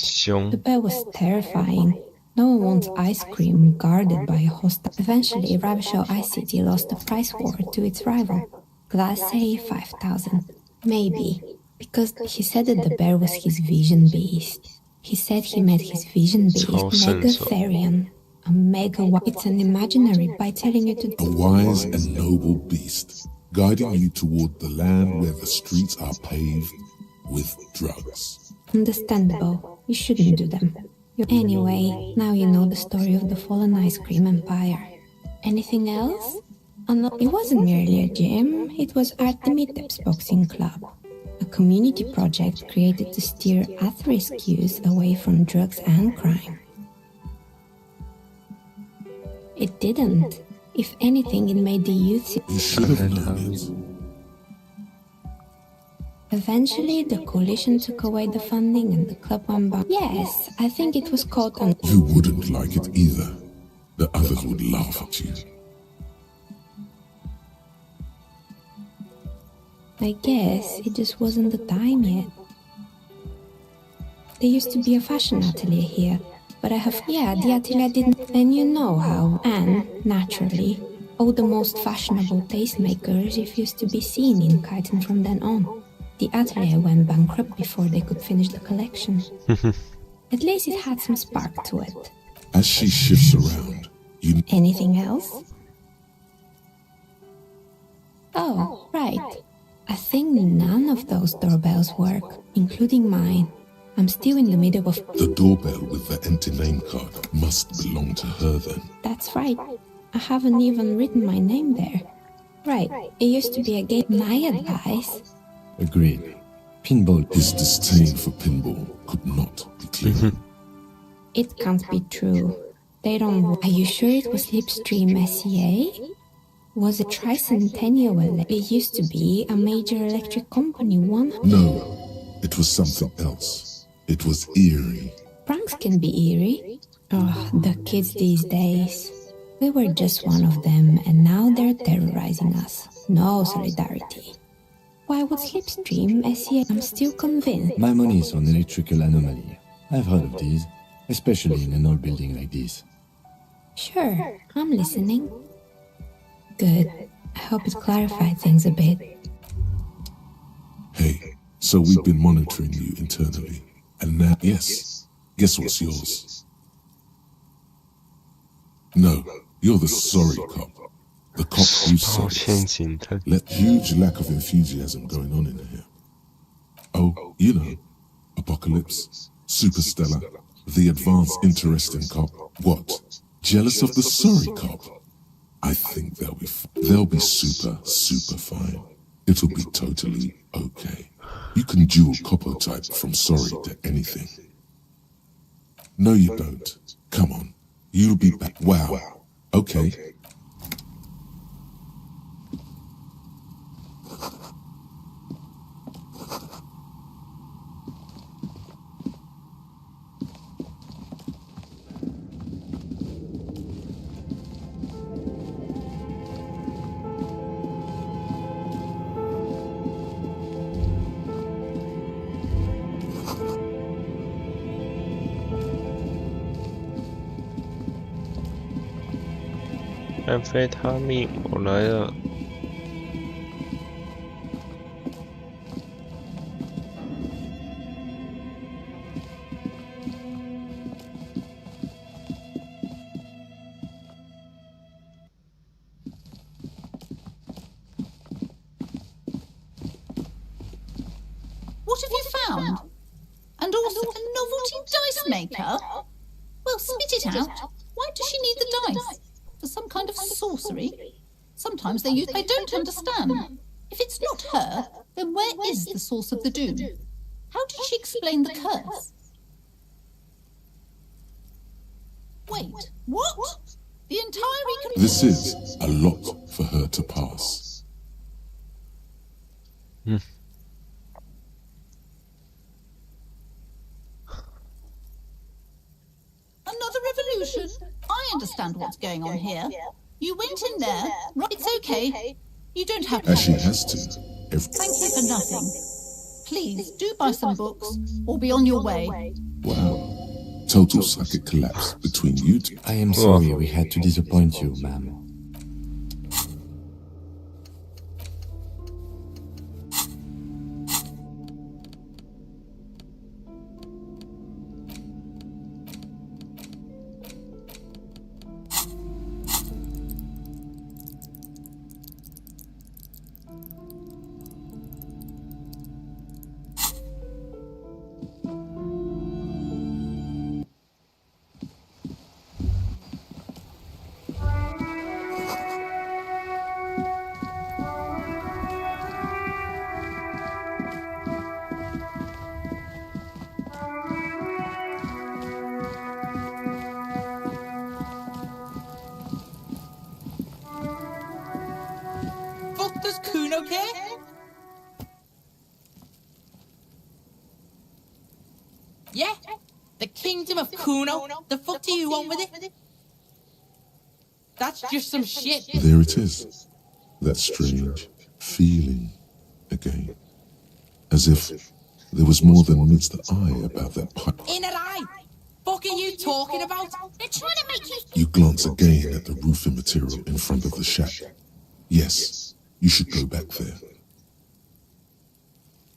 Speaker 1: The bear was terrifying. No one wants ice cream guarded by a hostile. Eventually, Ravishell Ice City lost the price war to its rival. Glass say 5,000. Maybe. Because he said that the bear was his vision beast. He said he met his vision beast, Megatherion. A mega... It's an imaginary by telling you to...
Speaker 5: A wise and noble beast, guiding you toward the land where the streets are paved with drugs.
Speaker 1: Understandable. You shouldn't do them. Anyway, now you know the story of the fallen ice cream empire. Anything else? It wasn't merely a gym, it was Artemitep's boxing club. A community project created to steer at-risk youth away from drugs and crime. It didn't. If anything, it made the youth...
Speaker 5: You should have known it.
Speaker 1: Eventually, the coalition took away the funding and the club went back. Yes, I think it was called...
Speaker 5: You wouldn't like it either. The others would laugh at you.
Speaker 1: I guess it just wasn't the time yet. There used to be a fashion atelier here, but but I have... Yeah, the atelier didn't... And you know how... And, naturally, all the most fashionable tastemakers refused to be seen in Kyton from then on. The atelier went bankrupt before they could finish the collection. At least it had some spark to it.
Speaker 5: As she shifts around, you...
Speaker 1: Anything else? Oh, right. I think none of those doorbells work, including mine. I'm still in the middle of...
Speaker 5: The doorbell with the empty name card must belong to her then.
Speaker 1: That's right. I haven't even written my name there. Right, it used to be a game. My advice...
Speaker 8: Agreed. Pinball.
Speaker 5: His disdain for pinball could not be clearer.
Speaker 1: It can't be true. They don't... Are you sure it was Slipstream SCA? Was it Tricentennial? It used to be a major electric company, one...
Speaker 5: No, it was something else. It was eerie.
Speaker 1: Pranks can be eerie. Oh, the kids these days. We were just one of them, and now they're terrorizing us. No solidarity. Why would Slipstream SCA? I'm still convinced.
Speaker 8: My money is on electrical anomaly. I've heard of these, especially in an old building like this.
Speaker 1: Sure, I'm listening. Good. I hope it clarified things a bit.
Speaker 5: Hey, so we've been monitoring you internally. And now, yes, guess what's yours? No, you're the sorry cop. The cop who's sorry. Huge lack of enthusiasm going on in here. Oh, you know, Apocalypse, Superstellar, the advanced interesting cop. What? Jealous of the sorry cop? I think they'll be super fine. It'll be totally okay. You can dual coppo type from sorry to anything. No, you don't. Come on. You'll be back. Wow. Okay.
Speaker 2: 安非他命，我来了。
Speaker 7: What have you found? And also a novelty dice maker? Well, spit it out. Why does she need the dice? For some kind of sorcery? Sometimes they don't understand. If it's not her, then where is the source of the doom? How did she explain the curse? Wait, what? The entire
Speaker 5: This is a lot for her to pass.
Speaker 7: Another revolution? I understand what's going on here. You went in there. Right, it's okay. You don't have to.
Speaker 5: As she has to.
Speaker 7: Thank you for nothing. Please, do buy some books, or be on your way.
Speaker 5: Wow. Total psychic collapse between you two.
Speaker 8: I am sorry we had to disappoint you, ma'am.
Speaker 4: Does Kuno care? Yeah? The kingdom of Kuno? The fuck do you want with it? That's just some shit.
Speaker 5: There it is. That strange feeling again. As if there was more than meets the eye about that pipe.
Speaker 4: In an eye! Fuck fuck are you talking about?
Speaker 14: They're trying to make you...
Speaker 5: You glance again at the roofing material in front of the shack. Yes, you should go back there.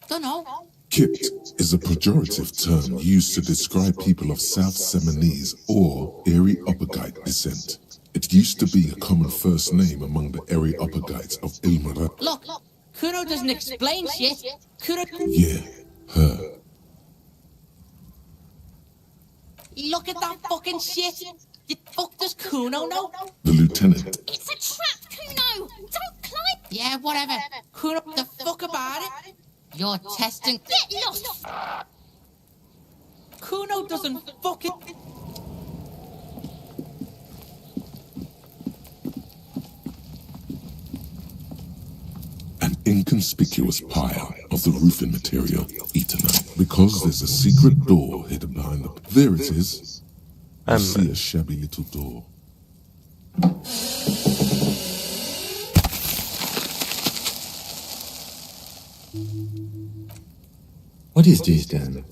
Speaker 4: Dunno.
Speaker 5: Kipt is a pejorative term used to describe people of South Seminese or Erie-Uppergite descent. It used to be a common first name among the Erie-Uppergites of Ilmara.
Speaker 4: Look, Kuno doesn't explain shit. Kuno...
Speaker 5: Yeah, her.
Speaker 4: Look at that fucking shit. You fuck does Kuno know?
Speaker 5: The lieutenant.
Speaker 14: It's a trap, Kuno! Don't climb!
Speaker 4: Yeah, whatever. Kuno, the fuck about it? You're testing...
Speaker 14: Get lost!
Speaker 4: Kuno doesn't fucking...
Speaker 5: An inconspicuous pile of the roofing material eaten up because there's a secret door hidden behind the... There it is. You see a shabby little door.
Speaker 8: What is this then?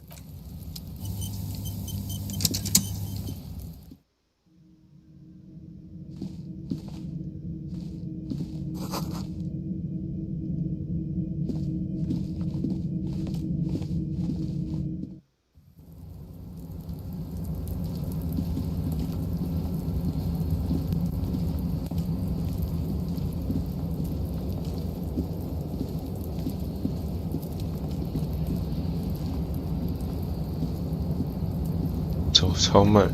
Speaker 2: 走超慢。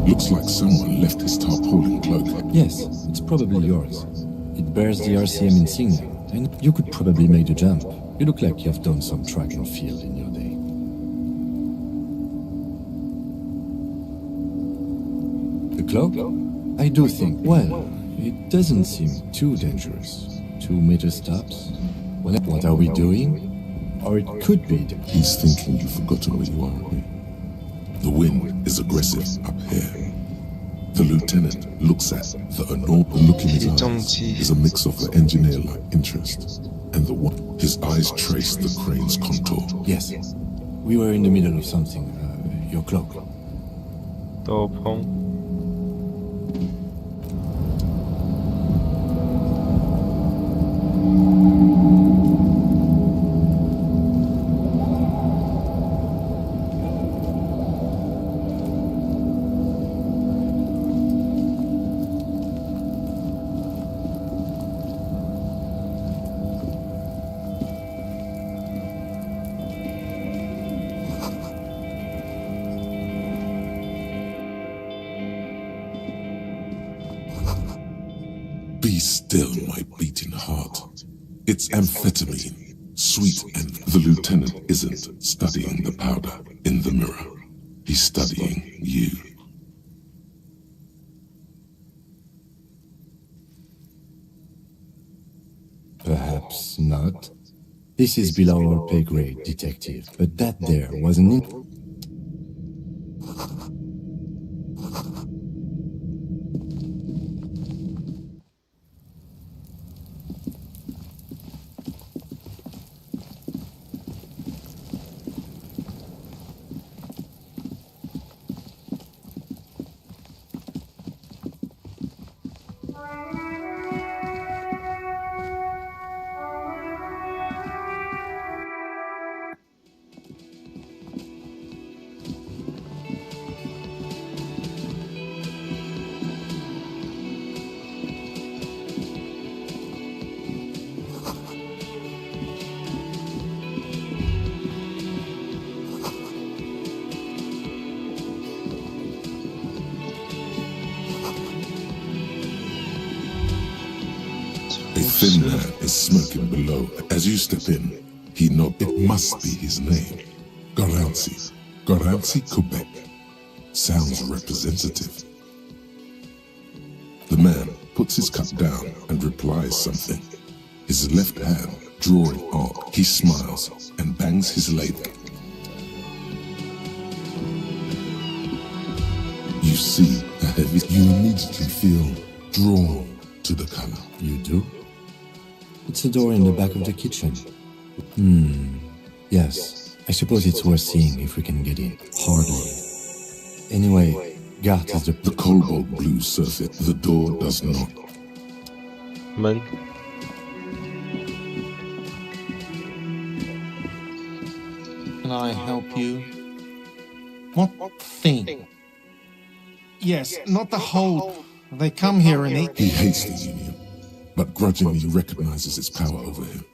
Speaker 5: Looks like someone left his tarpaulin cloak.
Speaker 8: Yes, it's probably yours. It bears the RCM insignia, and you could probably make the jump. You look like you've done some track and field in your day. The cloak? I do think, well, it doesn't seem too dangerous. 2 major stops. What are we doing? Or it could be that
Speaker 5: he's thinking you've forgotten where you are. The wind is aggressive up here. The lieutenant looks at the enormous look in his eyes is a mix of the engineer-like interest and the one his eyes trace the crane's contour.
Speaker 8: Yes, we were in the middle of something. Your cloak.
Speaker 2: 斗篷。
Speaker 5: Be still, my beating heart. It's amphetamine, sweet, and the lieutenant isn't studying the powder in the mirror. He's studying you.
Speaker 8: Perhaps not. This is below our pay grade, detective, but that there wasn't it.
Speaker 5: A thin man is smoking below. As you step in, He nodded. It must be his name. Garanzi. Garanzi, Quebec. Sounds representative. The man puts his cup down and replies something. His left hand drawing arc. He smiles and bangs his ladle. You see a heavy. You immediately feel drawn to the color.
Speaker 8: You do? It's a door in the back of the kitchen. Yes. I suppose it's worth seeing if we can get in. Hardly. Anyway, Gart is
Speaker 5: the cobalt blue surface. The door does not.
Speaker 2: Man.
Speaker 4: Can I help you? What thing? Yes, not the whole. They come here and eat.
Speaker 5: He hates the Union, but grudgingly recognizes its power over him.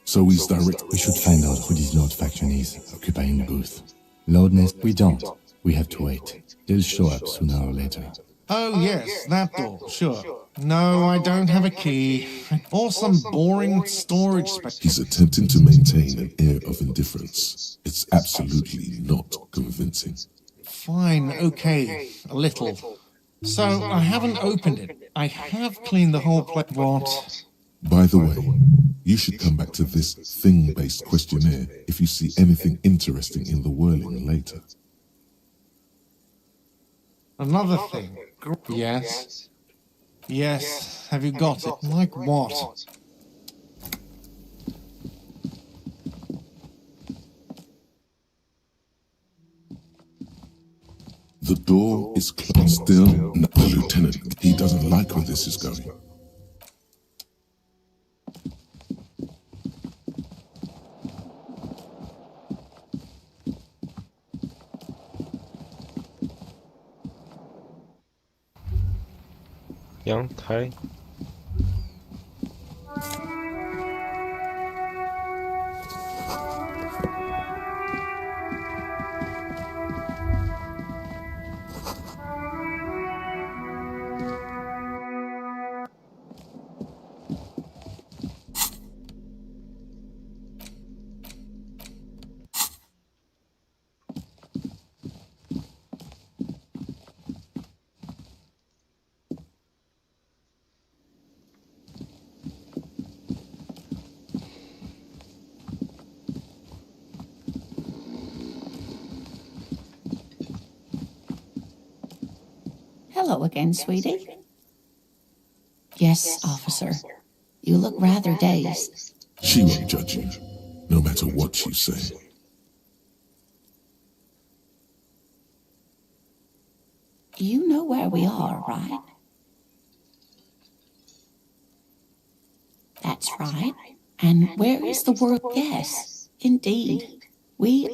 Speaker 5: So he's direct.
Speaker 8: We should find out who this Lord faction is, occupying the booth. Lordness, we don't. We have to wait. They'll show up sooner or later.
Speaker 4: Oh yes, that door, sure. No, I don't have a key. Or some boring storage space.
Speaker 5: He's attempting to maintain an air of indifference. It's absolutely not convincing.
Speaker 4: Fine, okay, a little. So, I haven't opened it. I have cleaned the whole place. What?
Speaker 5: By the way, you should come back to this thing-based questionnaire if you see anything interesting in the whirling later.
Speaker 4: Another thing. Yes. Yes, have you got it? Like what?
Speaker 5: The door is closed. Still, the lieutenant, he doesn't like where this is going.
Speaker 2: Yang Tai.
Speaker 9: Hello again, sweetie. Yes, officer. You look rather dazed.
Speaker 5: She won't judge you, no matter what you say.
Speaker 9: You know where we are, right? That's right. And where is the world? Yes, indeed.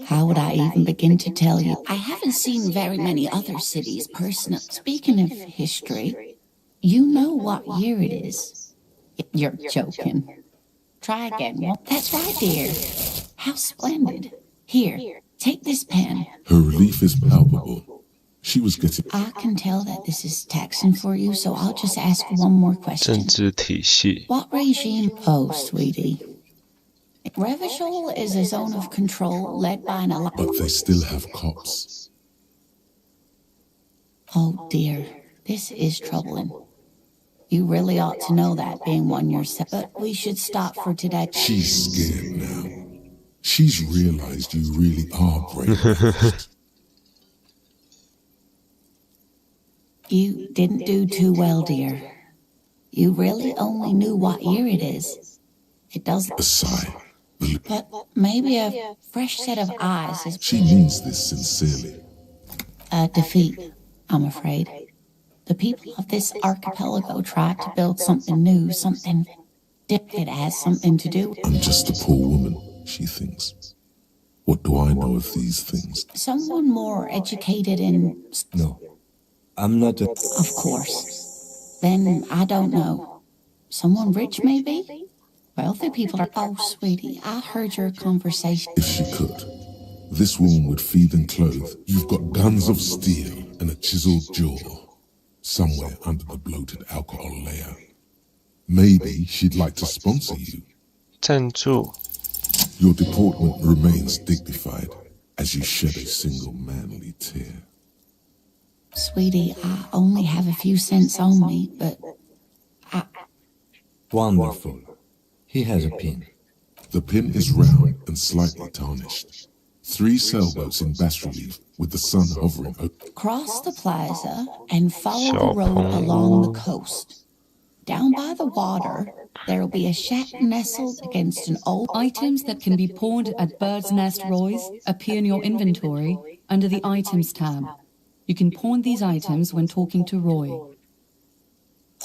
Speaker 9: How would I even begin to tell you? I haven't seen very many other cities personally. Speaking of history, you know what year it is. You're joking. Try again. That's right, dear. How splendid. Here, take this pen.
Speaker 5: Her relief is palpable. She was getting...
Speaker 9: I can tell that this is taxing for you, so I'll just ask one more question.
Speaker 2: 政治体系.
Speaker 9: What regime? Oh, sweetie. Revachol is a zone of control led by an alliance.
Speaker 5: But they still have cops.
Speaker 9: Oh dear, this is troubling. You really ought to know that, being one yourself. But we should stop for today.
Speaker 5: She's scared now. She's realized you really are brave.
Speaker 9: You didn't do too well, dear. You really only knew what year it is. It doesn't...
Speaker 5: A sigh.
Speaker 9: But maybe a fresh set of eyes is...
Speaker 5: She means this sincerely.
Speaker 9: A defeat, I'm afraid. The people of this archipelago tried to build something new, something different. It has something to do...
Speaker 5: I'm just a poor woman, she thinks. What do I know of these things?
Speaker 9: Someone more educated in...
Speaker 8: No, I'm not a...
Speaker 9: Of course. Then I don't know. Someone rich, maybe? Wealthy people are... Oh, sweetie, I heard your conversation.
Speaker 5: If she could, this woman would feed and clothe. You've got guns of steel and a chiseled jaw, somewhere under the bloated alcohol layer. Maybe she'd like to sponsor you.
Speaker 2: 赞助.
Speaker 5: Your deportment remains dignified as you shed a single manly tear.
Speaker 9: Sweetie, I only have a few cents on me, but
Speaker 8: Wonderful. He has a pin.
Speaker 5: The pin is round and slightly tarnished. 3 sailboats in bas-relief with the sun hovering over.
Speaker 9: Cross the plaza and follow the road along the coast. Down by the water, there'll be a shack nestled against an old...
Speaker 3: Items that can be pawned at Bird's Nest Roy's appear in your inventory under the Items tab. You can pawn these items when talking to Roy.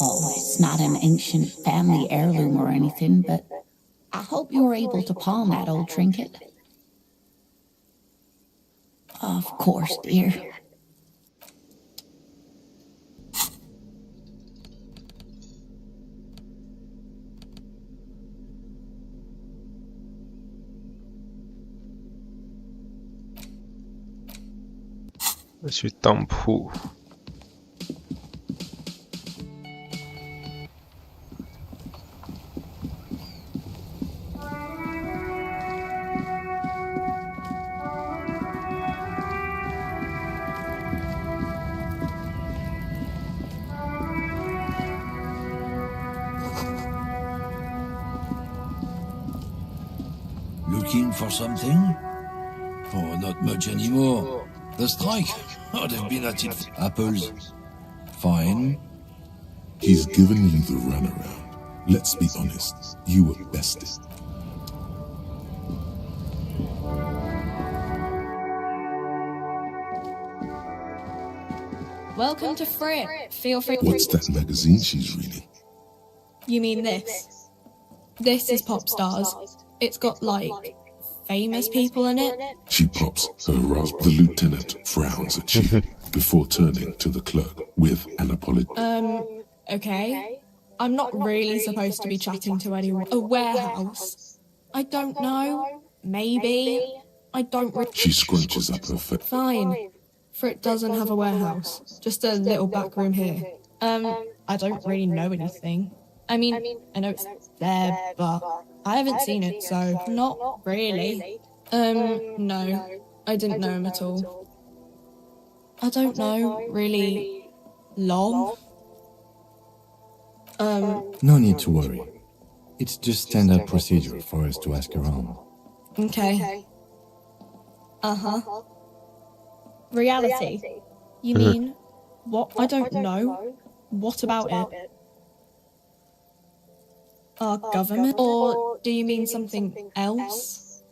Speaker 9: Oh, it's not an ancient family heirloom or anything, but I hope you're able to pawn that old trinket. Of course, dear.
Speaker 2: 去当铺。
Speaker 21: Looking for something? Oh, not much anymore. The strike? Oh, they've been at it. Apples? Fine.
Speaker 5: He's given you the runaround. Let's be honest, you were bested.
Speaker 6: Welcome to Fripp. Feel free.
Speaker 5: What's that magazine she's reading?
Speaker 6: You mean this? This is Pop Stars. It's got, like, famous people in it.
Speaker 5: She pops her raspberry. The lieutenant frowns at you before turning to the clerk with an apology.
Speaker 6: Okay. I'm not really supposed to be chatting to anyone. A warehouse? I don't know. Maybe. I don't really...
Speaker 5: She scrunches up her face.
Speaker 6: Fine. Fripp doesn't have a warehouse. Just a little back room here. I don't really know anything. I mean, I know it's there, but I haven't seen it, so not really. No. I didn't know him at all. I don't know, really long.
Speaker 8: No need to worry. It's just standard procedure for us to ask around.
Speaker 6: Okay. Reality? You mean, what? I don't know. What about it? Our government? Or do you mean something else?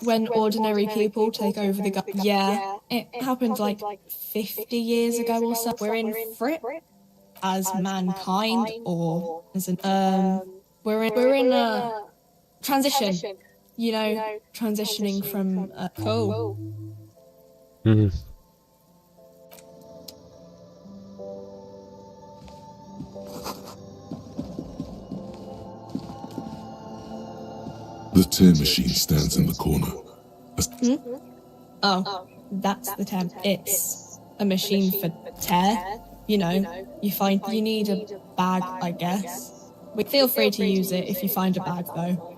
Speaker 6: When ordinary people take over the government? Yeah, it happened like 50 years ago or so. We're in Fripp as mankind, or as an we're in a transition. You know, transitioning from cool.
Speaker 5: The tear machine stands in the corner.
Speaker 6: Oh, that's the temp. It's a machine for tear. You know, you need a bag, I guess. Feel free to use it if you find a bag, though.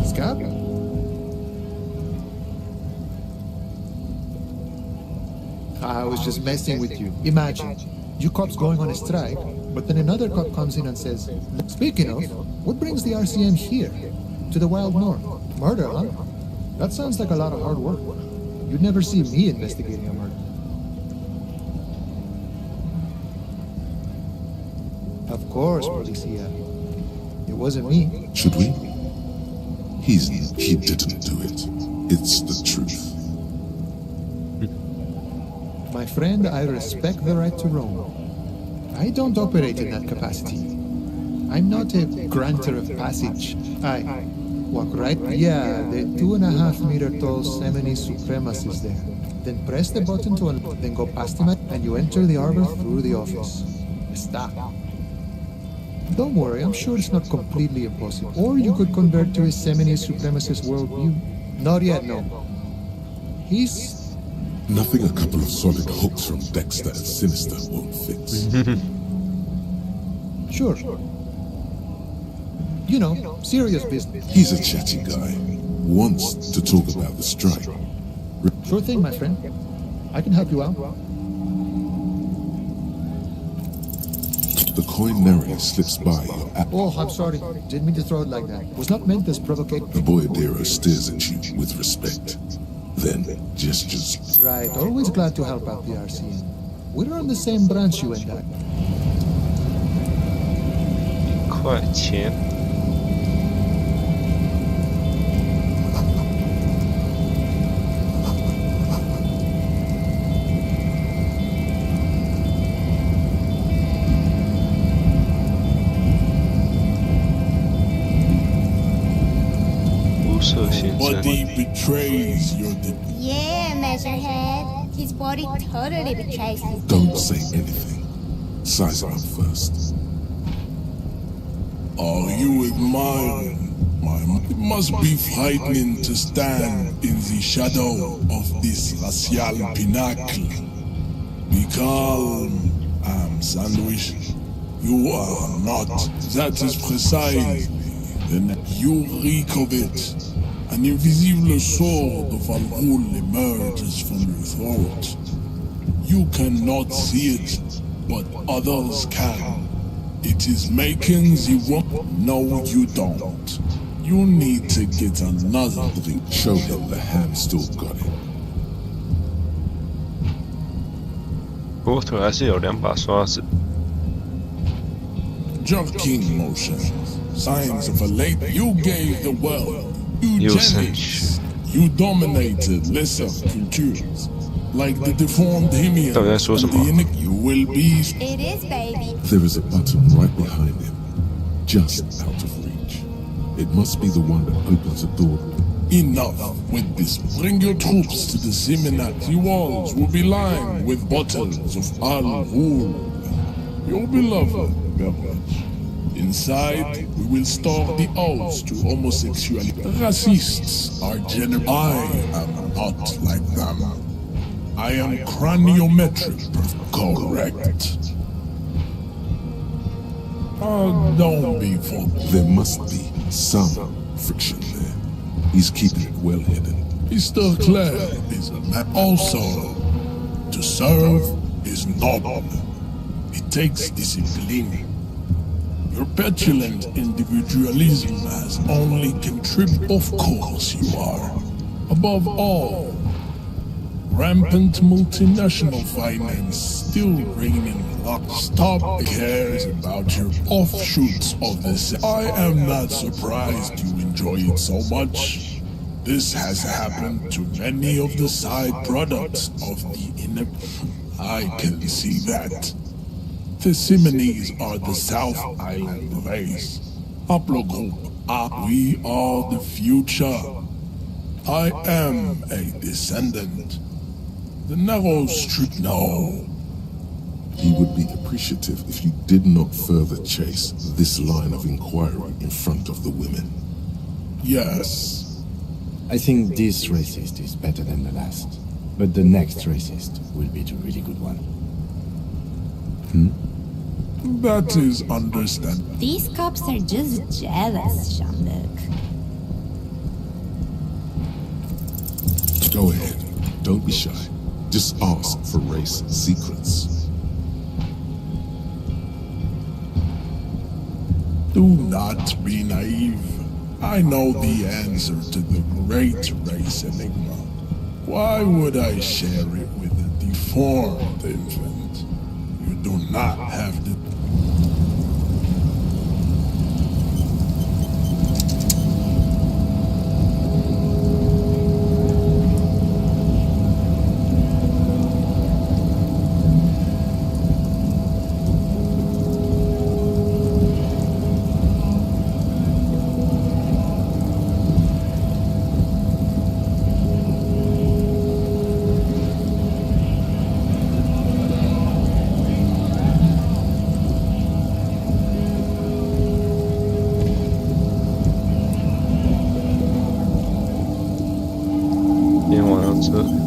Speaker 11: Scott? I was just messing with you. Imagine, you cops going on a strike, but then another cop comes in and says, speaking of, what brings the RCM here? To the Wild North? Murder, huh? That sounds like a lot of hard work. You'd never see me investigating a murder. Of course, Policia. It wasn't me.
Speaker 5: Should we? He didn't do it. It's the truth.
Speaker 11: My friend, I respect the right to roam. I don't operate in that capacity. I'm not a granter of passage. I walk right, yeah, the 2.5-meter tall Semini Supremus is there. Then press the button to then go past him and you enter the arbor through the office. Está. Don't worry, I'm sure it's not completely impossible. Or you could convert to his Semini's supremacist worldview. Not yet, no. He's...
Speaker 5: Nothing a couple of solid hooks from Dexter and Sinister won't fix.
Speaker 11: Sure. You know, serious business.
Speaker 5: He's a chatty guy. Wants to talk about the strike.
Speaker 11: Sure thing, my friend. I can help you out.
Speaker 5: The coin narrator slips by your app.
Speaker 11: Oh, I'm sorry. Didn't mean to throw it like that. Was not meant as provocation.
Speaker 5: The Boyadero stares at you with respect. Then gestures.
Speaker 11: Right, always glad to help out the RCM. We're on the same branch, you and I.
Speaker 2: 块钱。
Speaker 21: Body betrays your...
Speaker 13: Yeah, Measurehead. His body totally betrays his...
Speaker 5: Don't say anything. Size him up first.
Speaker 21: Are you admiring my... It must be frightening to stand in the shadow of this racial pinnacle. Be calm, Sandwich. You are not. That is precisely. Then you reek of it. An invisible sword of Al-Ghul emerges from your throat. You cannot see it, but others can. It is making the one. No, you don't. You need to get another drink.
Speaker 5: Show him the hand still got it.
Speaker 2: 火腿还是有2把刷子。
Speaker 21: Jerking motions. Signs of a late. You gave the world. Eugenics. You dominated lesser cultures, like the deformed Hemian. You will be.
Speaker 13: It is, baby.
Speaker 5: There is a button right behind him, just out of reach. It must be the one that opens a door.
Speaker 21: Enough with this. Bring your troops to the Seminati walls. Will be lined with bottles of Al-Ghul, your beloved beverage. Inside, we will store the oaths to homosexuality. Racists are general. I am not like them. I am craniometric. Correct. Don't be for.
Speaker 5: There must be some friction there. He's keeping it well hidden.
Speaker 21: Mr. Clare is a man. Also, to serve is noble. It takes discipline. Your petulant individualism has only contributed. Of course you are. Above all, rampant multinational finance still reigning. Stop cares about your offshoots of this. I am not surprised you enjoy it so much. This has happened to many of the side products of the inner. I can see that. The Simonees are the South Island race. Haplogroup. We are the future. I am a descendant. The narrow street. No.
Speaker 5: He would be appreciative if you did not further chase this line of inquiry in front of the women.
Speaker 21: Yes.
Speaker 8: I think this racist is better than the last. But the next racist will be the really good one.
Speaker 21: That is understandable.
Speaker 1: These cops are just jealous, Jean-Luc.
Speaker 5: Go ahead. Don't be shy. Just ask for race secrets.
Speaker 21: Do not be naive. I know the answer to the great race enigma. Why would I share it with a deformed infant? You do not have the...
Speaker 2: 这